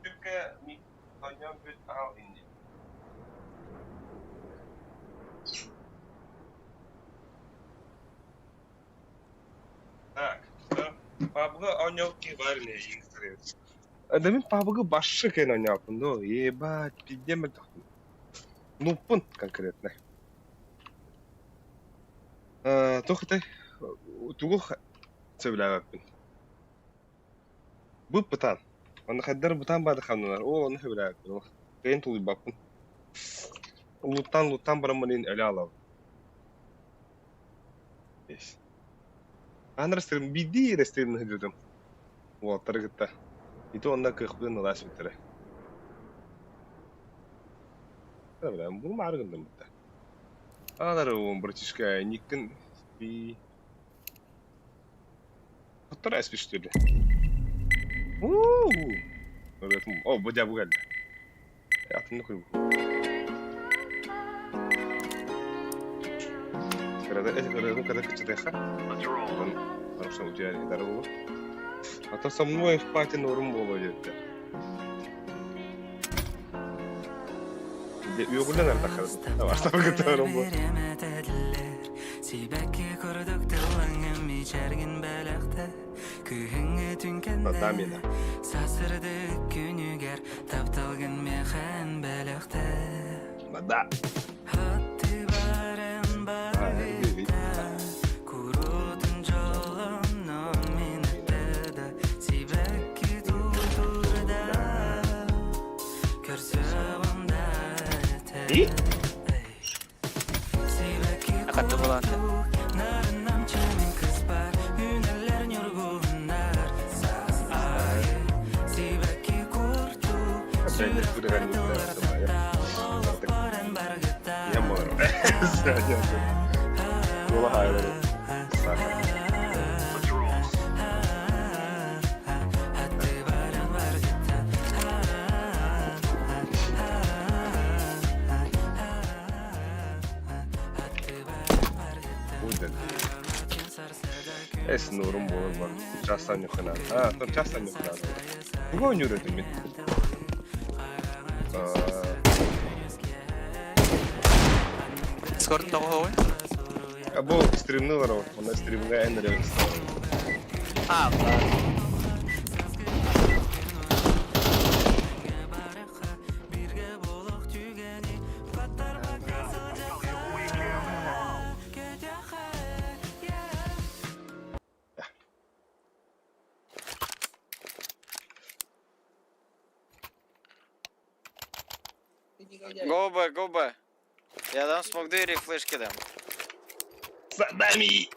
Çünkü mikrofonum bir daha indi. Так, PUBG ойнауки бар не игры. Адамын PUBG башшы кен ойнауын да, ебать, пиздем это. Ну, пункт конкретно. Тохтай, тугу сөйләгән. Бу пытан. Аны хәддәр бутан барды ханнар. О, аны хөбрәк. Кайын тулый бапын. Луттан барамын әле алам. Yes. Анрастрим биди рестрим һәдәм. Вот, таргытта. Ито онда кыхбын лаш битере. Табрам, бу маргындым бит. Алар он братишка никин и Оттарас биштеле. О, бодя бугал. Атымны куйбу. Когда кычыдайха. Хорошо, у тебя дорогу. А то со мной в пати норм было где-то. Uygulan arkadaşlar. Tamam, tabii ki doğru bu. Adam yine. Bada. İyi. Akatты болады. Ben de buraya geldim. Yamor. Yola hayırlı. Es nurum olur bak. Çastan yukarı. Ha, tam çastan yukarı. Bu oynuyorum ben. Discord того ғой? Bu stream'ni var o. Onda stream'ga en real. А, Go Б. Я дам смог двери, флешки дам. За нами!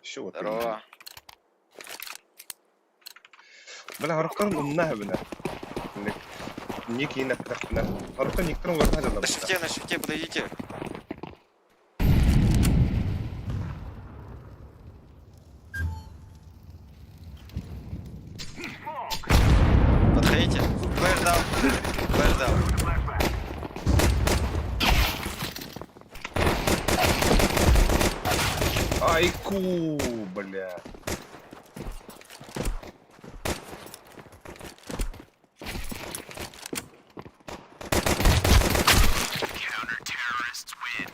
Що от? Здорово. Бля, аркан умна бля. Ники на птахна. Аркан никто не вырнал. На шифте, подойдите. Подходите. Флэш дал. Айку, бля.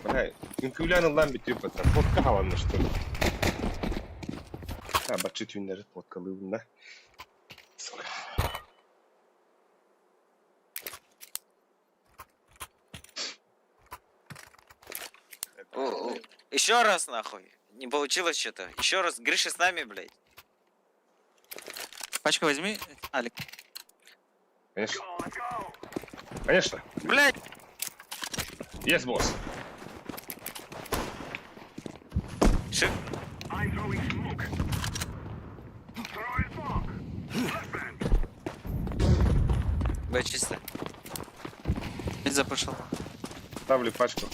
Бля, инкулян lan bitiyor pata. Vodka havalanmış tabii. Ha bak çetünleri vodkalı bunlar. Еще раз нахуй. Не получилось что-то. Еще раз. Гриша с нами, блядь. пачку возьми, Алик. Конечно. Конечно. Блядь! Есть босс. Шип. Б чисто. Ведь запушил. Ставлю пачку.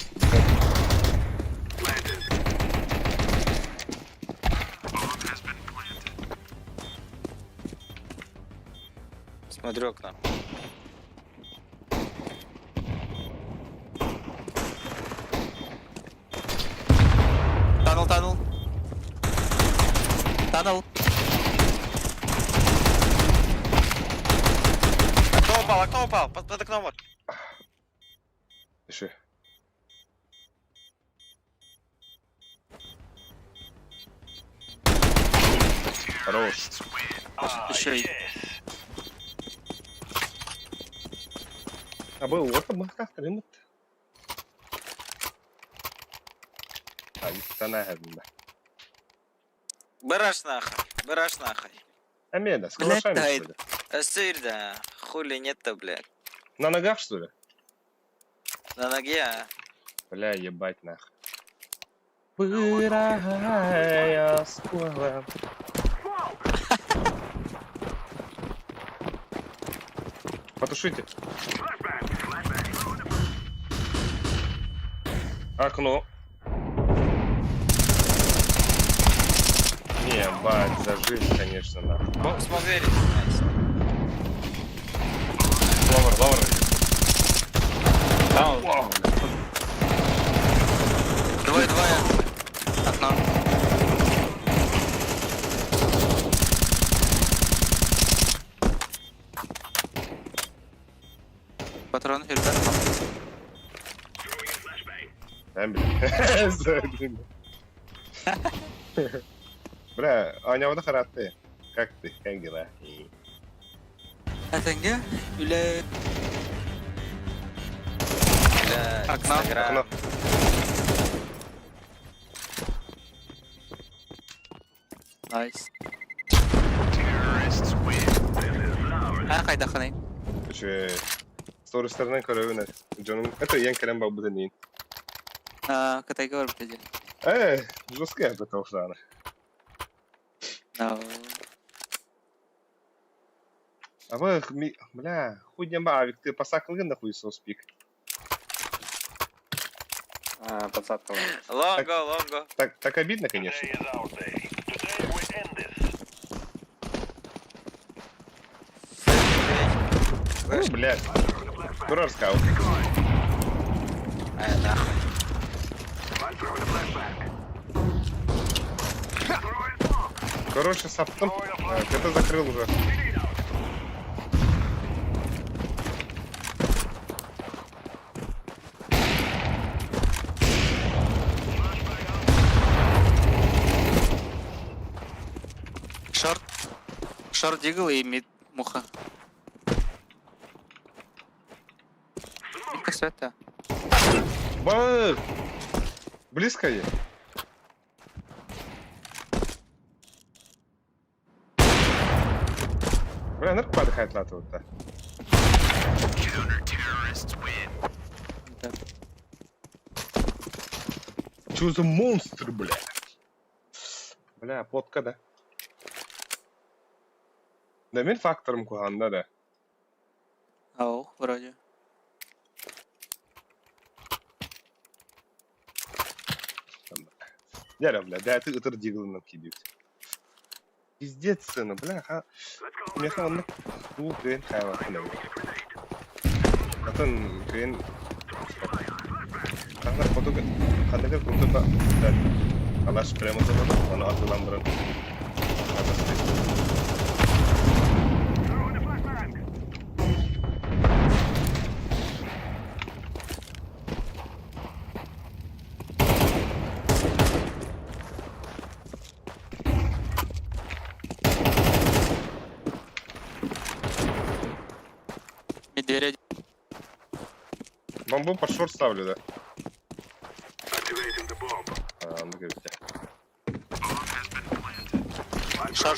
Смотрю окно. Танул. Окно упал. Под окном вот. Пиши. Хорош. Еще и. А был вот мы как рынок. А она гадна. Бараш нахуй. Амеда, с калашами Блядь, что ли? Сыр, да. Хули нет-то, блядь. На ногах что ли? На ноге, а? Бля, ебать нахуй. Пырая скоро. Потушите. Окно. Не, бать, зажим, конечно, нахуй. Смог верить. Ловер. Там. Двое. Окно. Патрон, ребят. Ben bile. Söyledim. Бля, Аня вода каратты. Как ты? Как дела? Атанга? Үле. Окно. Окно. Найс. Кайда ханайын? Şu story'larından körüğüne. Canım. Это ең кәлем бабы да дейін. Кытайга барып теде. Жесткая это толшана. А вы, бля, хуй не бавик, ты посакал на хуй соспик. Подсадка. Лонго. Так обидно, конечно. Ну, блядь. Курор скаут. Нахуй. Короче, саптом. Это закрыл уже. Шорт дигл и мид муха. Мидка света. Ба! Близко есть. Бля, надо подыхать на тут-то. Чё за монстр, бля? Бля, потка, да? Да мен фактором куханда, да. Ау, вроде. Яра, бля, да ты утыр диглынан кидит. Пиздец, сына, бля, ха. Мне хаванны. Bu köyün hayvanı. Zaten köyün kanka foto kanka foto da alaş premo da onu atılandıran. Медведь. Бомбу под шорт ставлю, да? Ну говорите. Шар.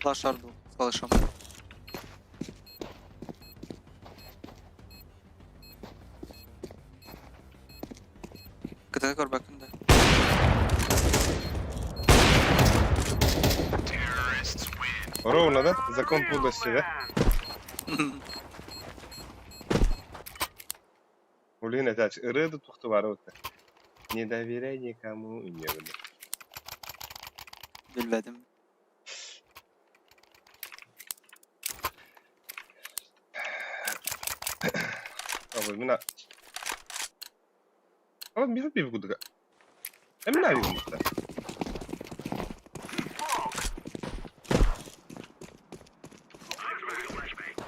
Флаш был с флешом. Кытай корбакында. Ровно, да? Закон подлости, да? Блин, это рыда тухты ворота. Не доверяй никому и не буду. Bilmedim. Abi mina. Ama bir kuduga. Emina bir kuduga.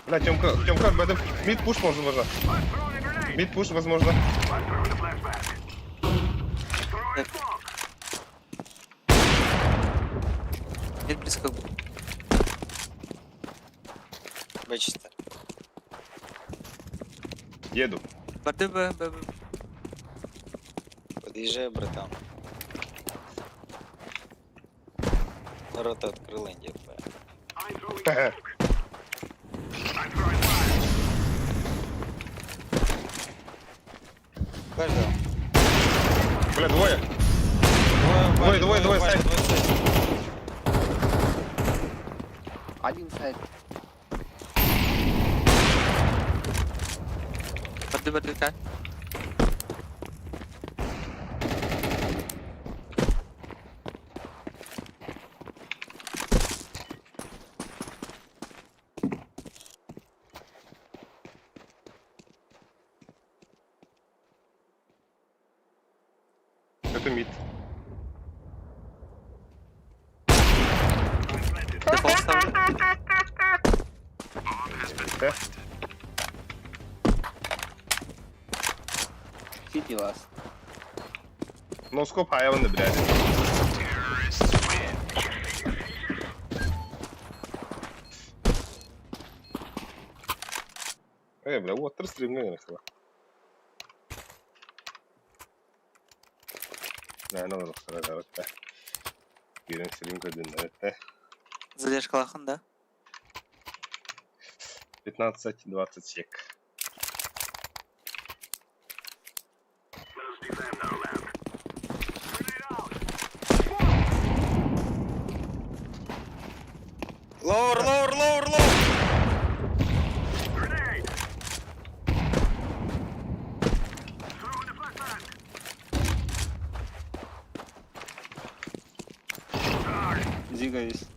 Бля, Тёмка, об этом мид пуш возможно. Мид пуш возможно. Мид близко. Бачите. Еду. Б. Подъезжай, братан. Ворота открыл Индия. Каждого. Бля, двое, сайт. Один сайт. Барды как? Это мид. Дефолт ставлю. Да? Пипи вас. Носкоп hayvanı birader. Бля, вот 3 стримны нахуй. Да, надо рассказать, да. Гирен стрим кадын, да. Задержка лахан, да? 15-20 сек. Lower, lower, lower, lower. Зига есть.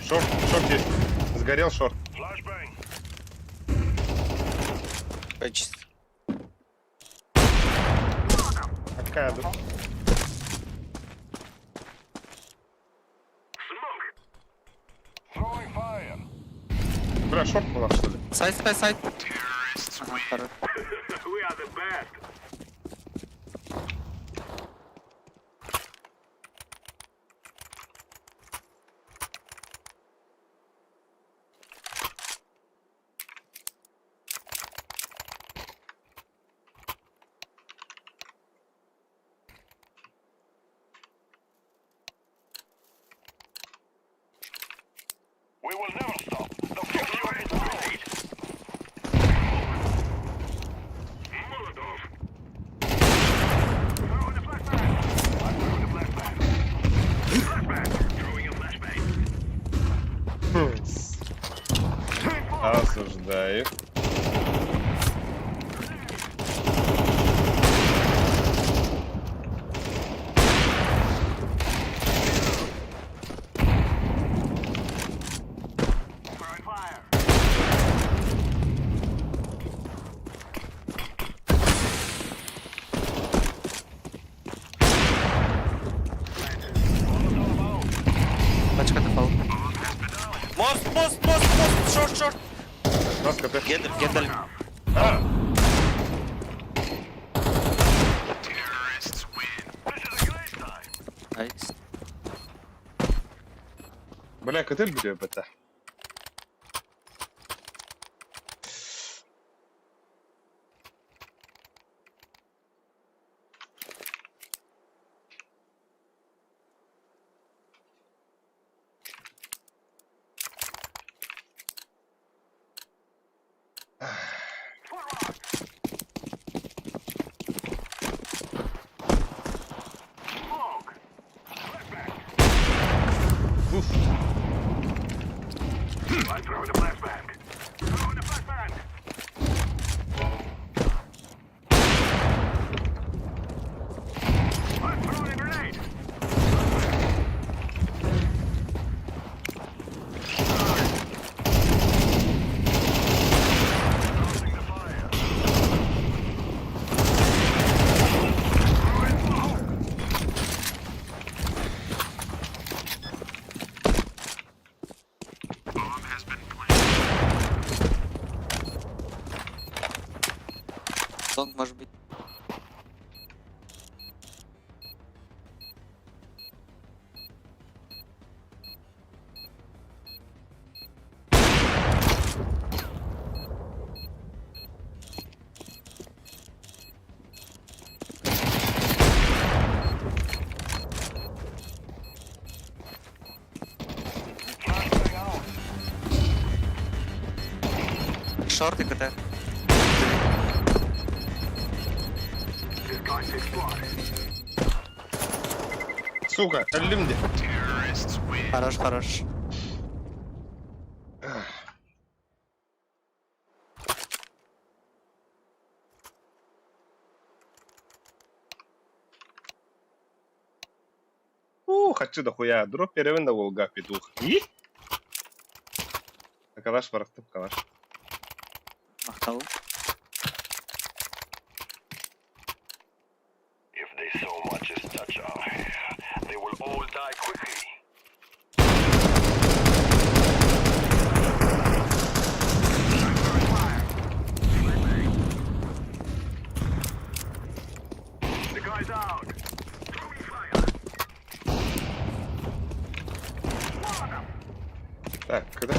Шорт есть. Сгорел шорт. Почти. Акаду. Бля, шорт была, что ли? Сайт, сайт, сайт. Ага, хорош. Осуждаю. Пачка топал. Мост, мост, мост, мост, шорт, шорт. Маска, ты. Гендель, гендель. Найс. Бля, котель biliyor beta. Лонг может быть. Шорт и КТ. Сука, ölüm de. Хорош, хорош. Хочу дохуя. Дроп перевен да волга петух. И? Калаш барактып калаш. Мақтау. Так, когда...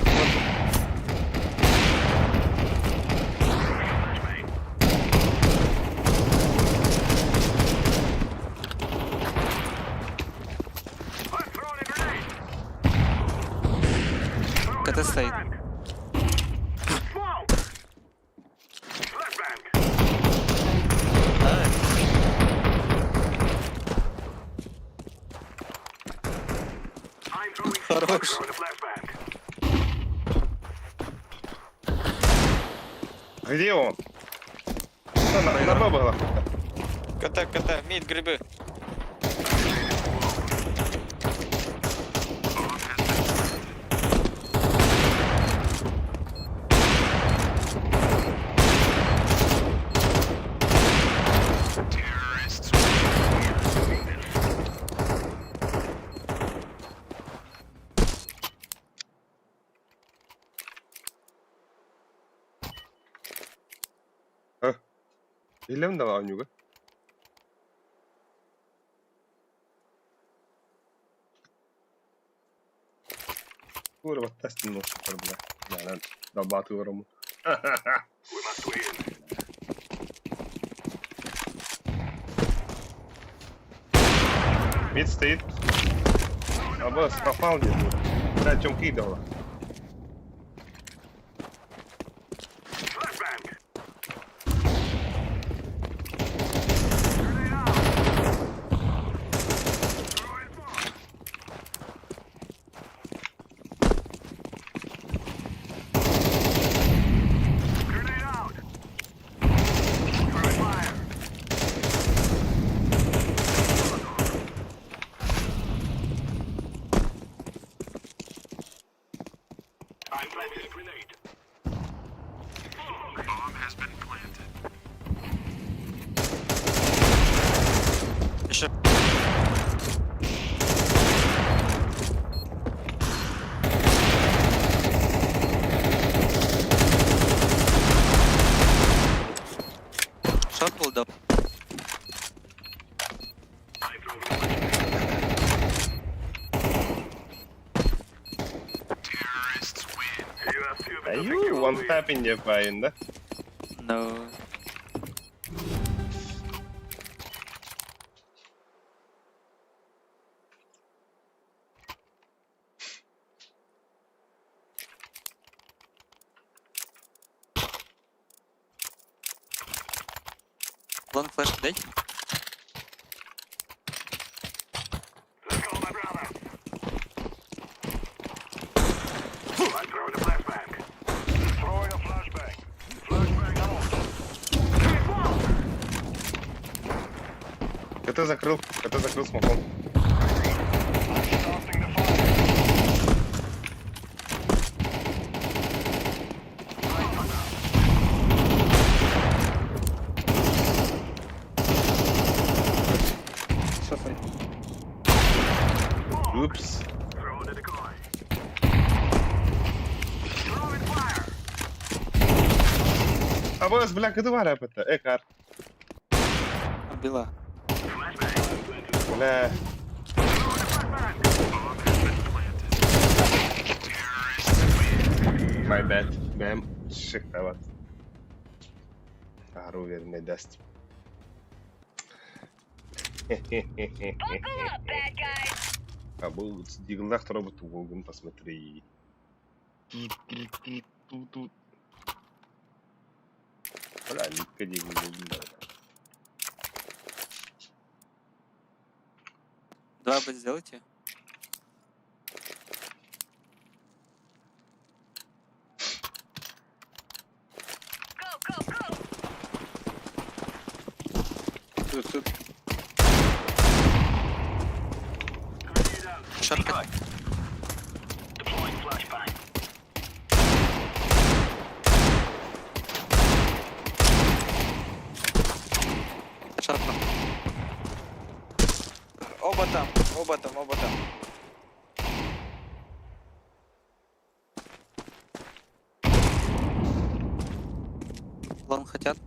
КТ стоит. Хорош. Где он? На Б было. КТ, мид, грибы. Hilem de var juga. Gue udah tes dulu sebenarnya. Jangan udah batu orang. Mid стоит. Абас попал где-то. Да, чем кидала. Еще. Шорт был, да. Are you one tapping your fine, да? No. Long flash дай. КТ закрыл смоком. Упс. Абас, бля, къде валя пътя? Кар. Била. Бля. My bad. Benim şıkta var. Ару верно даст. А будут дигнах роботу Волган, посмотри. Тут. Бля, нитка дигнах. Два бы сделайте. Тут. Шорт. Шорт. Оба там. Лонг хотят.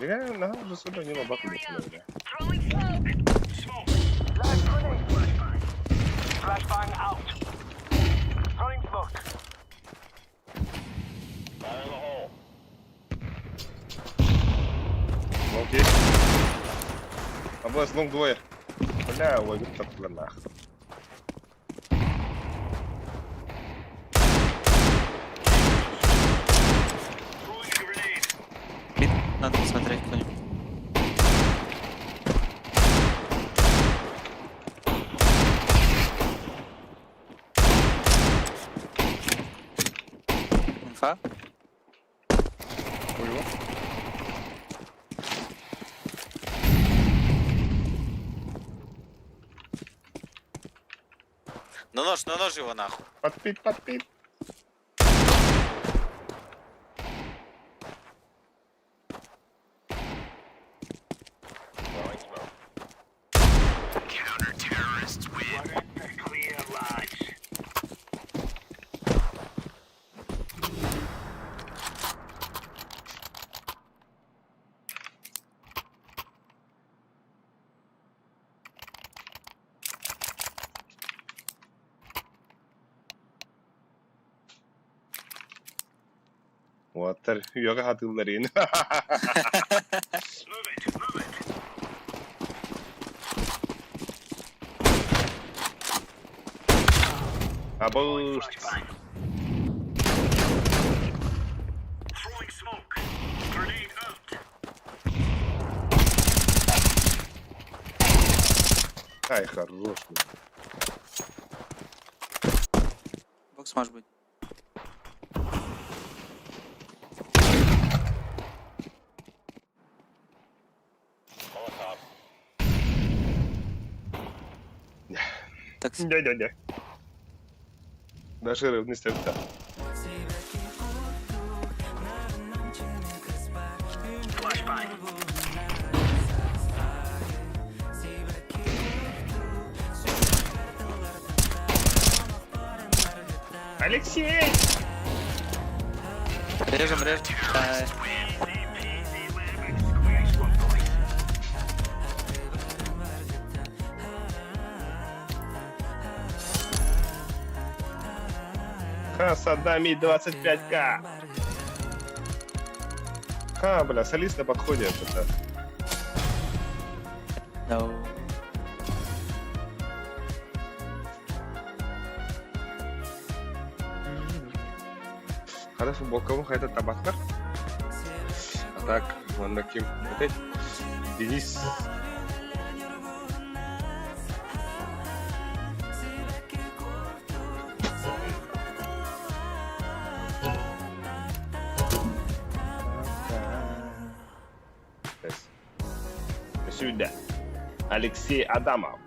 Я на вже сюди не лобаку не знаю. Окей. Обои слон двое. Бля, ловит так нах. Мид, надо посмотреть по нему. Инфа? Хуево. На нож его нахуй. Подпит. Water, yoga hatırların. Abo. Ай, хорош. Бокс может быть. Такси. Да. Наши рыбные стрельца. Алексей! Режем. Саддами 25к. Бля, солист на подходе это. No. Ada футболка какая-то табаскар. А так, вон таким. Опять. Денис. Сюда. Алексей Адамов.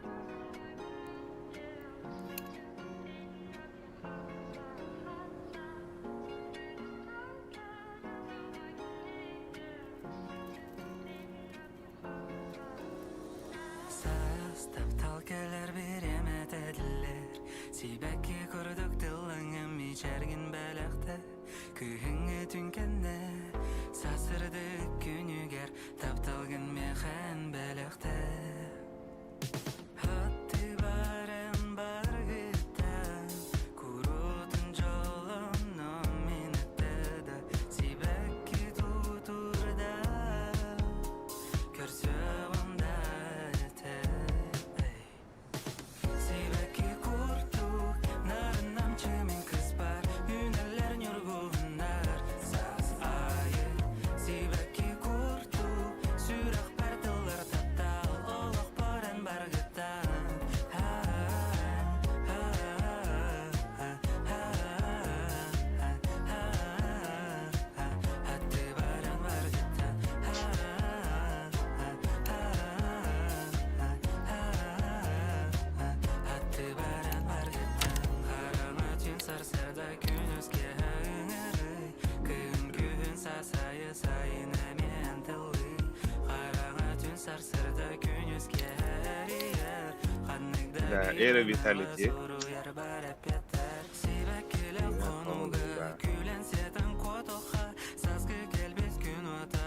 Air Vitality.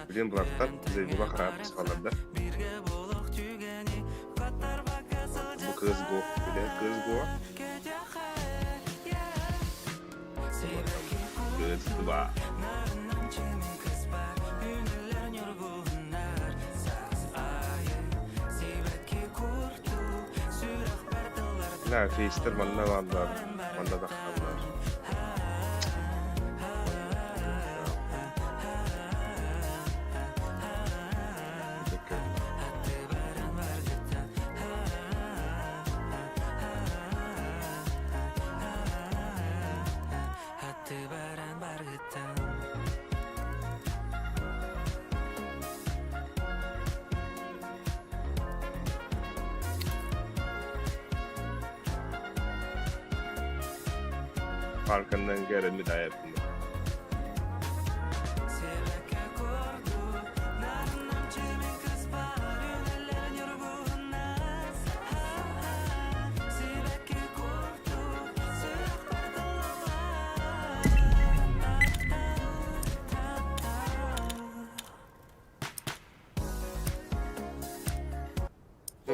Bilin bulardan bize bir bakar psikolarda. Bu kız bu. Bir de kız bu. Kız bu. La Feister manna varlar. Manna da kallar. Farkından geri bir daha yapayım.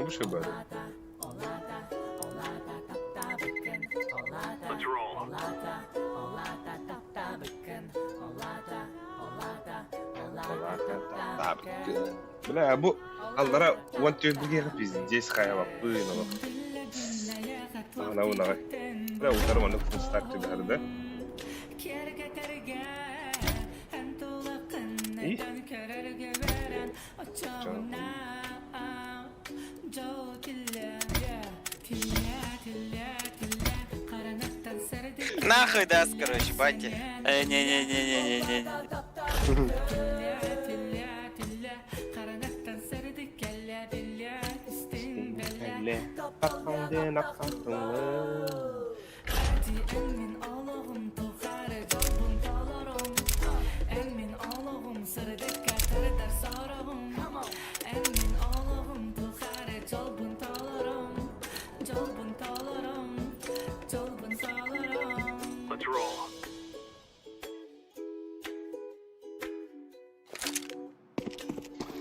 Bu şey böyle. Бля, bu allara want to be here пиздец хайва пына бak. Ana buna bak. Bля, ular bana kustak çıkardı. İyi. Нахуй даст, короче, батя. Не-не-не-не-не-не.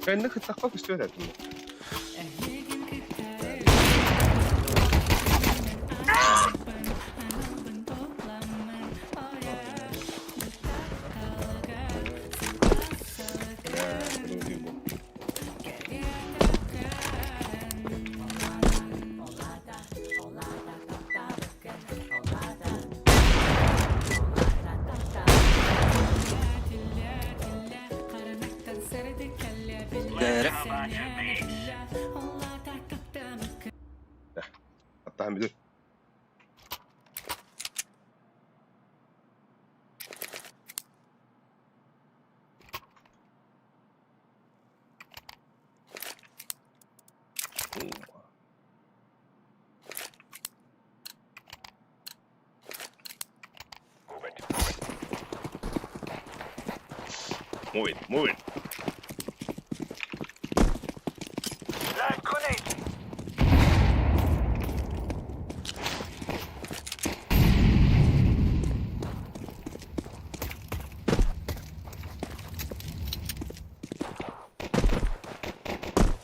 Ben de kıtlak istiyorum. Hatta müdür. Move it, move it.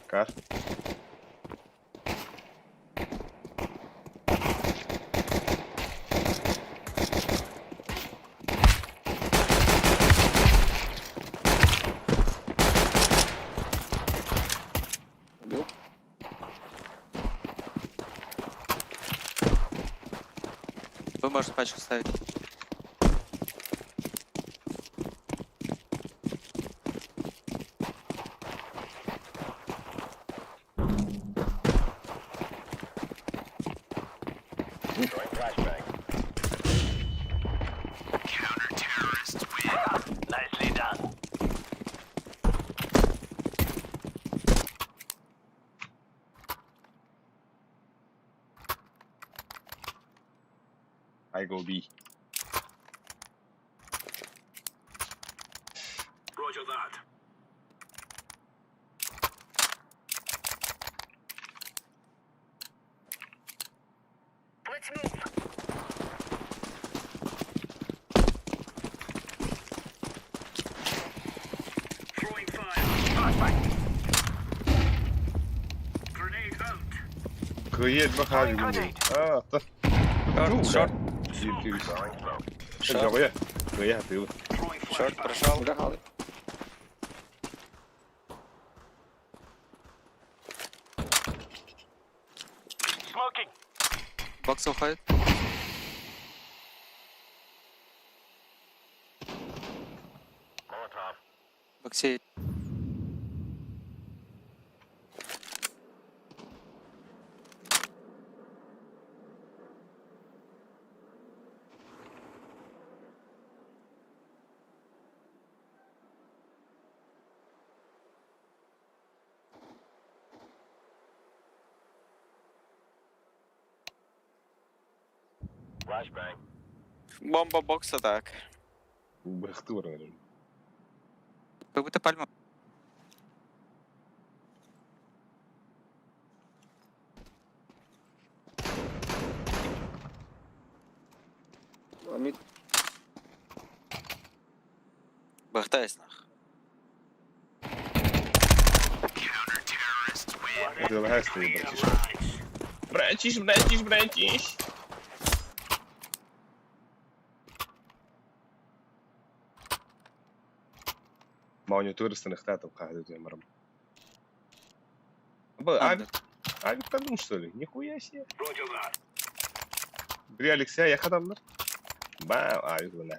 Kar. Вы можете пачку ставить. I go B. Roger that. Throwing fire. Grenade out. Kıyet bak abi bunu. Attı. Шорт. Кыя. Кыя ты. Шорт прошел. Smoking. Бокс уходит. Боксе. Бомба бокса так. Бахты var herhalde. Как будто пальма. Бахтаясь нах. Это лагает стоит, братиш. Братиш. Монитор станахтатов каждый день марам. Авик кадун что ли? Нихуя себе. Бри Алексей, я хадамлар. Авик вона.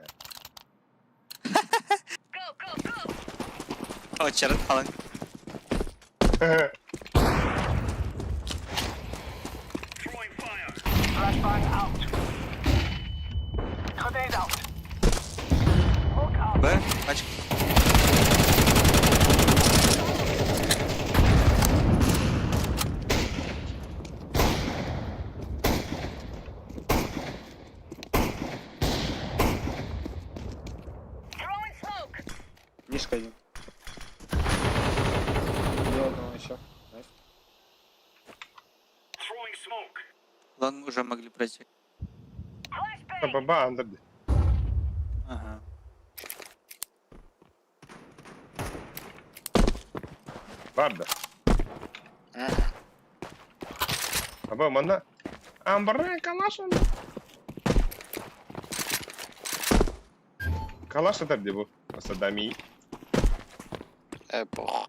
О, черт, алан. Throwing fire. Flashbang out. Grenade out. Hook out. Б, пачка. Throwing smoke. Мишка один. Еще. Throwing smoke. Лонг уже могли пройти. Баба андерди. Ага. Барда. Аба мана. Амбарне калашон. Калаш это где был? Садами. Эпох.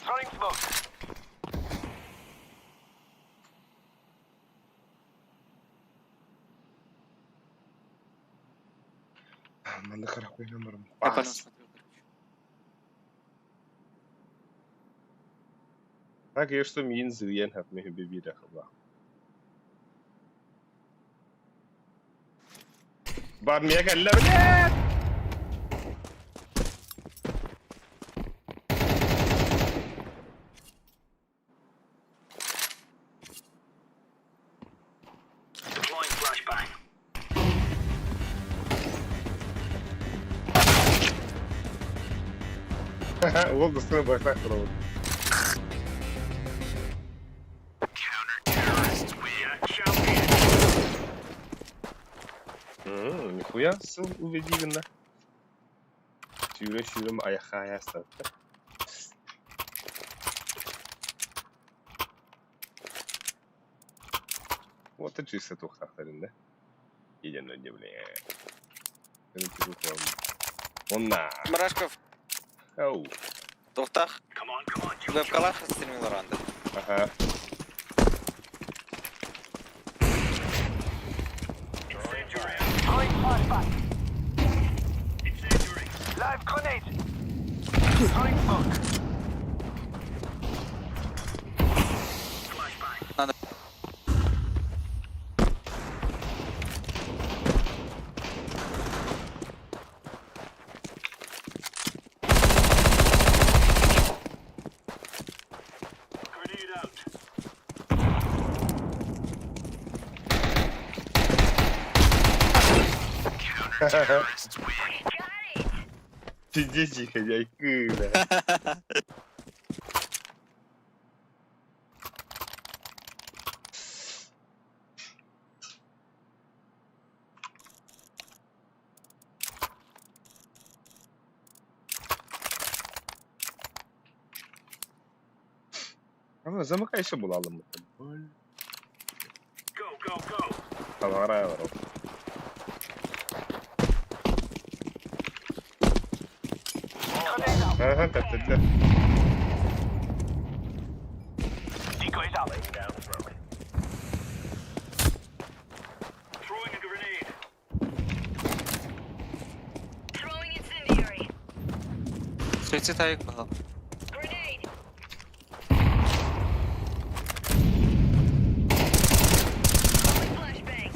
Throwing smoke. Манда харахуй номером. Я пальму смотрю, короче. Так я что мин зрien hat mir wieder gebracht. بعد ما يجي اللبنات Deploying flashbang. والله استنى بفتح كده Counter-terrorists win. Champion. Нихуя убедительно. Şöyle ayağa sattı. Вот это чисто тухтахтарында. Идем на девле. Он на. Мрашков. Ау. Тухтах. Вы в калаш стримил ранда. Ага. Throwing flashbang. Incendiary. Live grenade. Throwing smoke. Flashbang. Надо. Grenade out. Counter-terrorists win. Сидите, хозяйка. Ama zamыкайся bulalım. Go, go, go. Kalara var o. Aha tepkide. Decoys out. Throwing a grenade. Throwing incendiary. Suicide пахал. Grenade. Flashbang.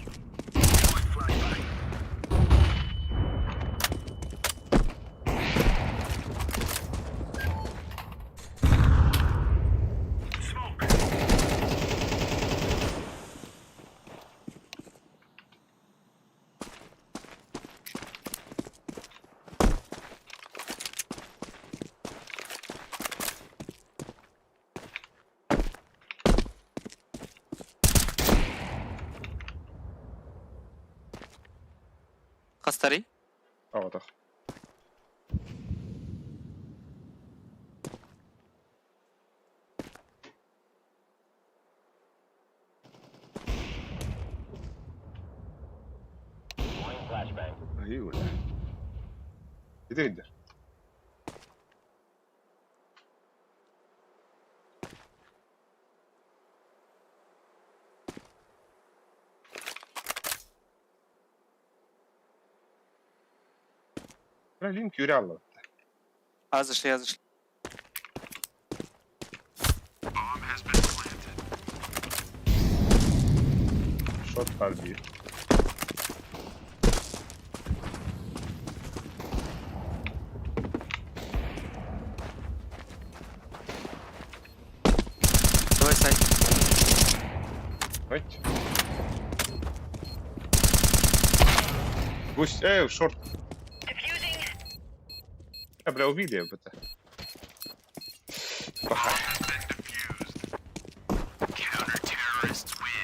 Хастари? А вот так. Юля. Иди, иди. Блин, кюряло. Зашли. Шот арби. Давай сайт. Ой. Гусь, шорт. Я, бля, увидел это.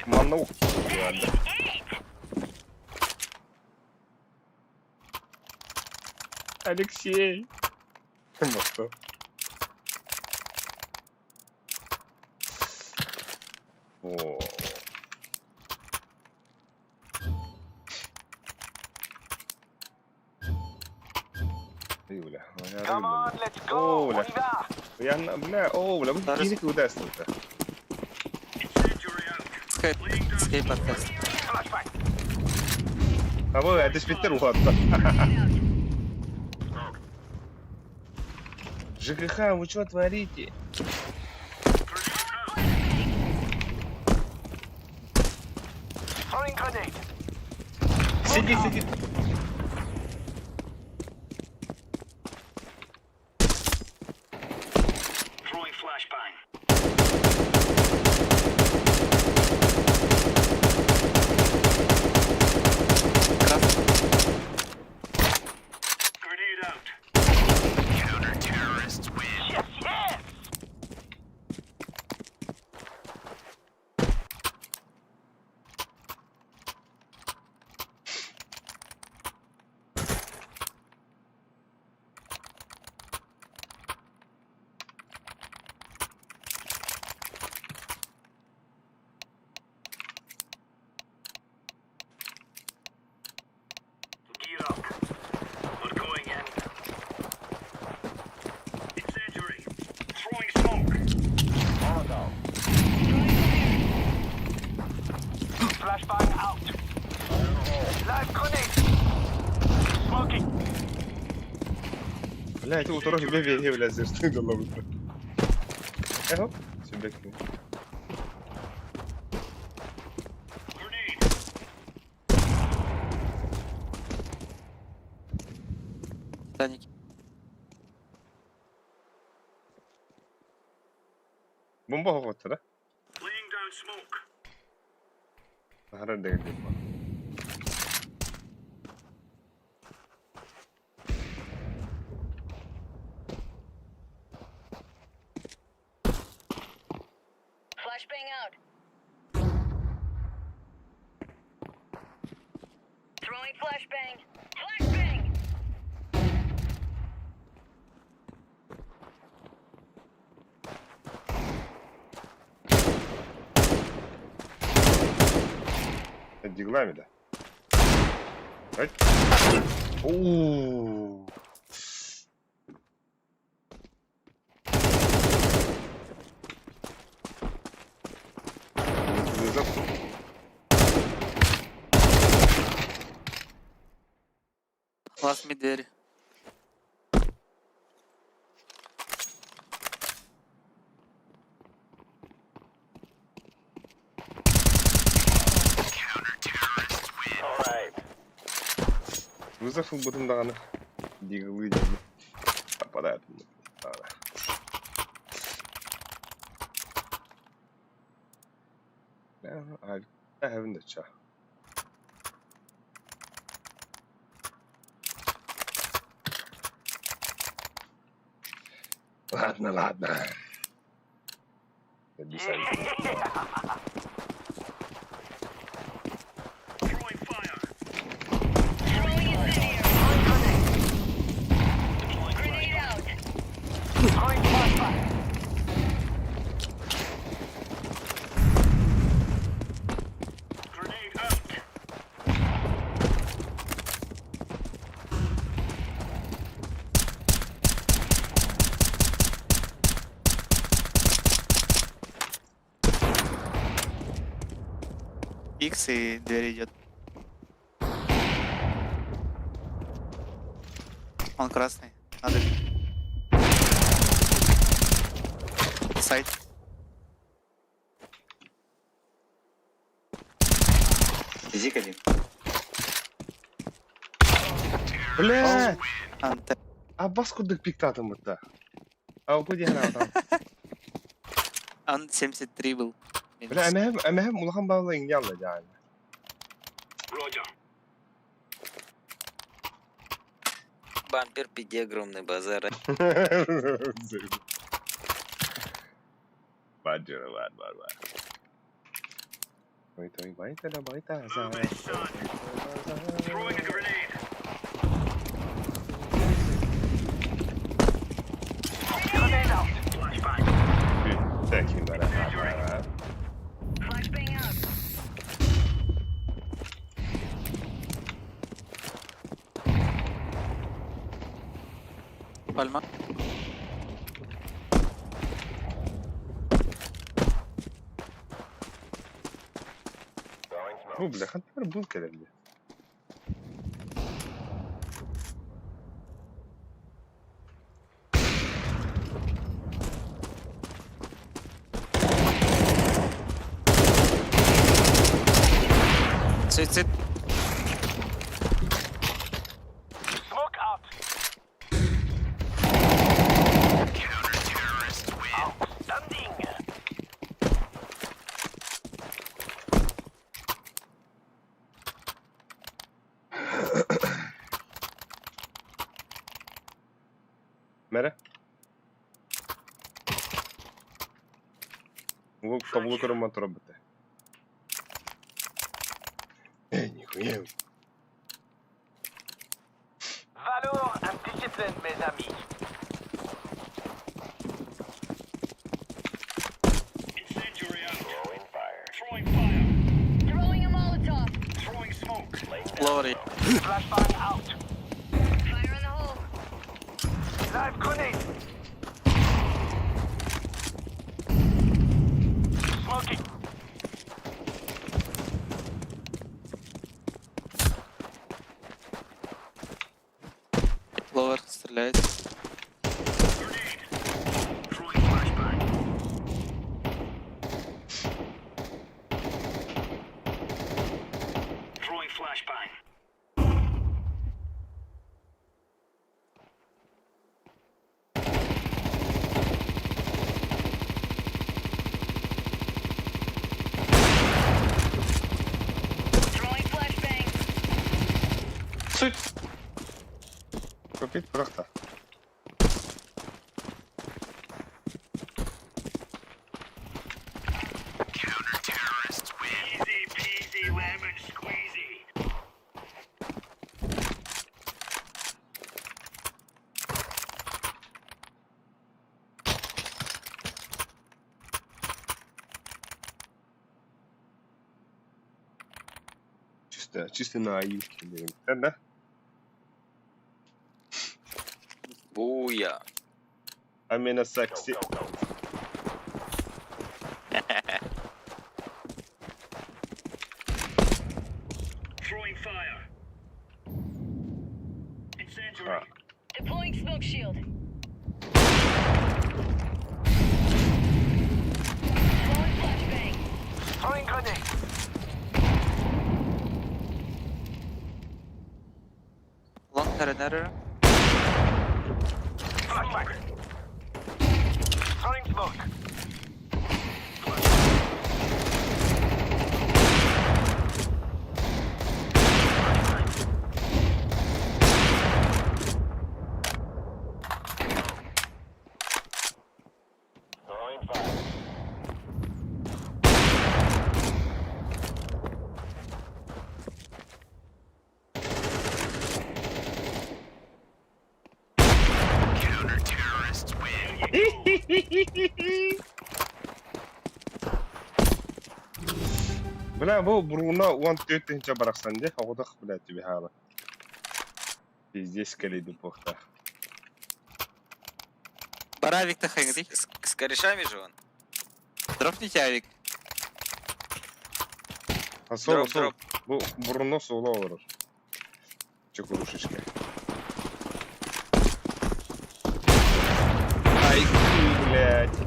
Манух. Ладно. Алексей. Ну что? О. Юля, Оля. Я на, бля, Оля, вы кинете удастся-то. Скейп подкаст. А вы, это ж Питер ладно. ЖКХ, вы что творите? Сиди. Throwing flashbang. Grenade out. Counter-terrorists win. Yes! Gear up. We're going in. Incendiary. Throwing smoke. Flashbang out. Live grenade. Smoking. Блядь, утро бебе, блядь, зерстый доллар. Эго, сюбекни. Даники. Бомба хаватта, да? Laying down smoke. Харан дэгэн. Flashbang out. Throwing flashbang. Flashbang. диглами да. Right? Ooh. Last mid двери. Вызов бутындаганы диглы дегенде попадает. I haven't the cha. Ладно. Икс и дверь идет. Он красный. Надо. Сайт. Зик один. Бля! Анте. А баскудык пиктатым бытта. А упади хана там. Он 73 был. Бля, амэхэм улахан баала ингянла жаан. Бампер, пиди, огромный базар. Баджера, бад. Байта. Thank you, Пальма. О, бля, хантар был келемде. Цит. Мере? Лук табло кармат робите. Нихуя. Valeur and discipline, mes amis. Incendiary out. Throwing fire. Throwing a Molotov. Throwing smoke. Лори. Flashbang out. Fire in the hole. Live grenade. Smoking. Ловер стреляет. Throwing flashbang. Throwing flashbang. Throwing flashbang. Суть. Купить просто. Easy peasy lemon squeezy. чисто наивки, да? Буя. Амина секси. Throwing fire. Incendiary. Deploying smoke shield. Throwing flashbang. Throwing grenade. Long another. Flashback. Throwing smoke. Throwing fire. Counter-terrorists win. بلا بو برونا 1 2 جبرك سنجي او دخ بلا تبي هذا здесь калиду похта Баравик-то хэнги. С корешами же он? Дропните авик. а соло Дроп, соло дроп. бу бруно соло olur чекурушечка ай блядь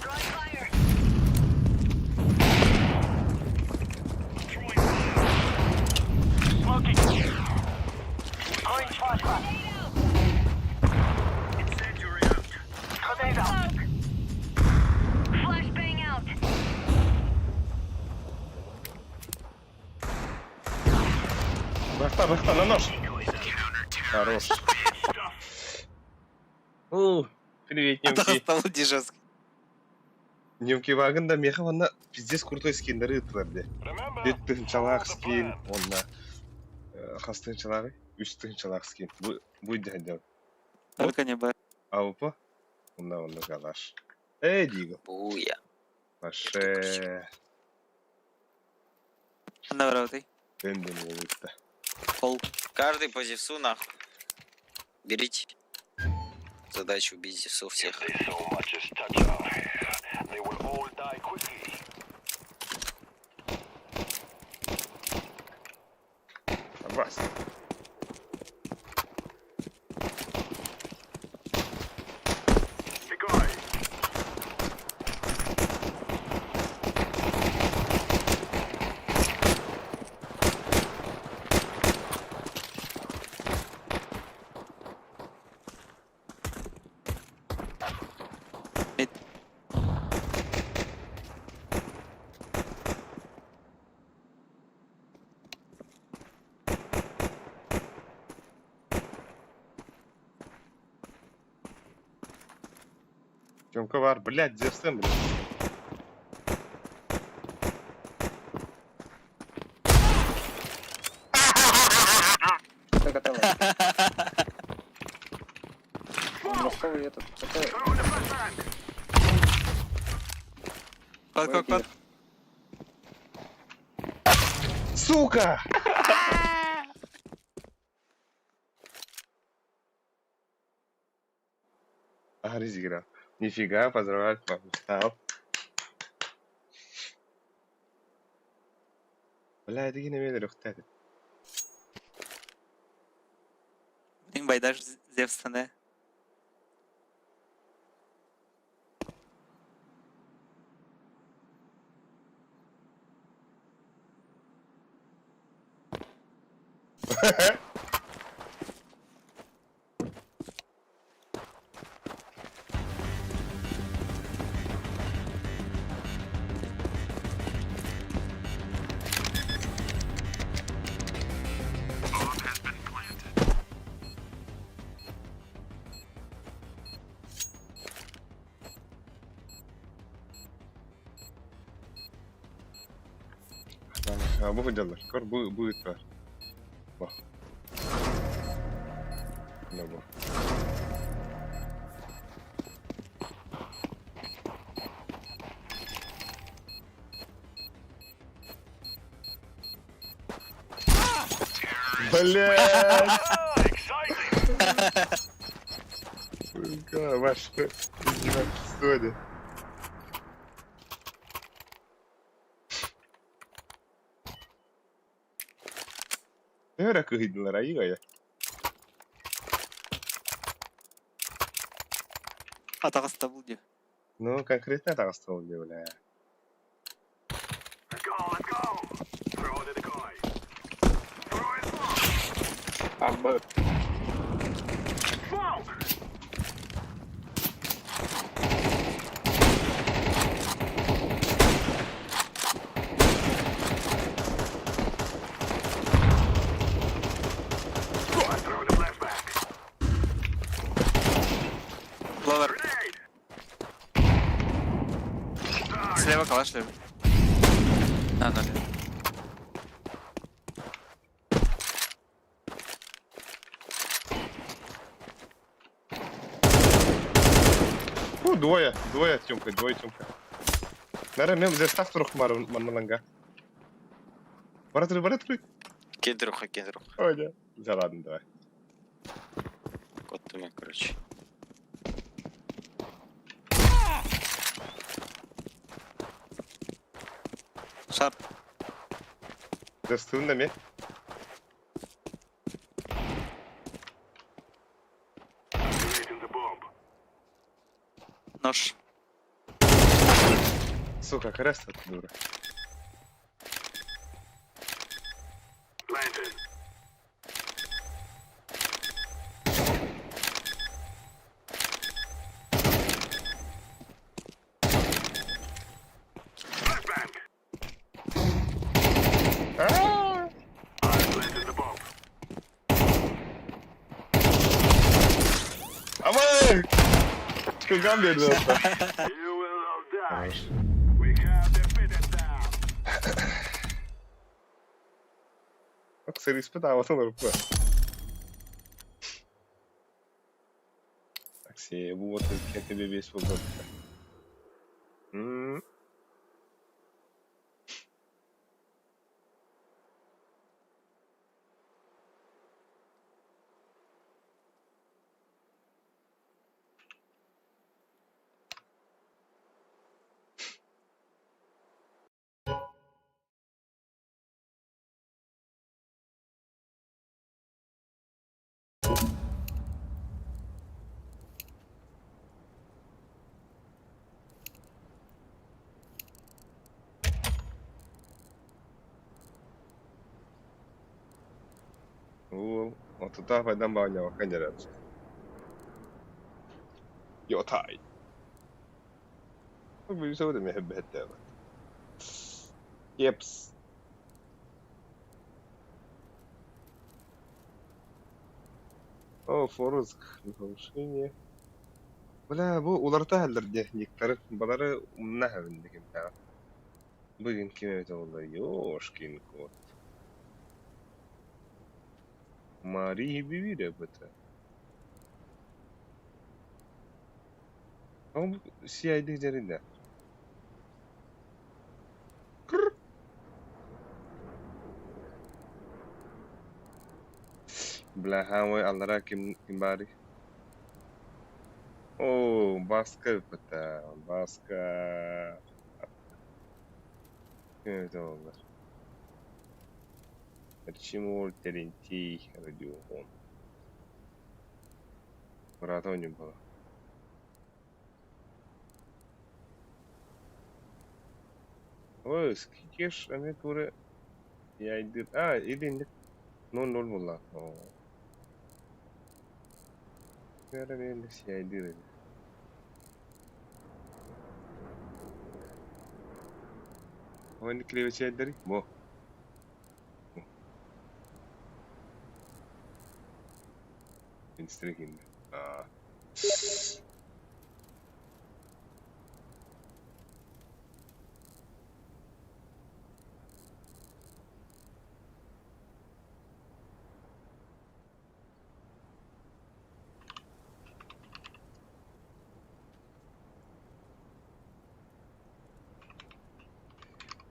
Throwing fire. Throwing fire. Smoking. Throwing flashback. Incendiary out. Grenade out. Flashbang out. бахта на нож хорош привет немки Стал дежурский. немки вагында меха ванна пиздец крутой скиндері ытыларды беттің чалақ скин онна хастың чалағы үстің чалақ скин бу дядя Только не бар. аупа онна галаш диго Буя. Паше Навроты. тенден улытта Пол. Каждый по Зевсу нахуй. Берите. Задача убить Зевсу всех. Раз. Тёмка var, блядь, Зевсен, блядь. Кот. Сука! Разыграл. Нифига, поздравляю, папа. Встал. Бля, это не медленно рухтает. Блин, байдаш Зевса, да? Bu hıcalar. Kor bu it var. Bak. Ne bu? Блядь! Сука, ваш... Столи. Öyle kıydınlar ayı ya. Атағаста бұл де. Ну, конкретно так стало, бля. Абы. Ловер. Слева калаш лежит. А, да. Ну, двое Тёмка, двое Тёмка. Наверное, мен здесь так турок маннанга. Баратыры. Кедруха. Оля. Да ладно, давай. Кот ты мой, короче. Шар. Доступно ми? Нож. Сука, крест дура. Aman! Çıkacağım bir de. Nice. Bak seni испытал, alırım bu. Такси, вот я тебе весь выгод. Отуда пайдан баганяга канжарат. يقطعي. بيسوي ما يحب هالتابع. يبس. О, Форуск, повышение. Бля, bu улартаһаллар некоторых балары умнаһа биндик интаа. Бүгүн ким өтө болду? Ёшкин кот. Мари бивире бата. Ama bu CID üzerinde. Belakang we Allara kim bari. Oh, Baska peta, Baska. Evet onlar. Erçimol Terenti radio on. Brata oynayın bana. Ой, скидешь, они туре. Я иду. А, иди нет. 0-0 валла. О. Яра не я иду. Вон клеве чайдари. Мо. Инстрикин. А.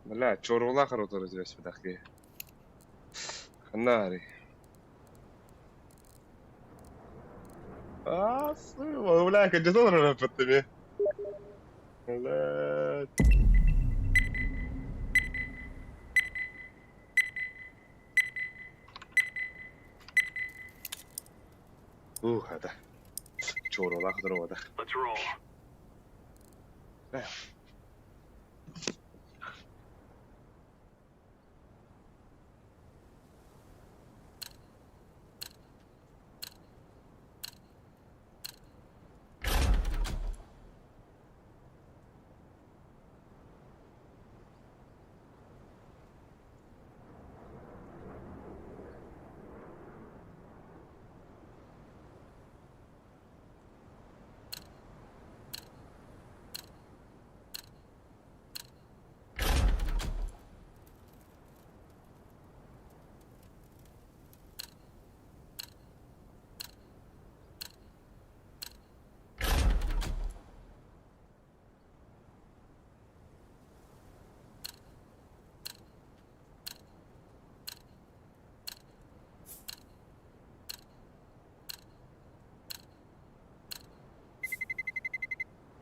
لا تشورو الاخر وطرز بس بداخلي خناري والله كان جزء من الفتمي لا هذا شور والله خضر وده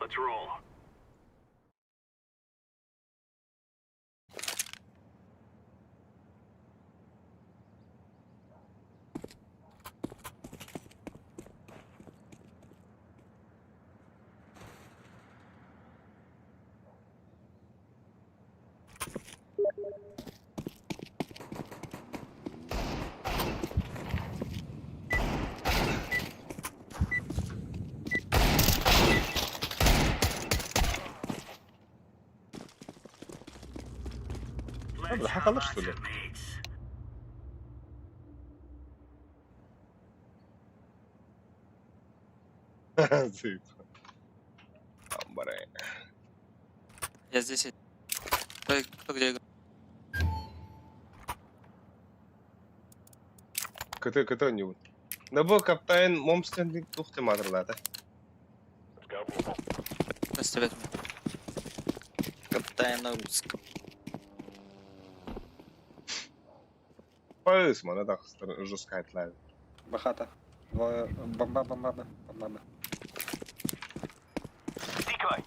Let's roll. الحق الله شو له زيد амбарай. Я здесь. Кто где? Кто не будет. Набо капитан момстен тухты матрлады. Оставят. Капитан на русском. Пояс, мана так жестко отлавит. Бахата. Бомба. Decoy.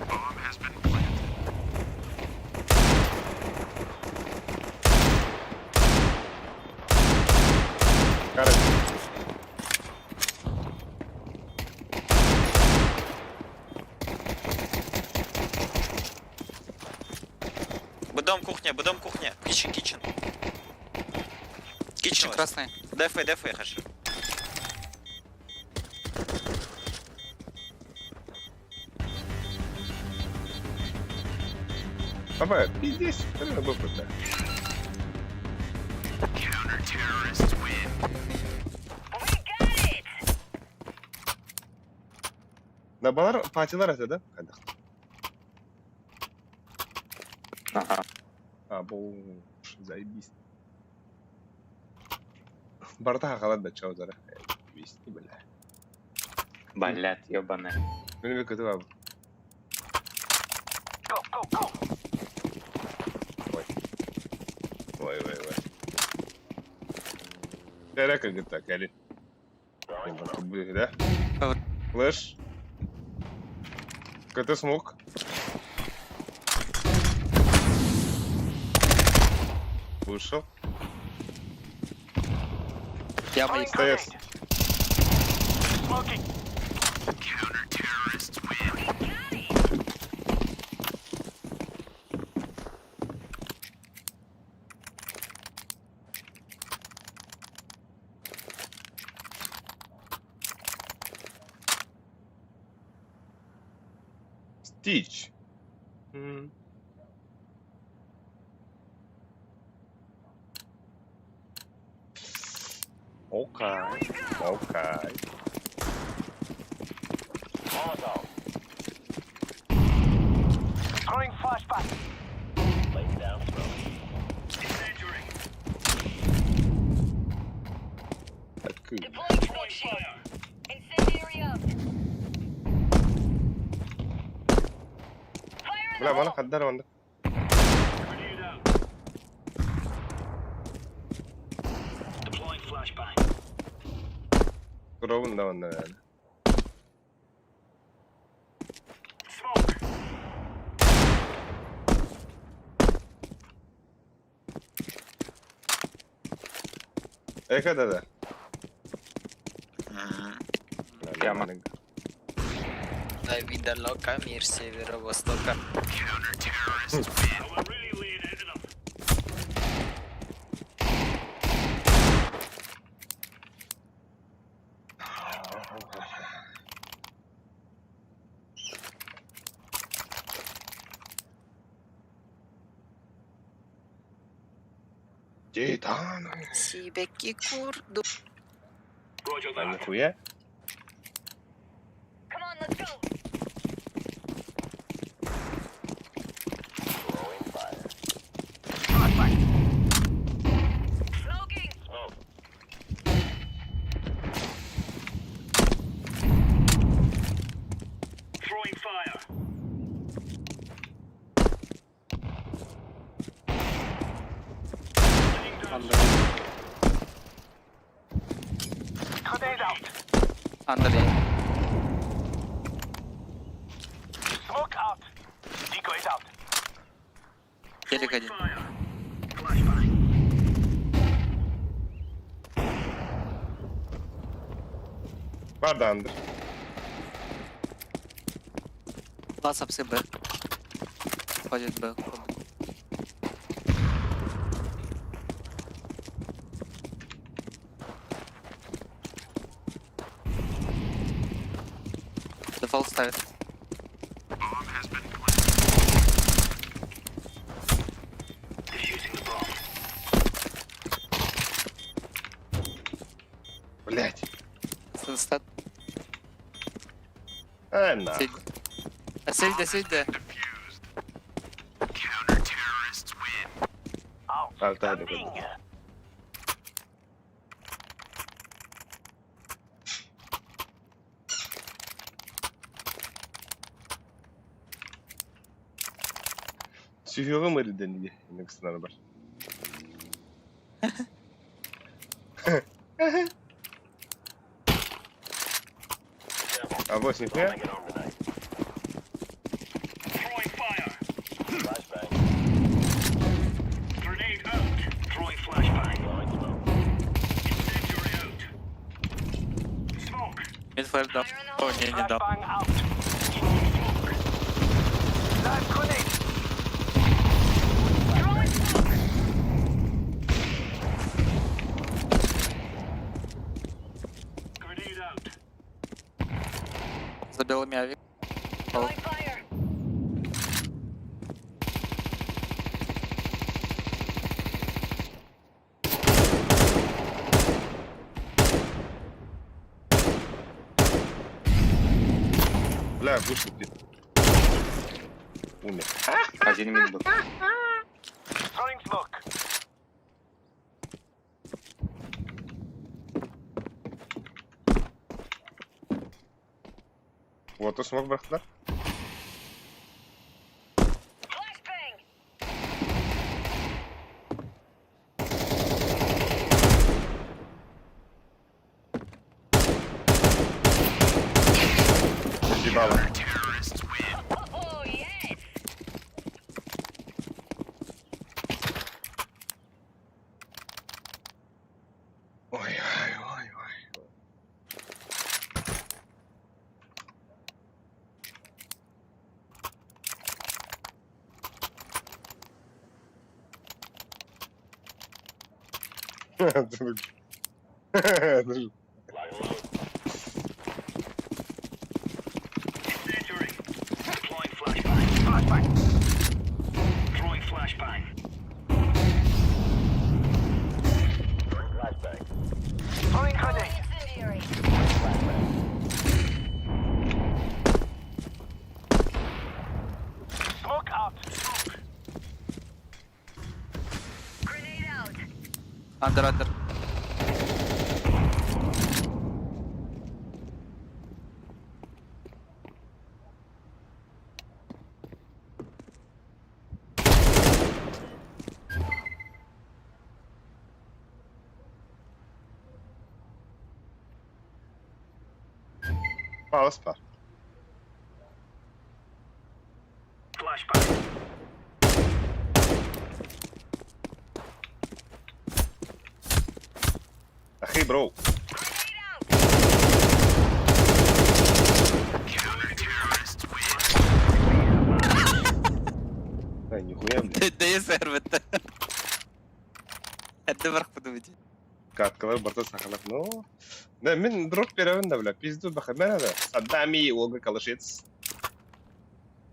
Bomb has been planted. Got it. Бдом кухня. Кичен. Кичен красный. Дефай, хорошо. Папа, ты здесь? Это был круто. Counter-terrorists win. На балар патилар это, да? Ага. Заебись. Барта халат да чао зара. Вести, бля. Блять, ёбаный. Ну не как это. Go. Ой. Это как это, Кали? Да? Флэш. КТ смог. Вышел. Я боюсь. СТС. Smoking. Counter-terrorists win. Стич. Окей. Throwing flashback. Laying down smoke. Incendiary. Откуда? Throwing fire. Incendiary up. Бля, мана хаддар ванда. Grenade out. Turabın da ondan yani. Ekada da. Яма. Давида Лока, мир Северо-Востока. Титан. Сибеки курду. А нихуя. Come on, let's go. Smoking. Throwing fire. Grenade out. Under A. Smoke out. Decoys out. Телек один. Fire. Flashbang. Var da andır. Лаз апсы Б. Ходит Б. Дефолт ставит. Блять. Стат. На. Сельда. Alta hadi koy. Сюжега мэриден diye. Ne kısımları var. А вот нихуя. Throwing fire. Grenade out. Throwing flashbang. Incendiary out. Smoke. Мидфайр дал. О, не дал. Flashbang out. Smoke. Live grenade. Throwing smoke. Grenade out. За белыми авик. Throwing fire. Бля, вышел где. Умер. Один мид был. Throwing smoke. Вот, смог братlar. Flashbang. Ебало. Oh, yes. Ой. Incendiary. Deploying flashbang. Throwing flashbang. Throwing grenade. Incendiary. Smoke out. Grenade out. Under. Palace var. أخي برو. لا нихуя, блядь. Да я сервит. Это вверх подумайте. Каткалар барта сахалак, ну. Да, мен дроп беремін да, бля. Пизду бахамена да. Саддами олга калашец.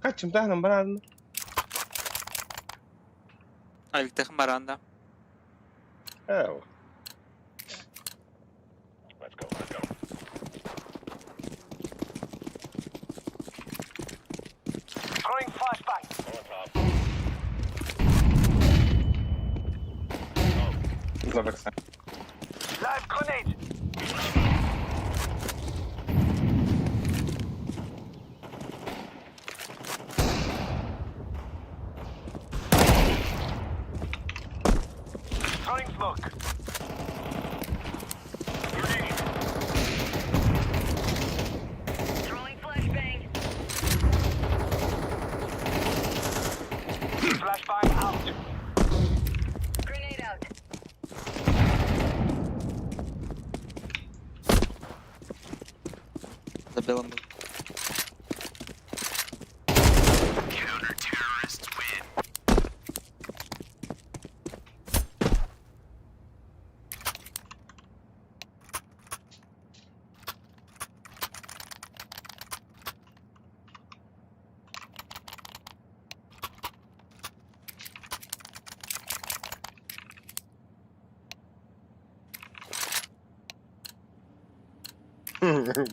Kaçım tahnım baradın? Альтех Маранда. Evo. Throwing flashbang. Zobacz sam. Live grenade. Throwing smoke. Throwing flashbang. Flashbang out. Grenade out. За белым был.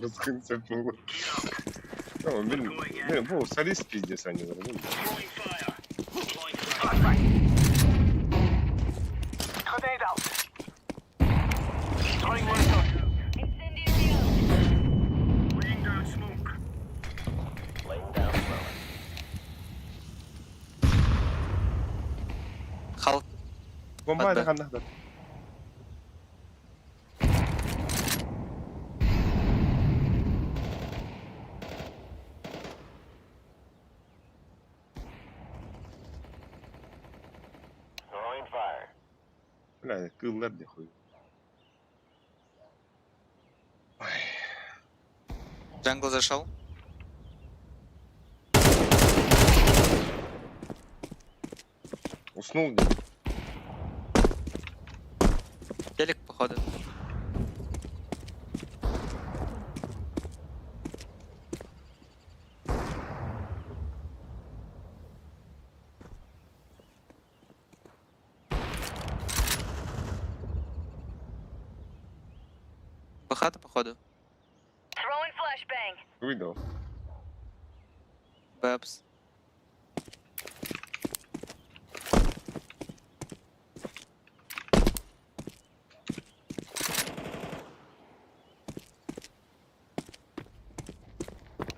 Bu sıkıntı bu. Tamam benim bu sadist pizde sanıyorum. Değil mi? Grenade out. Throwing Molotov. Laying down smoke. Laying down smoke. Халк. Bomba ada kan dah. Throwing fire. لا كلر دي خوي. Джангл зашел. Уснул где? Телек, походу. Бахата, походу. Throwing flashbang. Видел. Бэпс.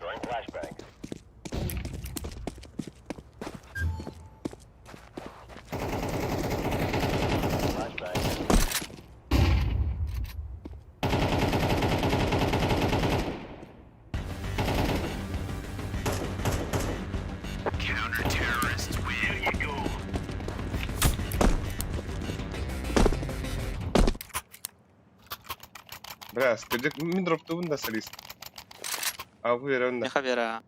Throwing flashbang. Flashbang. Counter-terrorists win. Here you go. Бля, скажи, мен дропты бunda sadist. Авы веренда. Меха вера.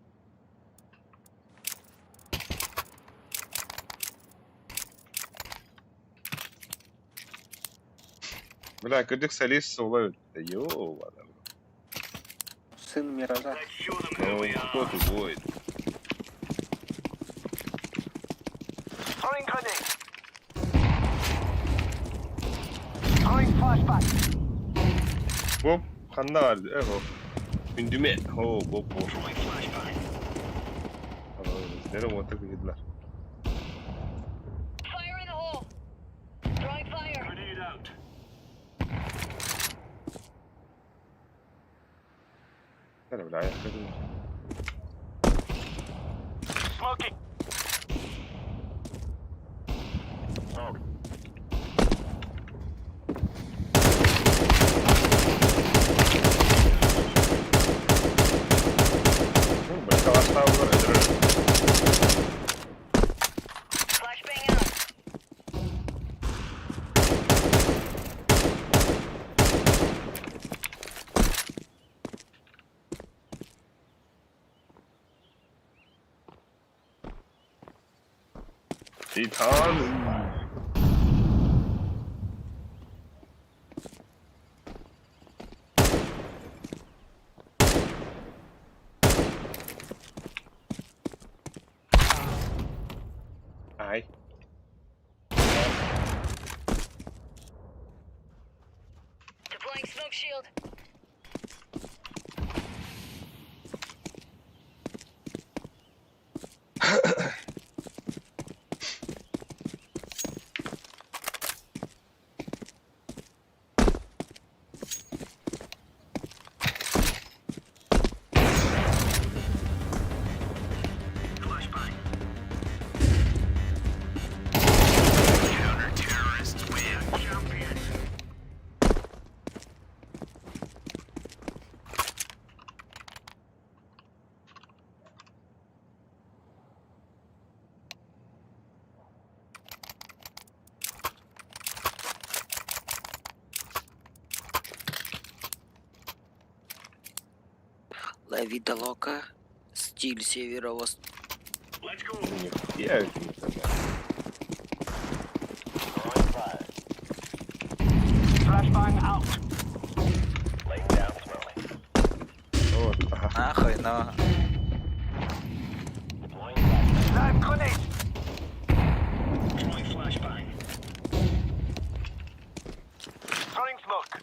Бля, кырдык sadist солай. Йо, ладно. Сын Миража. Ну, кто ты воин? Throwing grenade. Throwing flashbang. Hop, kanda vardı. Evo. Ündüme. Ho, hop, hop. Throwing flashbang. Nereye motor gidiler? Fire in the hole. Throwing fire. Grenade out. Nereye bile ayakta durmuş. Smoking. Smoke. Şeytanım. Ay. Deploying smoke shield. La vida loca. Стиль северо-восток. Я это не знаю. Flashbang out. Laying down smoke. Вот, ага. Нахуй, но. Deploying flashbang. Live grenade. Deploying flashbang. Throwing smoke.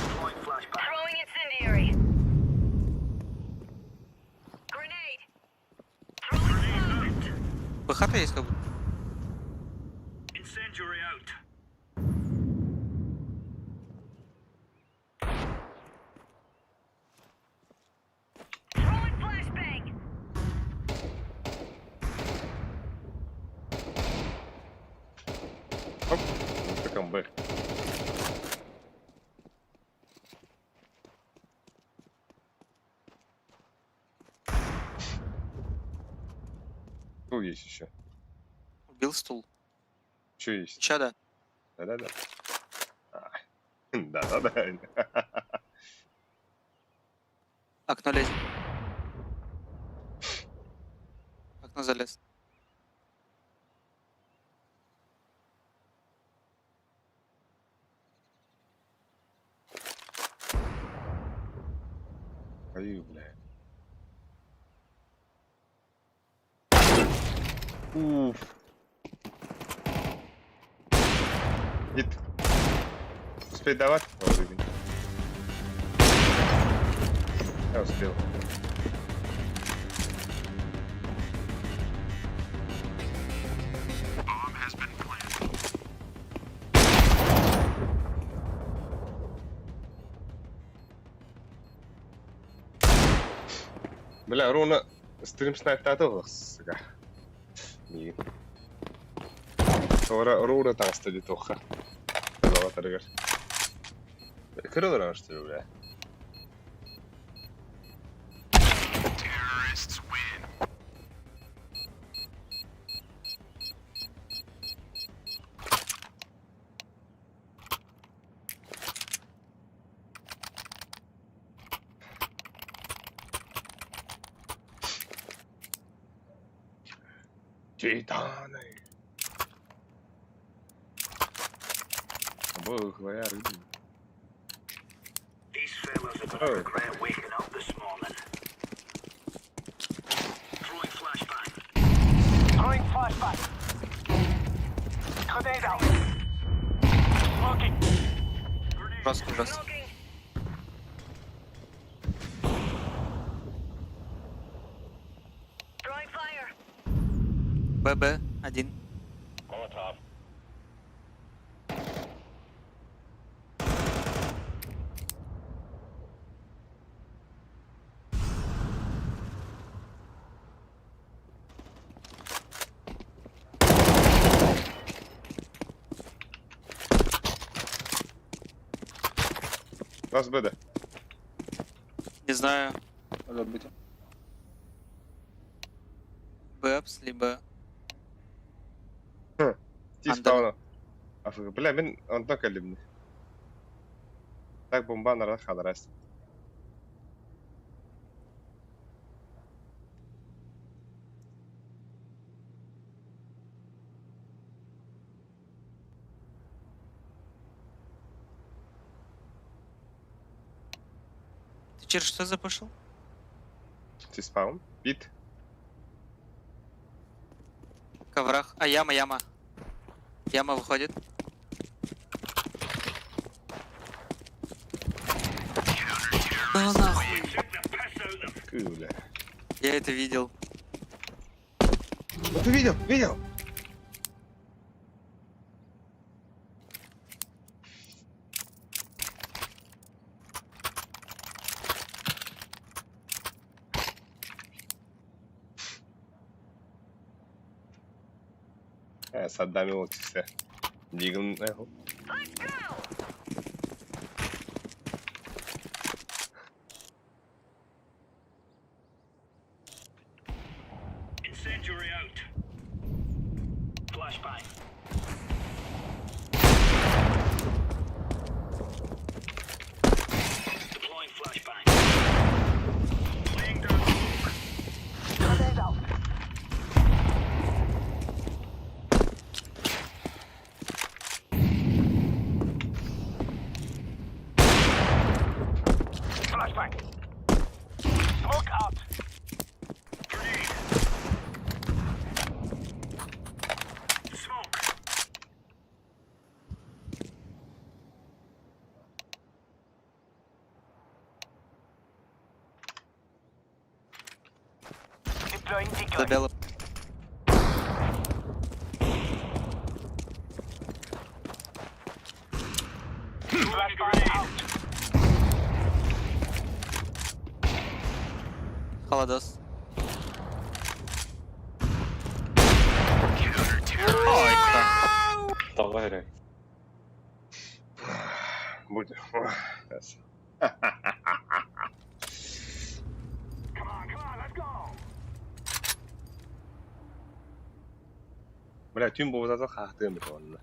Deploying flashbang. Throwing incendiary. Grenade. Throwing smoke. ПХ есть как бы? Incendiary out. Throwing flashbang. Оп. Это камбэк. Что есть еще? Убил стул. Что есть? Чада. Да-да-да. А, Да-да-да. Окно лезет. Окно залез. Ой, бля. Уф. Гит. Успей давать? Вовремя. Я успел. Бля, Руна стрим снайптады сука. Не. Руна таңсты тоха. Кырылатыргар. Кырылыран что ли, бля? Terrorists win. Şeytanı. Bu hıyar idi. These fellas are gonna regret waking up this morning. Throwing flashbang. Throwing flashbang. Grenade out. Smoking. Жестко, жестко. Throwing fire. ББ один. Molotov. Нас БД. Не знаю. Бэпс, либо... Тип спауна. Африка. Бля, мен онда кәлемді. Так бомба нарада қадырас. Чир, что запушил? Ты спаун? Пит? В коврах. А, яма, яма. Яма выходит. Да нахуй. Куля. Я это видел. Ну ты видел? Видел? Саддам его чисто. Дигл, нахуй. Incendiary out. Flashbang. Deploying flashbang. Laying down smoke. Grenade out. Flashbang. Smoke out. Grenade. Smoke. Deploying decoy. Забело. Flashbang out. Холодос. Давай, Будет. Сейчас. Бля, тюм был зато хахтым он.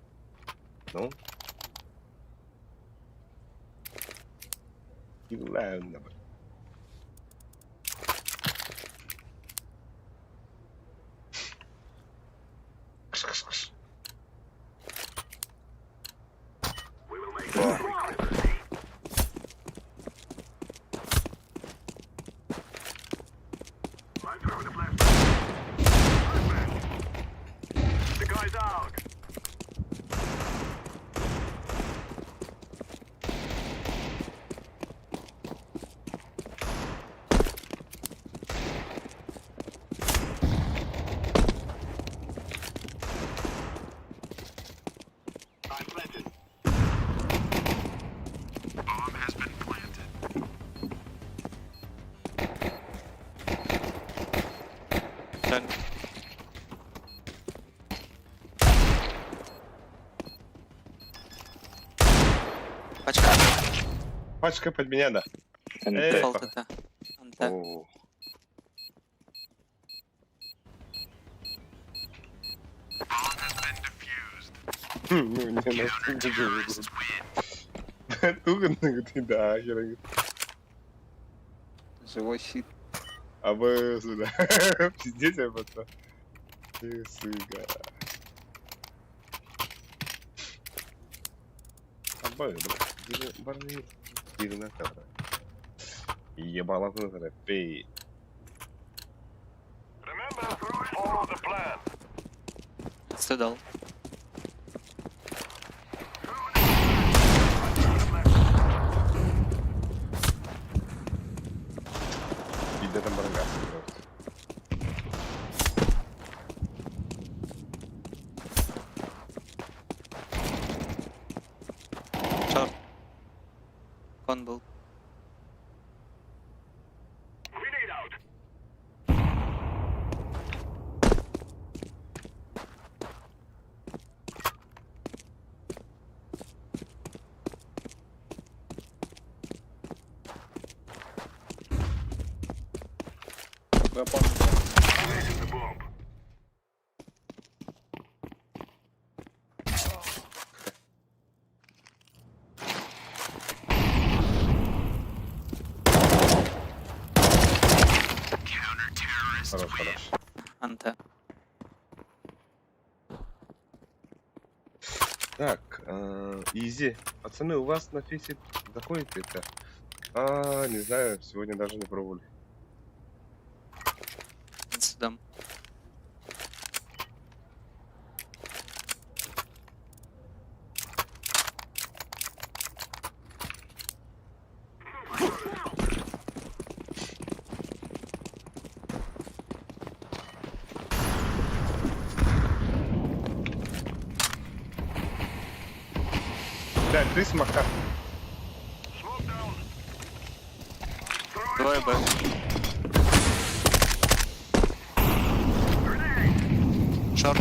Ну? И ладно. The guy's out. I'm planted. Bomb has been planted. Done. Пачка. Пачка под меня, да. Дефолт это. Анте. О. Ну, не настолько. Туго ты, да, хер. Живой щит. А вы сюда. Пиздец, я пацан. Ты сука. Обои, бля. Барни. Иди на камеру. Ебала в нос, пей. Follow the plan. Стыдал. Иди там барангас. Чё? Он был. Grenade out. Placing the bomb. Хорош, хорош. Анте. Так, изи. Пацаны, у вас на фейсе заходит это Не знаю, сегодня даже не пробовали. Судом. Блядь, ты смока. Двое Б. Шорт.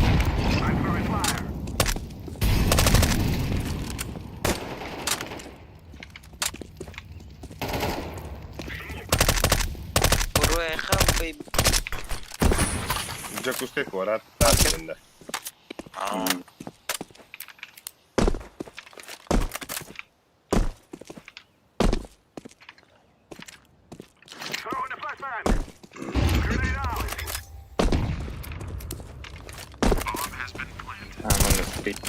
Già queste qua, rattata.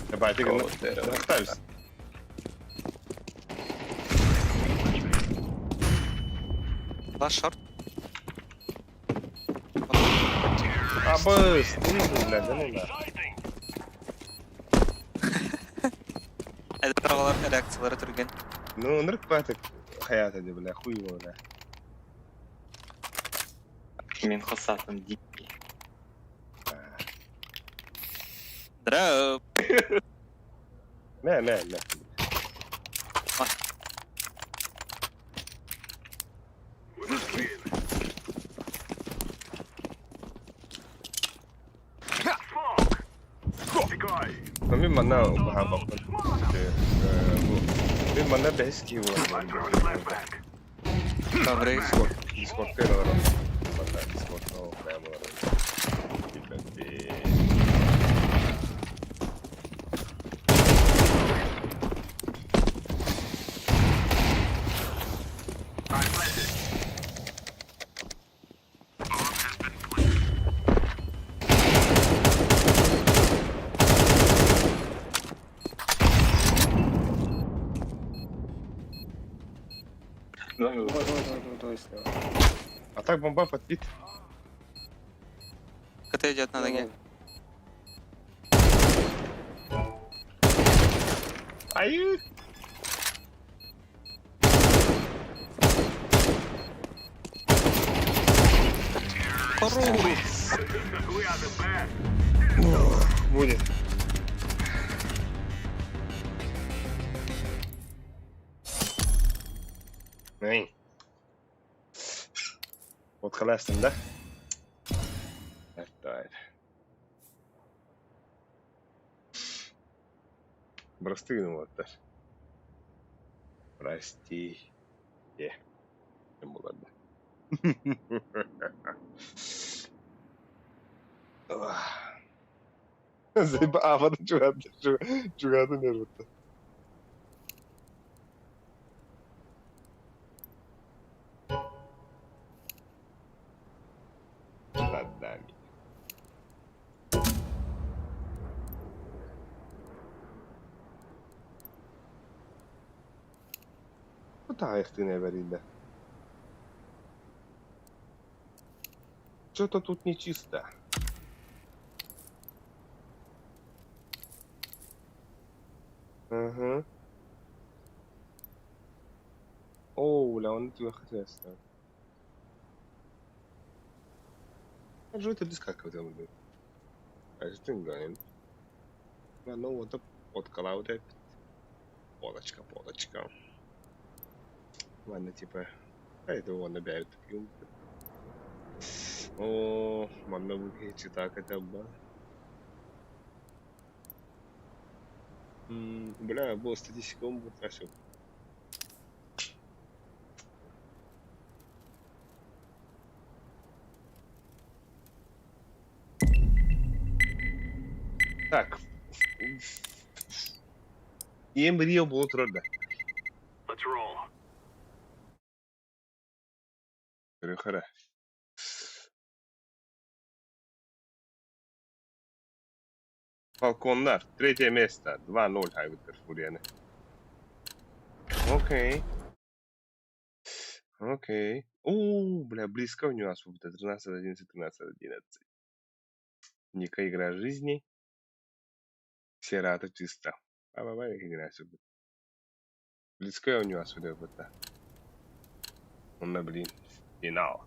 Давай, ты оставься. Лast шорт. Быстрее, блядь, да ну на. Это правилар реакциялары түрген. Ну, ныркпатык хаята деп, бля, хуй его, бля. Мен қосатын деймін. Дроп. Мә. Но мен мана бахабақпын. Мен мана бәске болады. Добрый. Дискордқа ераларым. Мана дискордқа оқиямаларым. А так бомба подпит. КТ идет на ноге. Ай! Будет. Эй. Вот халастым, да? Это. Простым вот так. Прости. Ладно. Заебало, чугато нервы-то. Ладами. Куда их ты не говорит, да? Что-то тут нечисто. Ага. О, لا он тебя хотел оставить. А что это дискака там будет? А что ты говоришь? Ну вот подколаудет. Полочка. Ладно, типа, это его набирают. О, мамна будет читать это ба. Бля, было статистика, он будет хорошо. Так. Ембрио было трудно. Хорошо. Фалконнар, третье место, 2-0 Хайвитер Фурияны. Окей. Окей. О, бля, близко у него освобода. 13-11, 13-11. Ника игра жизни. Серата чисто. Баба, игра освобода. Близко у него освобода. Он на, блин, финал.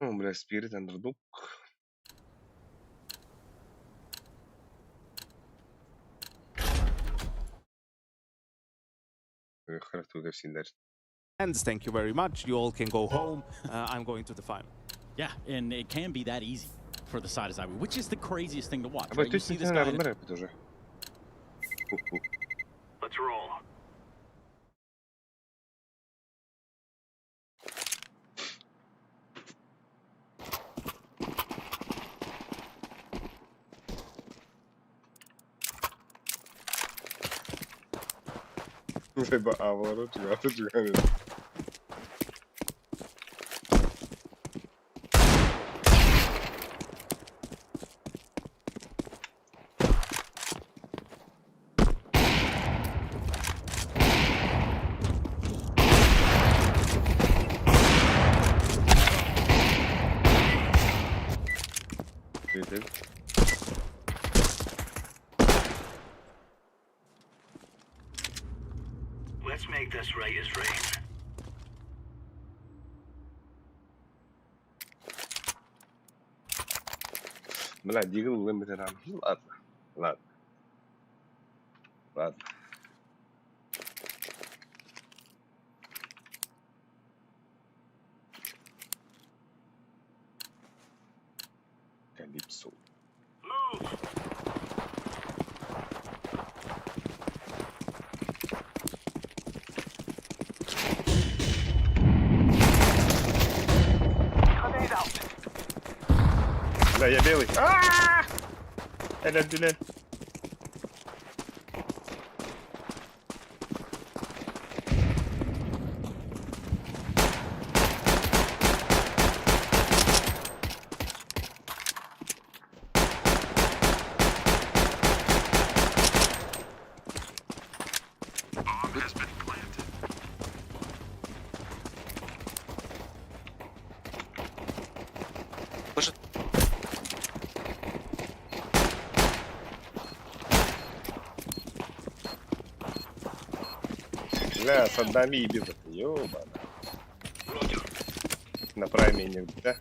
О, бля, спирит, андердук. Хартуга всегда. And thank you very much. You all can go home. I'm going to the final. Yeah, and it can be that easy for the side as I would, which is the craziest thing to watch. А Right? вот You тут see не this guy. надо рэпать уже. Let's roll. Либо Авалора, чего-то чего. Let's make this Reyes rain. Бля, Дигл лимитед ран. Ладно. Ладно. Ладно. Калипсо. Бля, я белый. Элен. Бля, с однами и без этого. Ёбана. На прайме не... Да?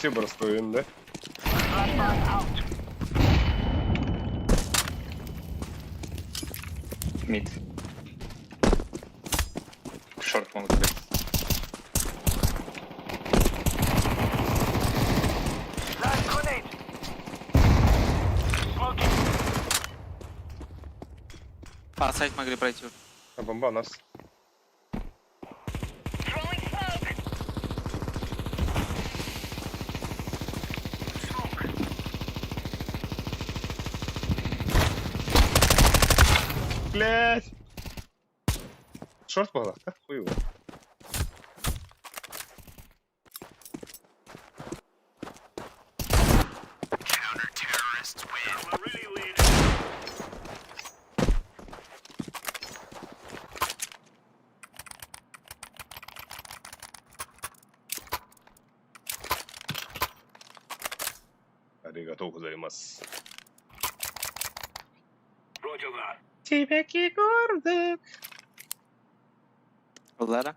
Спасибо, Ростовин, да? Мид. Шорт могут быть. По сайт могли пройти. А бомба у нас. Блять! Шорт была? Как хуево. Аригато гозаримасу. Тебя кикордык. Лара?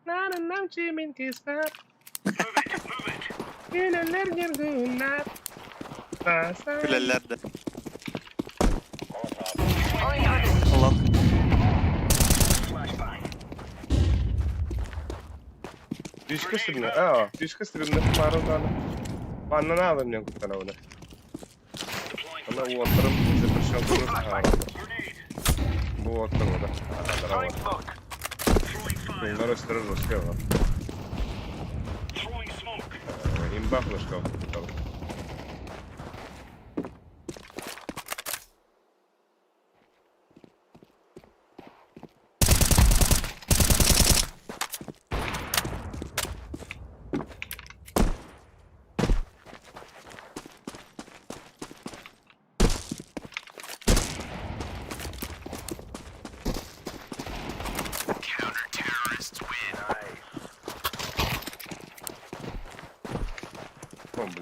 Надо нам чиминки спать. Юлялер гергунат. Күләләр Лок. Тишка стрельна. Тишка стрельна. Пару надо. Ванна алdım ben kurtana bunu. Ama o otlarım bize taşıyor bunu. Bu otlar orada. Adara var. Bunlar üstüne rüzgar var. İmbak rüzgar var.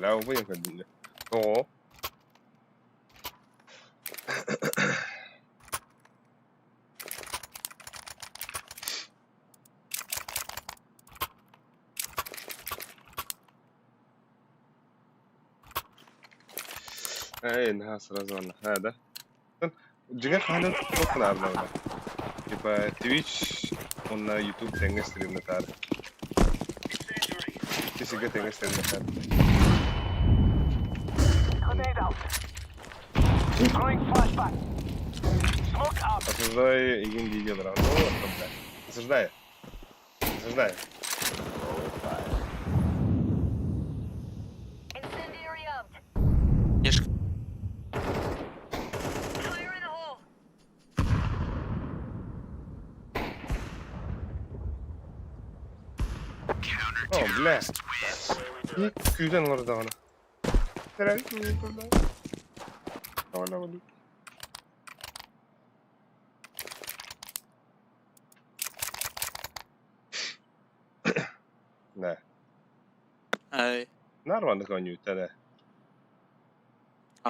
Bля, выехали. О. انها сразу она. هذا. Juga kalian tuh kenal mana? Coba Twitch, on YouTube tengah stream ntar. किसी के तेरे से नहीं है осуждаю и генди дрон. Ну вот тогда. Осуждаю. Осуждаю. Ешка. О, бля. И күйден орда ғана. Да. Ай. Нормально конюта, да.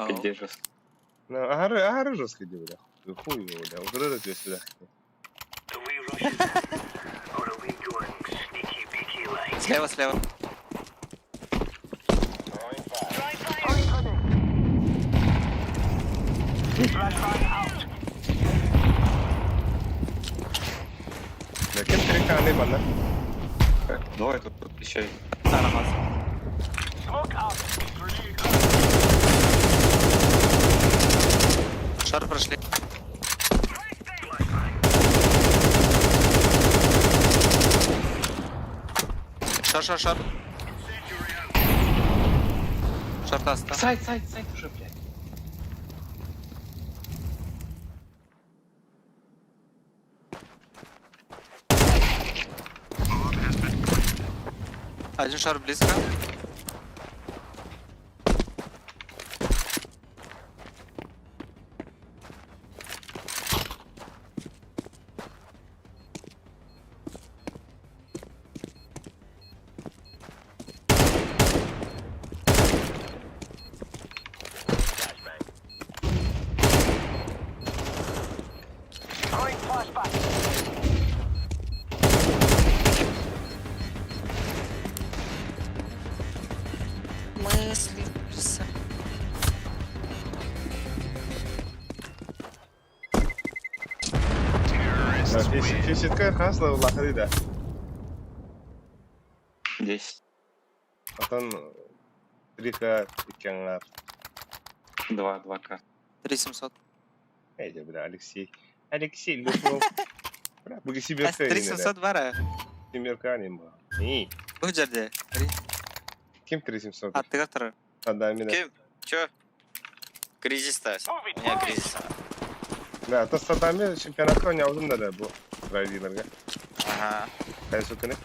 Где же? Ну, ары жестко делали. Хуй его, да. Вот это тебе сюда. Слева, слева. Да, кем переканы, бана? Давай тут еще. Шар прошли. Шар. Шарта оста. Сайт уже, блядь. Один шар близко. Мысли. Фишитка хасла лахари да. 10. Потом 3К икенлар. 2К. 3700. Эйди, бля, Алексей, Люкнов. Бля, буги сибирка. 3700 бара. Сибирка не было. И. Bu жерде. Кем 3700? А ты который? А, да, меня. Кем? Чё? Кризис-то. У меня кризис. Да, то с Садами чемпионатқа не алдым да бұл бразилерге. Ага. Қай суканы?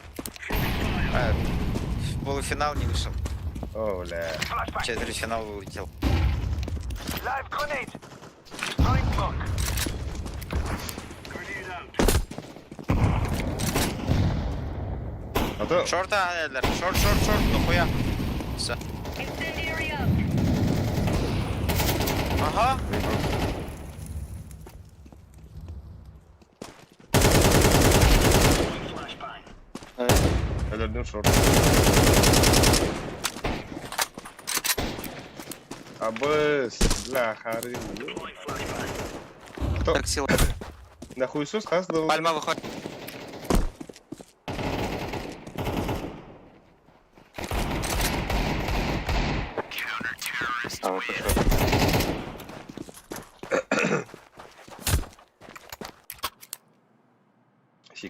А, в полуфинал не вышел. О, бля. В четвертьфинал вылетел. А то... Шорта, Эдлер. Шорт. Нахуя? Все. Ага. Эдлердің шорт. Абыс, бля, хары. Так, сила. Да хуйсус, хас да... Пальма выходит.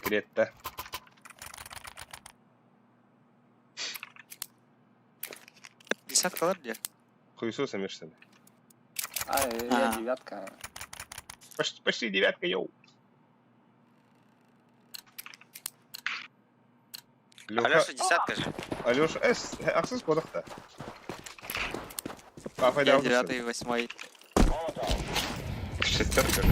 Кретта. Десяткалар где? Хуесос амешься. Я девятка. Почти девятка, йоу. Алёша десятка же. Алёша, аксус кодахта. Я 9-й, 8-й. Шестерка,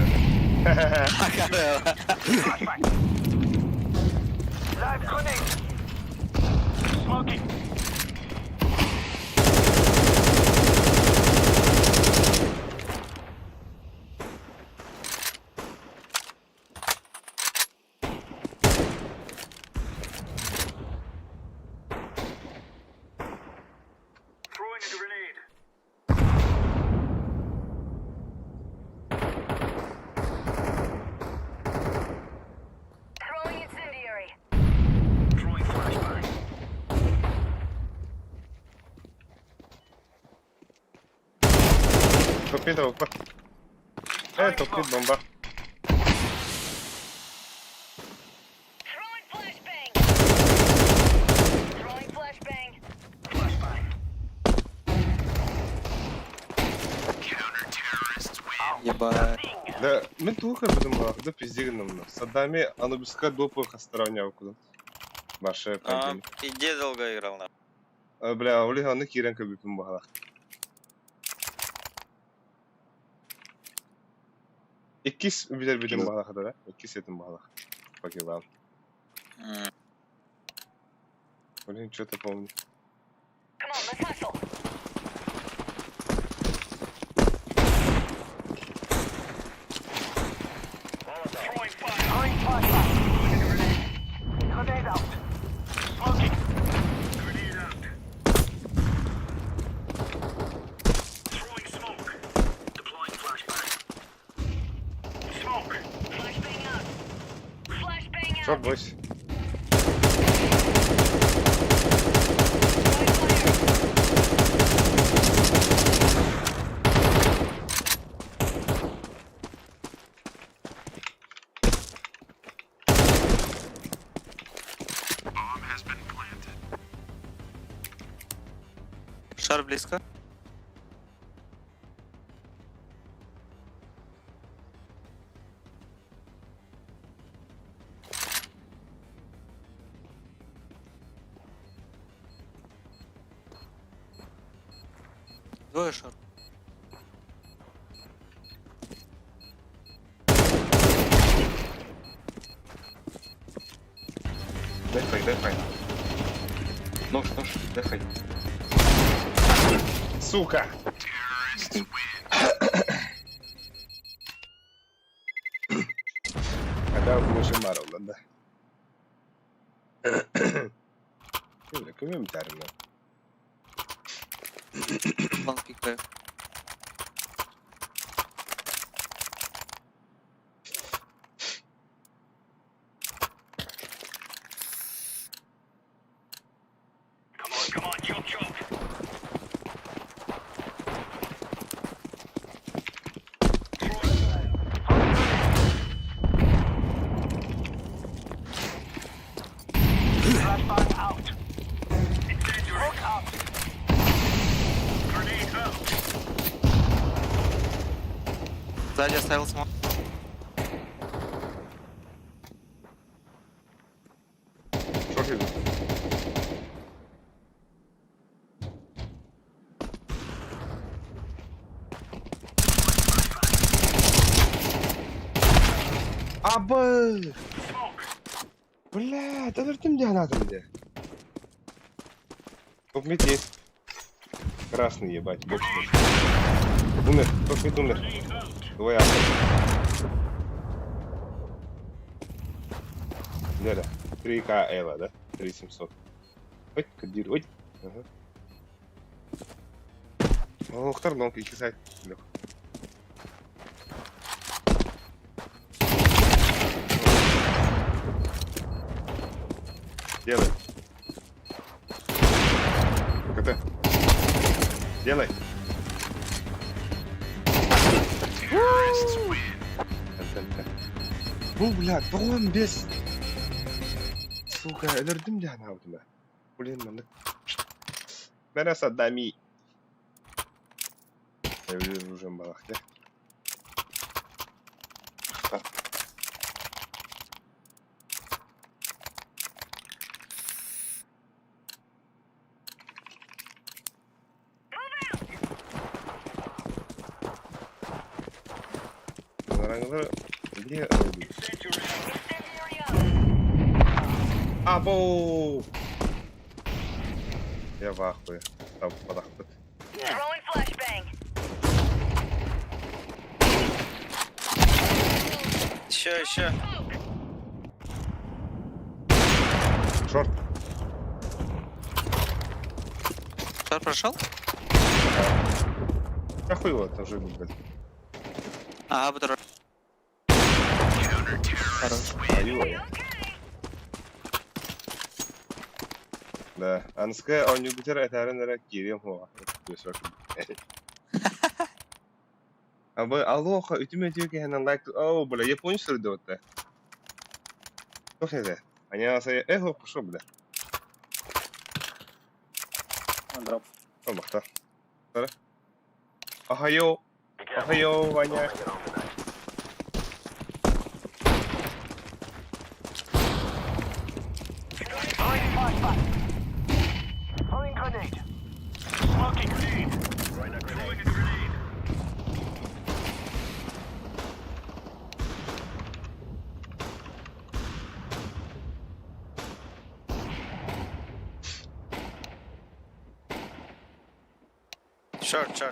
Топит опа. Топит бомба. Ебать. Да, мы тухо будем да пиздигнем. Саддами Анубиска допы хастаравня окуда. Ваша пойдем. И где долго играл на? Бля, ули аны кирен кабипим бахала. Иккис билер бидем бахала да? Иккис етим бахала. Покилам. Блин, что-то помню. Что, бойся? Шар близко. Двое шар. Дай. Нож, дай. Сука! Когда уже марал, да? Комментарий. План пикаю. Сзади оставил смог. Аба! Бля, да вертим где надо мне. Топ-мид есть. Красный ебать, больше нет. Умер, топ-мид умер. Двое авто. Ляля, 3К Эла, да? 3700. Ой, кадир, ой. Ага. О, Ухтар, кисать. Лех. Делай. КТ. Делай. Ну, блядь, по-моему, без Сука, ölürdüm de hani avdım ben. Ulan manık. Ben Saddami. Evli rujum balak ya. Orangları niye öldü? Abo! Ya bak be. Tam padaklık. Throwing flashbang. Еще. Шорт. Шар прошел? А хуй его, там же будет. Ага, бутерброд. Да, Анска, он не бутер, это арена Кирим, о, Абы, алоха, ütüme diyor ki hemen like, oh, бля, Япония sürdü o da. Çok neyse. Annyeonghaseyo, ho, пошел, бля. Дроп. О, махта. Сара. Ахайо. Ахайо, Ваня. Throwing grenade. Smoking grenade. Throwing a grenade. Short.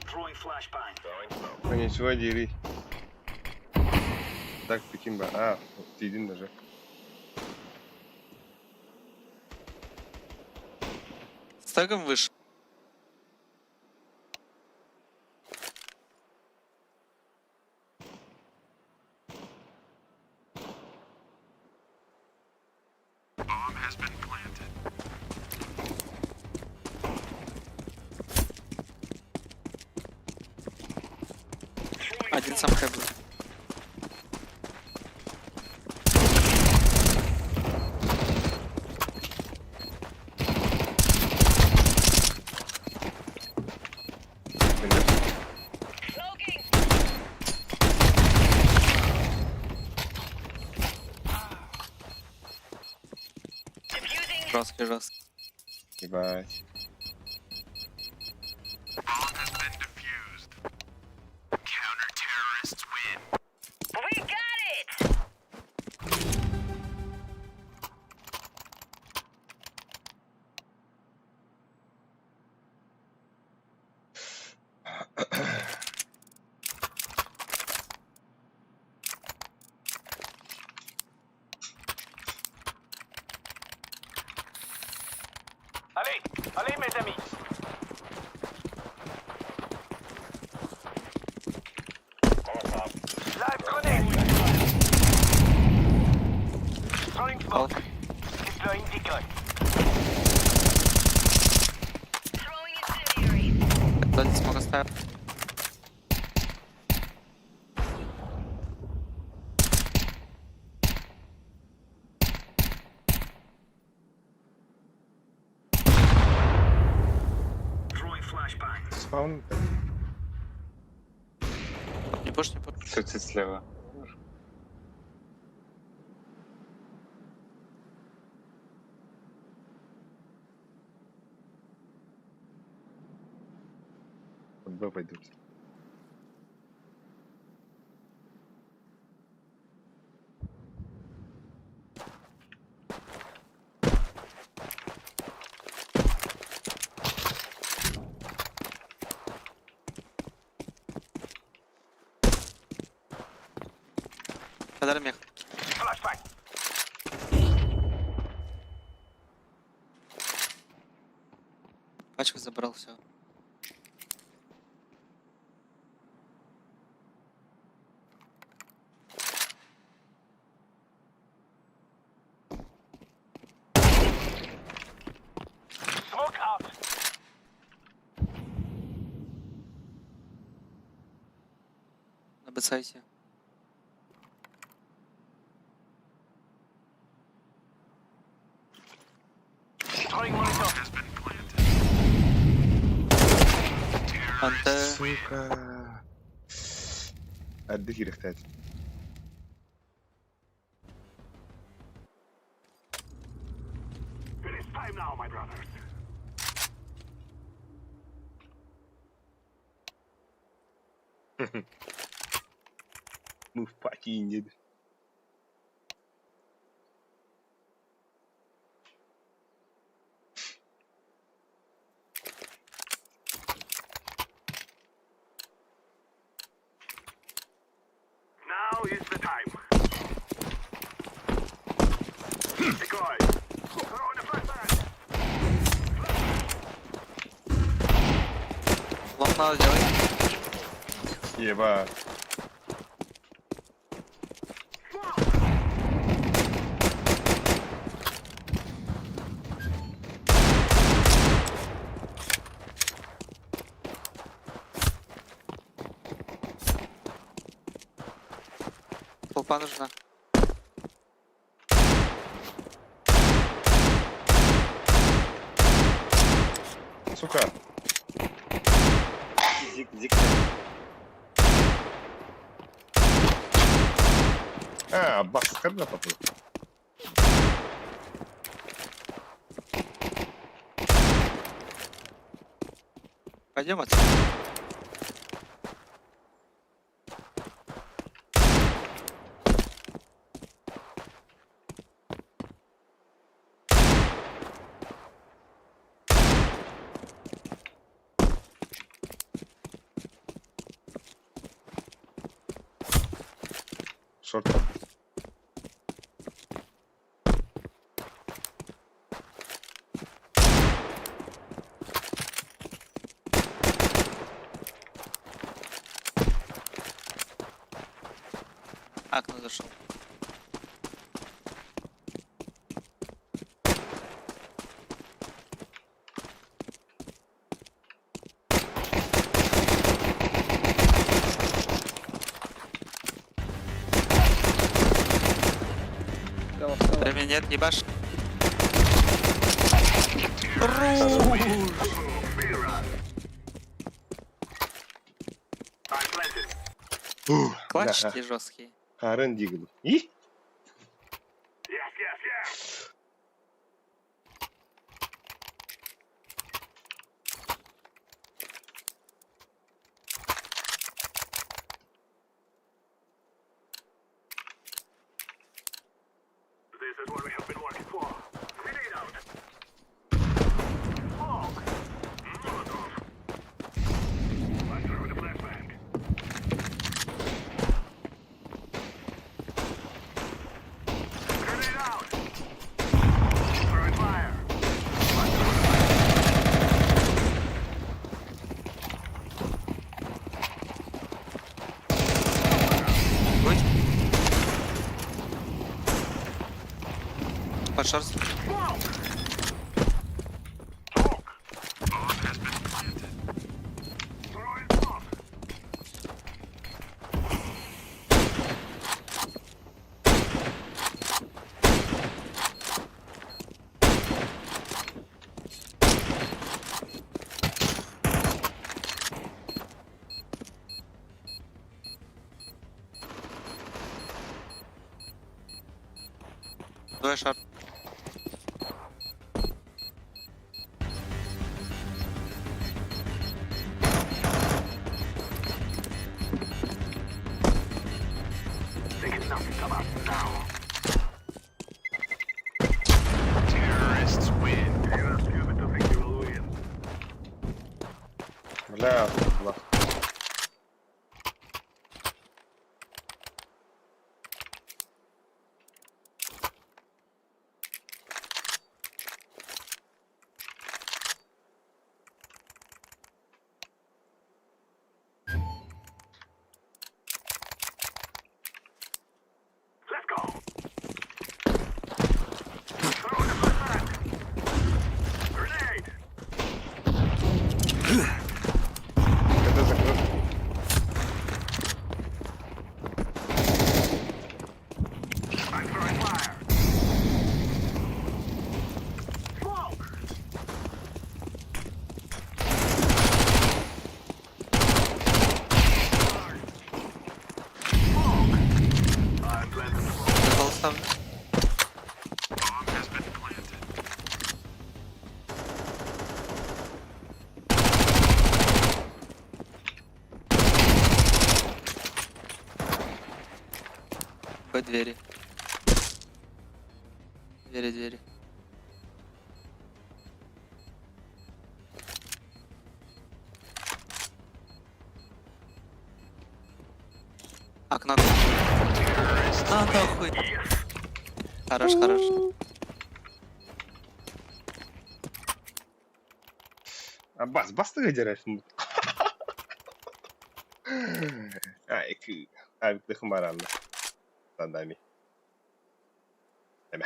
Throwing flashbang. Ничего, дери. Так, прикинь, ба. А, ты один даже. Стагом выше. Один сам хэб. Жесткий. Ебать. We got it! Allez, mes amis. Live grenade. Throwing smoke. Deploying decoy. Throwing incendiary. Кто-то смог оставить. Throwing flashbang. Спаун. Не пуш. Тут слева. Б пойдут. Подари мех. Flashbang. Пачку забрал, все. сайте. Анте. Сука. Отдыхи, кстати. Мы в паке. Now is the time. Decoy. Throw in a flashbang. Лом надо делать. Еба. Толпа нужна. Сука. Зик. А, бас, когда попал? Пойдем отсюда. Шорт. Окно зашел. Времени нет, не баш. Клатчики жесткие. Харен дигл. И? This is what we have been working for. Grenade out. Smoke. Molotov. I throw in a flashbang. Grenade out. Throwing fire. Под шорт. Двое шар. They can nothing come out now. Terrorists win. You're not stupid to think you will win. Бля, ла. Let's go. Throw in a flashbang. Grenade. поставлю. Б двери. Двери. Окно. А, нахуй. Хорош. Bastı geceresin. Ay ki. Abi tıkım var anla. Sandami. Deme.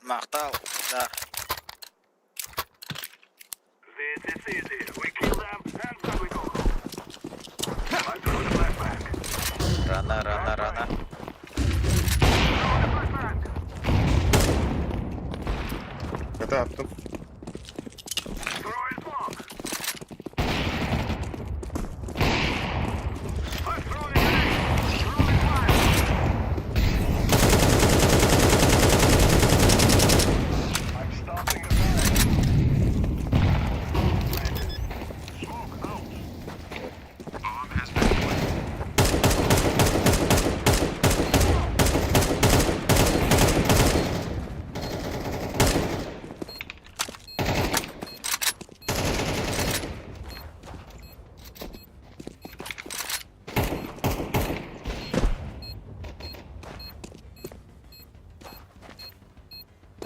Мақтал, да. Рано. Kötü attım.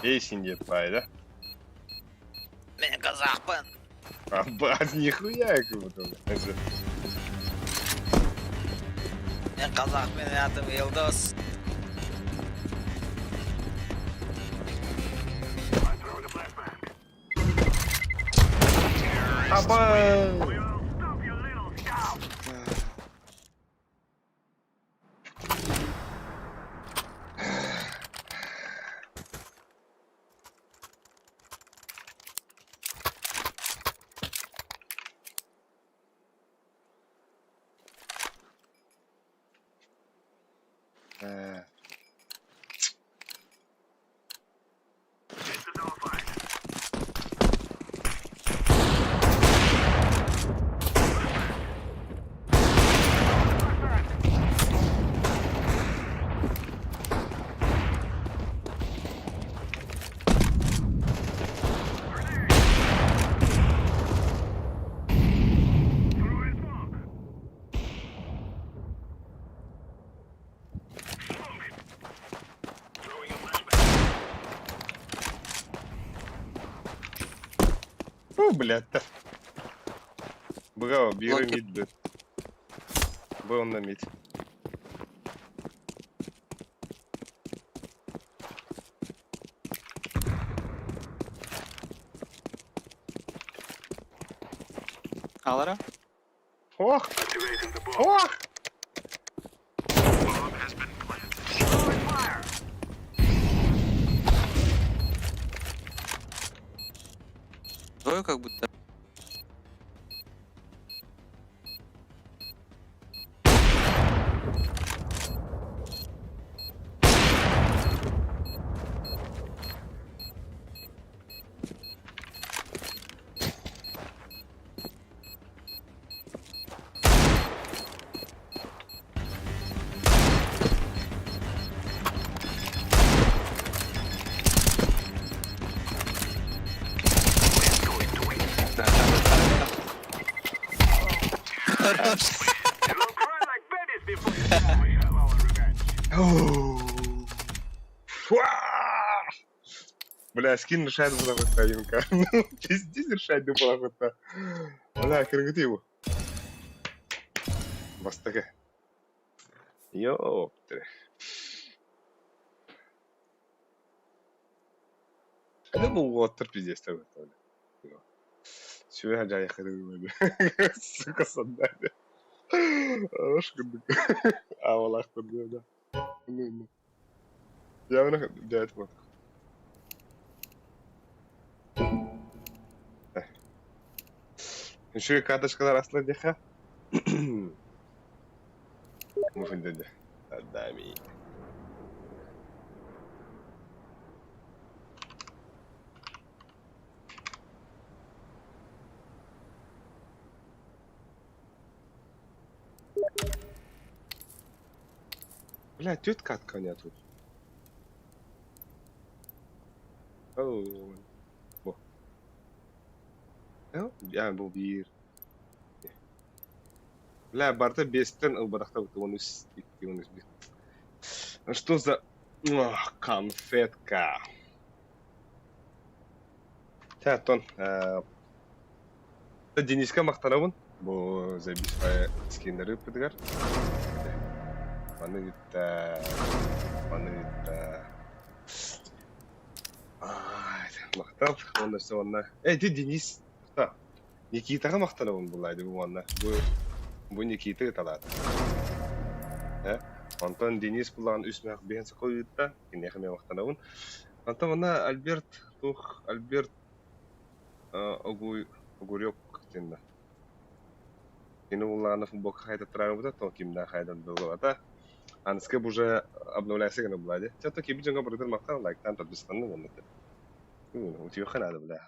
Песень нет, да? Мен қазақпын. Аббас, нихуя как будто. Мен қазақ, менің атым Елдос. Аба! Блядь-то. Браво, бери мид, блядь. Был на мид. Алара? Ох! Ох! Двое как будто. Бля, скин решает была хоть одинка. Пиздец решать была хоть. Бля, креативу. Бастака. Ёпты. Это был уотер пиздец тогда. Сюда я ходил. Сука, сандали. А валах подбил, да. Я вона дядь вот. Şu kardeş kadar asla deha. مفندد قدامي. لا توت كات كان يا توت. أوه بو أو يعني بو بير. لا барда 5-тен ылбыракта тунус тунус. Что за конфетка? Тятон, Дениска мактанабын. Бу забишпай скиннери пидгар. Маны мактап, онда сонна. Ты Денис. Никитага мактанабын булайды бу анна. Бу Никита талат. Антон Денис булган үсмәк бен сакойта, кинехме мактанабын. Антон мына Альберт огурек тенда. Кину уланы футболка хайда травмада, то кимда хайда долгота. Анскэ уже обновляется гана булады. Чато киби жонга бурдыр мактан лайктан подписанны болмады. У тиё ханада була.